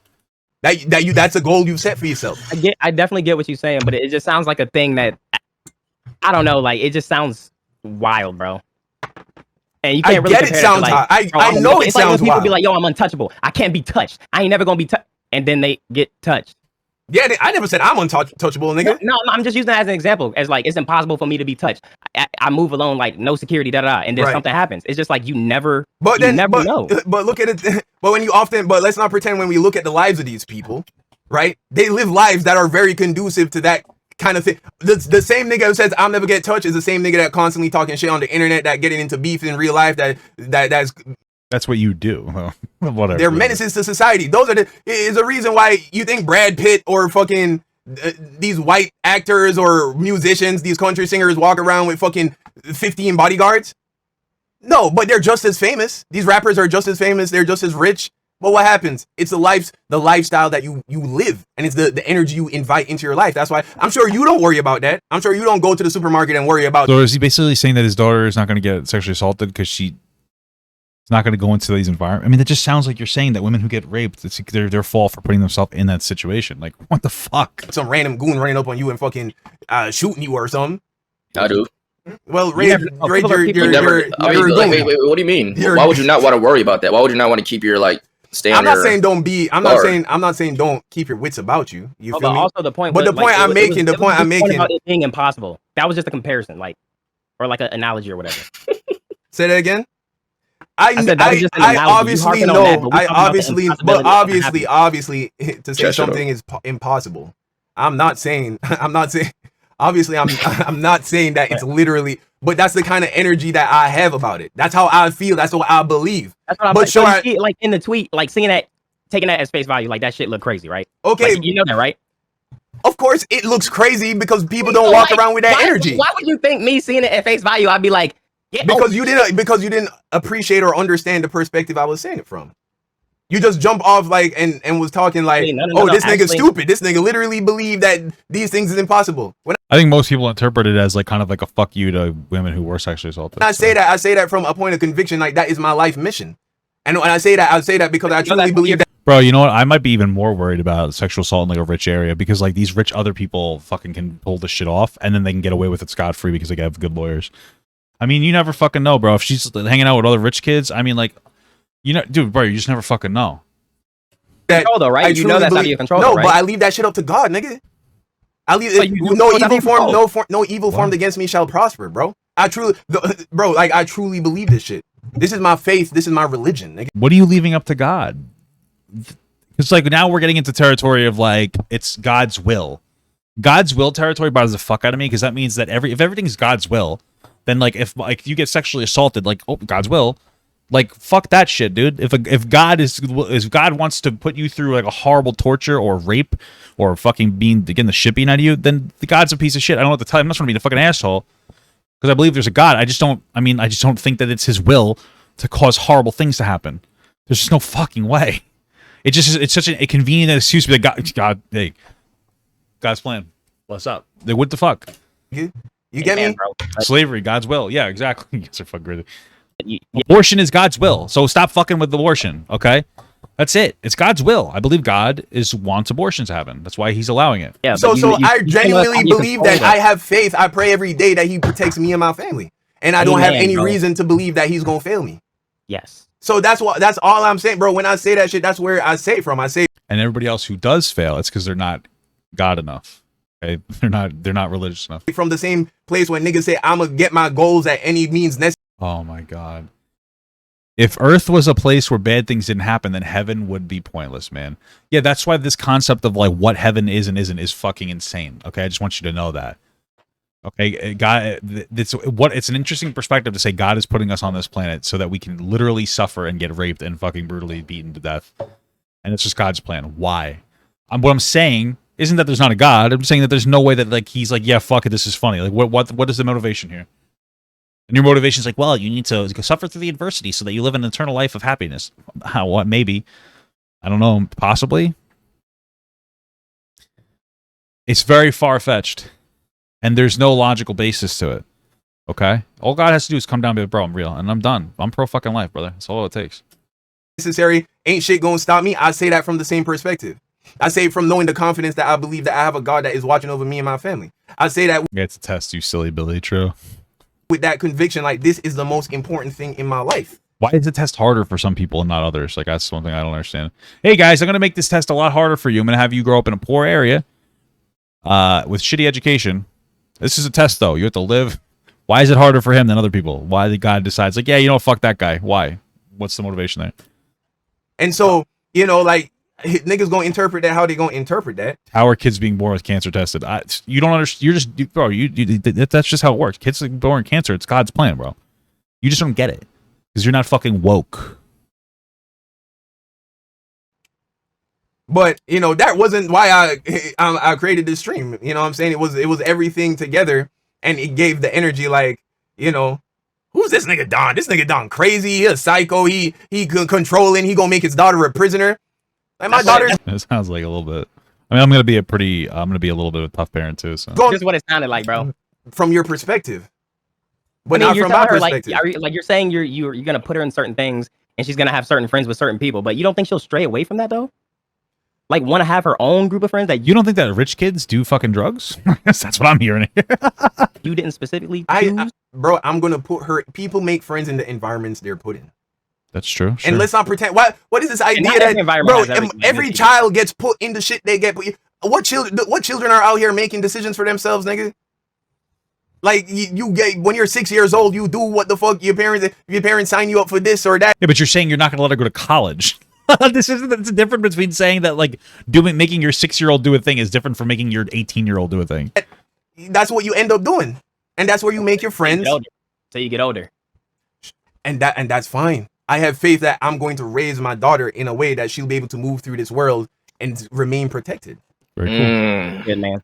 Speaker 2: That's a goal you've set for yourself.
Speaker 3: I definitely get what you're saying, but it just sounds like a thing that I don't know. Like it just sounds wild, bro. And you can't really compare it to like,
Speaker 2: I know it
Speaker 3: it's
Speaker 2: sounds
Speaker 3: like when people
Speaker 2: wild.
Speaker 3: be like, yo, I'm untouchable. I can't be touched. I ain't never gonna be touched. And then they get touched.
Speaker 2: Yeah, I never said I'm untouchable, nigga.
Speaker 3: No, I'm just using that as an example. As like, it's impossible for me to be touched. I move alone, like no security, and then something happens. It's just like you never know.
Speaker 2: But look at it. But let's not pretend when we look at the lives of these people, right? They live lives that are very conducive to that kind of thing. The same nigga who says I'll never get touched is the same nigga that constantly talking shit on the internet, that getting into beef in real life.
Speaker 1: That's what you do. Well, whatever.
Speaker 2: They're menaces to society. Is a reason why you think Brad Pitt or fucking these white actors or musicians, these country singers walk around with fucking 15 bodyguards. No, but they're just as famous. These rappers are just as famous. They're just as rich. But what happens? It's the lifestyle that you live, and it's the energy you invite into your life. That's why I'm sure you don't worry about that. I'm sure you don't go to the supermarket and worry about.
Speaker 1: So is he basically saying that his daughter is not going to get sexually assaulted because she's not going to go into these environments? I mean, that just sounds like you're saying that women who get raped, it's their fault for putting themselves in that situation. Like, what the fuck?
Speaker 2: Some random goon running up on you and fucking shooting you or something.
Speaker 6: I do.
Speaker 2: Well, Rage, you're
Speaker 6: Wait, what do you mean? Why would you not want to worry about that? Why would you not want to keep your stay on
Speaker 2: I'm not saying don't be. I'm not saying don't keep your wits about you. You feel me?
Speaker 3: Also the point.
Speaker 2: But the point I'm making,
Speaker 3: about it being impossible. That was just a comparison, or like an analogy or whatever.
Speaker 2: Say that again.
Speaker 3: I
Speaker 2: obviously know. Obviously, to say something is impossible. I'm not saying. Obviously, I'm not saying that it's literally, but that's the kind of energy that I have about it. That's how I feel. That's what I believe.
Speaker 3: That's what I'm
Speaker 2: but
Speaker 3: so like in the tweet, like seeing that, taking that as face value, like that shit look crazy, right?
Speaker 2: Okay,
Speaker 3: you know that, right?
Speaker 2: Of course, it looks crazy because people don't walk around with that energy.
Speaker 3: Why would you think me seeing it at face value? I'd be like, yeah,
Speaker 2: because you didn't appreciate or understand the perspective I was saying it from. You just jump off and was talking like, this nigga's stupid. This nigga literally believed that these things is impossible.
Speaker 1: I think most people interpret it as kind of like a fuck you to women who were sexually assaulted.
Speaker 2: I say that from a point of conviction, like that is my life mission. And when I say that because I truly believe that.
Speaker 1: Bro, you know what? I might be even more worried about sexual assault in a rich area because these rich other people fucking can pull this shit off and then they can get away with it scot-free because they have good lawyers. I mean, you never fucking know, bro. If she's hanging out with other rich kids, I mean, dude, bro, you just never fucking know.
Speaker 3: Control though, right? You know that's out of your control.
Speaker 2: No,
Speaker 3: right?
Speaker 2: But I leave that shit up to God, nigga. I leave no evil formed against me shall prosper, bro. I truly believe this shit. This is my faith. This is my religion, nigga.
Speaker 1: What are you leaving up to God? It's now we're getting into territory of it's God's will. God's will territory bothers the fuck out of me because that means that if everything's God's will, then if you get sexually assaulted, God's will. Fuck that shit, dude. If God wants to put you through a horrible torture or rape or fucking getting the shit beaten out of you, then the God's a piece of shit. I don't know what to tell you. I'm not trying to be the fucking asshole because I believe there's a God. I just don't think that it's his will to cause horrible things to happen. There's just no fucking way. It's such a convenient excuse to be God, hey, God's plan. What's up? What the fuck?
Speaker 2: You get me?
Speaker 3: Bro.
Speaker 1: Slavery, God's will. Yeah, exactly. You guys are fucking crazy. Abortion is God's will, so stop fucking with abortion, okay? That's it. It's God's will. I believe God wants abortions to happen. That's why he's allowing it.
Speaker 3: Yeah.
Speaker 2: So I genuinely believe that I have faith. I pray every day that he protects me and my family, and I don't have any reason to believe that he's gonna fail me.
Speaker 3: Yes.
Speaker 2: So that's all I'm saying, bro. When I say that shit, that's where I say it from.
Speaker 1: And everybody else who does fail, it's because they're not God enough. Okay, they're not religious enough.
Speaker 2: From the same place when niggas say I'm gonna get my goals at any means necessary.
Speaker 1: Oh my God. If Earth was a place where bad things didn't happen, then heaven would be pointless, man. Yeah, that's why this concept of what heaven is and isn't is fucking insane. Okay, I just want you to know that. Okay, God, it's an interesting perspective to say God is putting us on this planet so that we can literally suffer and get raped and fucking brutally beaten to death. And it's just God's plan. Why? What I'm saying isn't that there's not a God. I'm saying that there's no way that he's yeah, fuck it, this is funny. What is the motivation here? And your motivation is well, you need to suffer through the adversity so that you live an eternal life of happiness. How? What? Maybe. I don't know. Possibly. It's very far-fetched. And there's no logical basis to it. Okay? All God has to do is come down and be like, bro, I'm real. And I'm done. I'm pro fucking life, brother. That's all it takes.
Speaker 2: Necessary. Ain't shit gonna stop me. I say that from the same perspective. I say it from knowing the confidence that I believe that I have a God that is watching over me and my family. I say that.
Speaker 1: Get to test you, silly Billy. True.
Speaker 2: With that conviction, this is the most important thing in my life.
Speaker 1: Why is the test harder for some people and not others? That's one thing I don't understand. Hey guys, I'm gonna make this test a lot harder for you. I'm gonna have you grow up in a poor area, with shitty education. This is a test though. You have to live. Why is it harder for him than other people? Why the God decides yeah, fuck that guy. Why? What's the motivation there?
Speaker 2: And so, niggas gonna interpret that how they gonna interpret that.
Speaker 1: How are kids being born with cancer tested? You don't understand. You're just, bro. That's just how it works. Kids born with cancer. It's God's plan, bro. You just don't get it because you're not fucking woke.
Speaker 2: But that wasn't why I created this stream. You know what I'm saying? It was everything together, and it gave the energy. who's this nigga Don? This nigga Don crazy. He a psycho. He controlling. He gonna make his daughter a prisoner. Like my daughter.
Speaker 1: It sounds like a little bit. I mean, I'm gonna be a little bit of a tough parent too. So
Speaker 3: This is what it sounded like, bro.
Speaker 2: From your perspective, but
Speaker 3: I mean,
Speaker 2: not
Speaker 3: you're
Speaker 2: from my
Speaker 3: telling her,
Speaker 2: perspective.
Speaker 3: like you're saying you're gonna put her in certain things, and she's gonna have certain friends with certain people, but you don't think she'll stray away from that though? Like, want to have her own group of friends that
Speaker 1: you don't think that rich kids do fucking drugs? That's what I'm hearing.
Speaker 3: you didn't specifically choose?
Speaker 2: Bro, I'm gonna put her. People make friends in the environments they're put in.
Speaker 1: That's true. Sure.
Speaker 2: And let's not pretend. What is this idea that, bro? Every child gets put into shit they get. What children are out here making decisions for themselves, nigga? Like you get when you're 6 years old, you do what the fuck your parents sign you up for this or that.
Speaker 1: Yeah, but you're saying you're not gonna let her go to college. It's a difference between saying that like making your 6-year-old do a thing is different from making your 18-year-old do a thing.
Speaker 2: That's what you end up doing, and that's where you make your friends.
Speaker 3: So you get older,
Speaker 2: and that's fine. I have faith that I'm going to raise my daughter in a way that she'll be able to move through this world and remain protected.
Speaker 1: Very cool.
Speaker 3: Good man.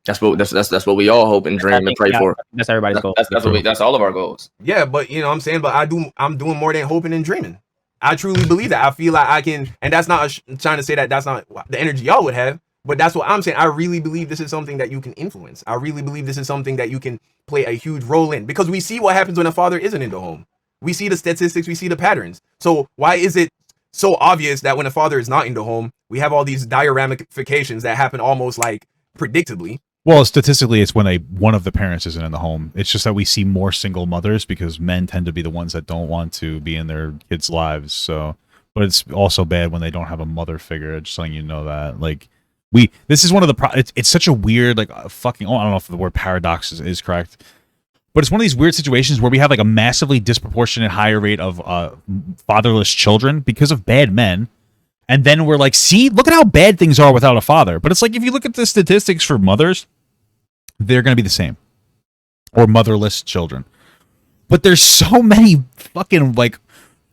Speaker 6: That's what we all hope and dream and pray for.
Speaker 3: That's everybody's goal.
Speaker 6: That's all of our goals.
Speaker 2: Yeah, but you know what I'm saying. But I'm doing more than hoping and dreaming. I truly believe that. I feel like I can, and that's not trying to say that that's not the energy y'all would have, but that's what I'm saying. I really believe this is something that you can influence. I really believe this is something that you can play a huge role in, because we see what happens when a father isn't in the home. We see the statistics, we see the patterns. So why is it so obvious that when a father is not in the home, we have all these dire ramifications that happen almost like predictably?
Speaker 1: Well, statistically, it's when one of the parents isn't in the home. It's just that we see more single mothers because men tend to be the ones that don't want to be in their kids' lives. So, but it's also bad when they don't have a mother figure. Just letting you know that, like, this is one of the it's such a weird, like, fucking. Oh, I don't know if the word paradox is correct, but it's one of these weird situations where we have like a massively disproportionate higher rate of fatherless children because of bad men. And then we're like, see, look at how bad things are without a father. But it's like, if you look at the statistics for mothers, they're going to be the same. Or motherless children. But there's so many fucking, like,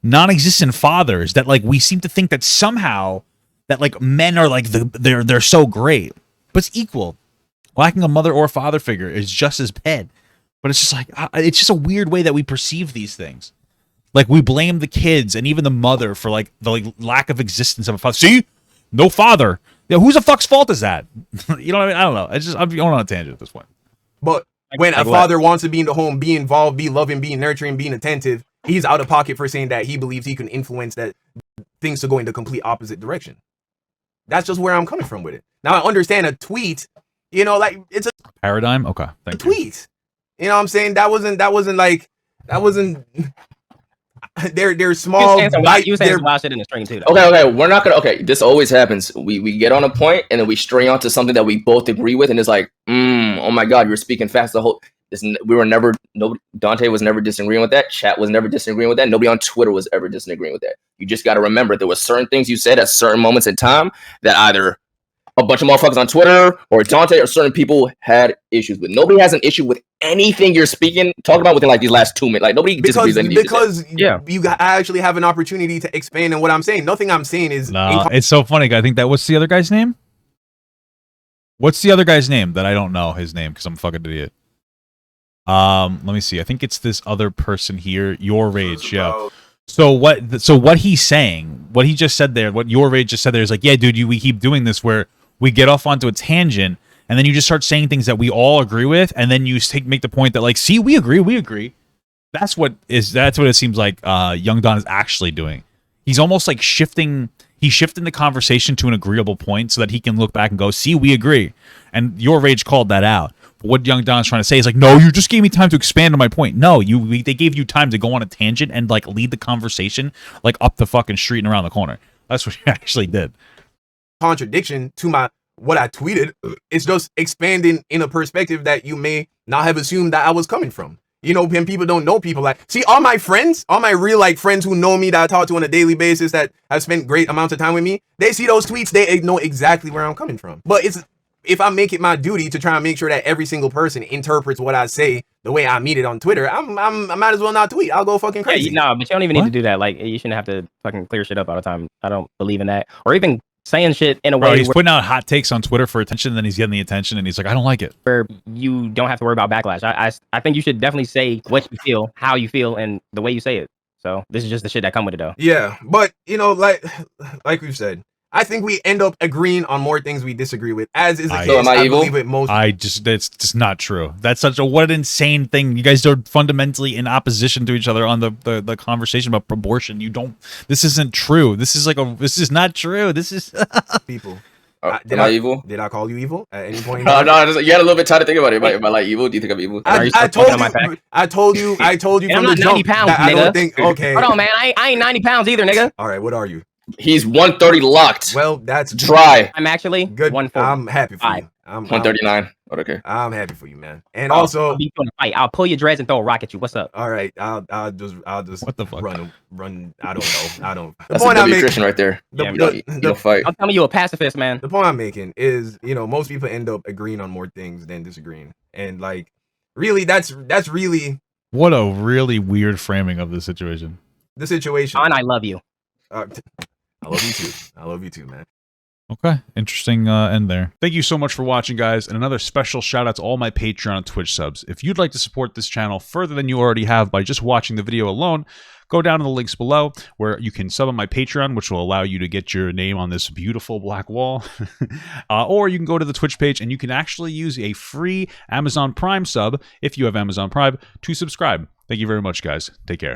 Speaker 1: non-existent fathers that, like, we seem to think that somehow that, like, men are, like, they're so great. But it's equal. Lacking a mother or father figure is just as bad. But it's just like, it's just a weird way that we perceive these things. Like, we blame the kids and even the mother for, like, the lack of existence of a father. See? No father. Yeah, whose the fuck's fault is that? You know what I mean? I don't know. I'm going on a tangent at this point.
Speaker 2: But when a father wants to be in the home, be involved, be loving, be nurturing, being attentive, he's out of pocket for saying that he believes he can influence that things to go in the complete opposite direction. That's just where I'm coming from with it. Now, I understand a tweet, you know, like, it's a
Speaker 1: paradigm. Okay. Thank you.
Speaker 2: Tweet. You know what I'm saying? That wasn't they're small.
Speaker 3: You saying wild shit in the string too, though.
Speaker 6: Okay. We're not gonna. Okay, this always happens. We get on a point and then we stray onto something that we both agree with, and it's like, oh my god, you're speaking fast. Dante was never disagreeing with that. Chat was never disagreeing with that. Nobody on Twitter was ever disagreeing with that. You just got to remember there were certain things you said at certain moments in time that either a bunch of motherfuckers on Twitter or Dante or certain people had issues with. Nobody has an issue with anything you're talking about within like these last 2 minutes. Like, nobody disagrees with anything.
Speaker 2: Because you actually have an opportunity to expand on what I'm saying. Nothing I'm saying is...
Speaker 1: No, it's so funny. I think what's the other guy's name? What's the other guy's name that I don't know his name because I'm a fucking idiot? Let me see. I think it's this other person here. YourRage, yeah. So what he's saying, what he just said there, what YourRage just said there is like, yeah, dude, we keep doing this where we get off onto a tangent, and then you just start saying things that we all agree with, and then you make the point that, like, see, we agree. That's what it seems like Young Don is actually doing. He's almost like shifting the conversation to an agreeable point so that he can look back and go, see, we agree. And YourRage called that out. But what Young Don is trying to say is like, no, you just gave me time to expand on my point. No, they gave you time to go on a tangent and like lead the conversation like up the fucking street and around the corner. That's what you actually did.
Speaker 2: Contradiction to what I tweeted. It's just expanding in a perspective that you may not have assumed that I was coming from. You know, when people don't know people, like, see, all my real like friends who know me, that I talk to on a daily basis, that have spent great amounts of time with me, they see those tweets, they know exactly where I'm coming from. But if I make it my duty to try and make sure that every single person interprets what I say the way I mean it on Twitter, I might as well not tweet. I'll go fucking crazy.
Speaker 3: No, but you don't even need to do that. Like, you shouldn't have to fucking clear shit up all the time. I don't believe in that. Or even saying shit in a
Speaker 1: Bro,
Speaker 3: way
Speaker 1: he's putting out hot takes on Twitter for attention, then he's getting the attention, and he's like, I don't like it.
Speaker 3: where you don't have to worry about backlash. I think you should definitely say what you feel, how you feel, and the way you say it. So this is just the shit that come with it, though.
Speaker 2: Yeah, but you know, like we've said, I think we end up agreeing on more things we disagree with, as is the case.
Speaker 6: am I evil?
Speaker 2: believe with most.
Speaker 1: That's just not true. That's such a what an insane thing. You guys are fundamentally in opposition to each other on the conversation about abortion. You don't. This isn't true. This is not true. This is
Speaker 2: people.
Speaker 6: Am I evil?
Speaker 2: Did I call you evil at any point?
Speaker 6: No, you had a little bit of time to think about it. Am I like evil? Do you think I'm evil?
Speaker 2: I told you from the
Speaker 3: 90
Speaker 2: jump.
Speaker 3: pounds,
Speaker 2: I don't
Speaker 3: nigga.
Speaker 2: think. Okay.
Speaker 3: Hold on, man. I ain't 90 pounds either, nigga.
Speaker 2: All right. What are you?
Speaker 6: He's 130 locked.
Speaker 2: Well, that's
Speaker 6: dry.
Speaker 3: I'm actually
Speaker 2: good.
Speaker 3: 140.
Speaker 2: I'm happy for you.
Speaker 6: 139. Okay.
Speaker 2: I'm happy for you, man. And also,
Speaker 3: I'll beat you in a fight. I'll pull your dreads and throw a rock at you. What's up?
Speaker 2: all right. I'll just
Speaker 1: what the fuck?
Speaker 2: run. I don't know. I don't.
Speaker 6: That's a W Christian right there. You don't fight.
Speaker 3: I'm telling you, a pacifist, man.
Speaker 2: The point I'm making is, you know, most people end up agreeing on more things than disagreeing, and like, really, that's really
Speaker 1: what a really weird framing of the situation.
Speaker 2: The situation.
Speaker 3: And I love you.
Speaker 2: I love you too. I love you too, man.
Speaker 1: Okay, interesting end there. Thank you so much for watching, guys, and another special shout out to all my Patreon and Twitch subs. If you'd like to support this channel further than you already have by just watching the video alone, go down to the links below where you can sub on my Patreon, which will allow you to get your name on this beautiful black wall. Or you can go to the Twitch page and you can actually use a free Amazon Prime sub, if you have Amazon Prime, to subscribe. Thank you very much, guys. Take care.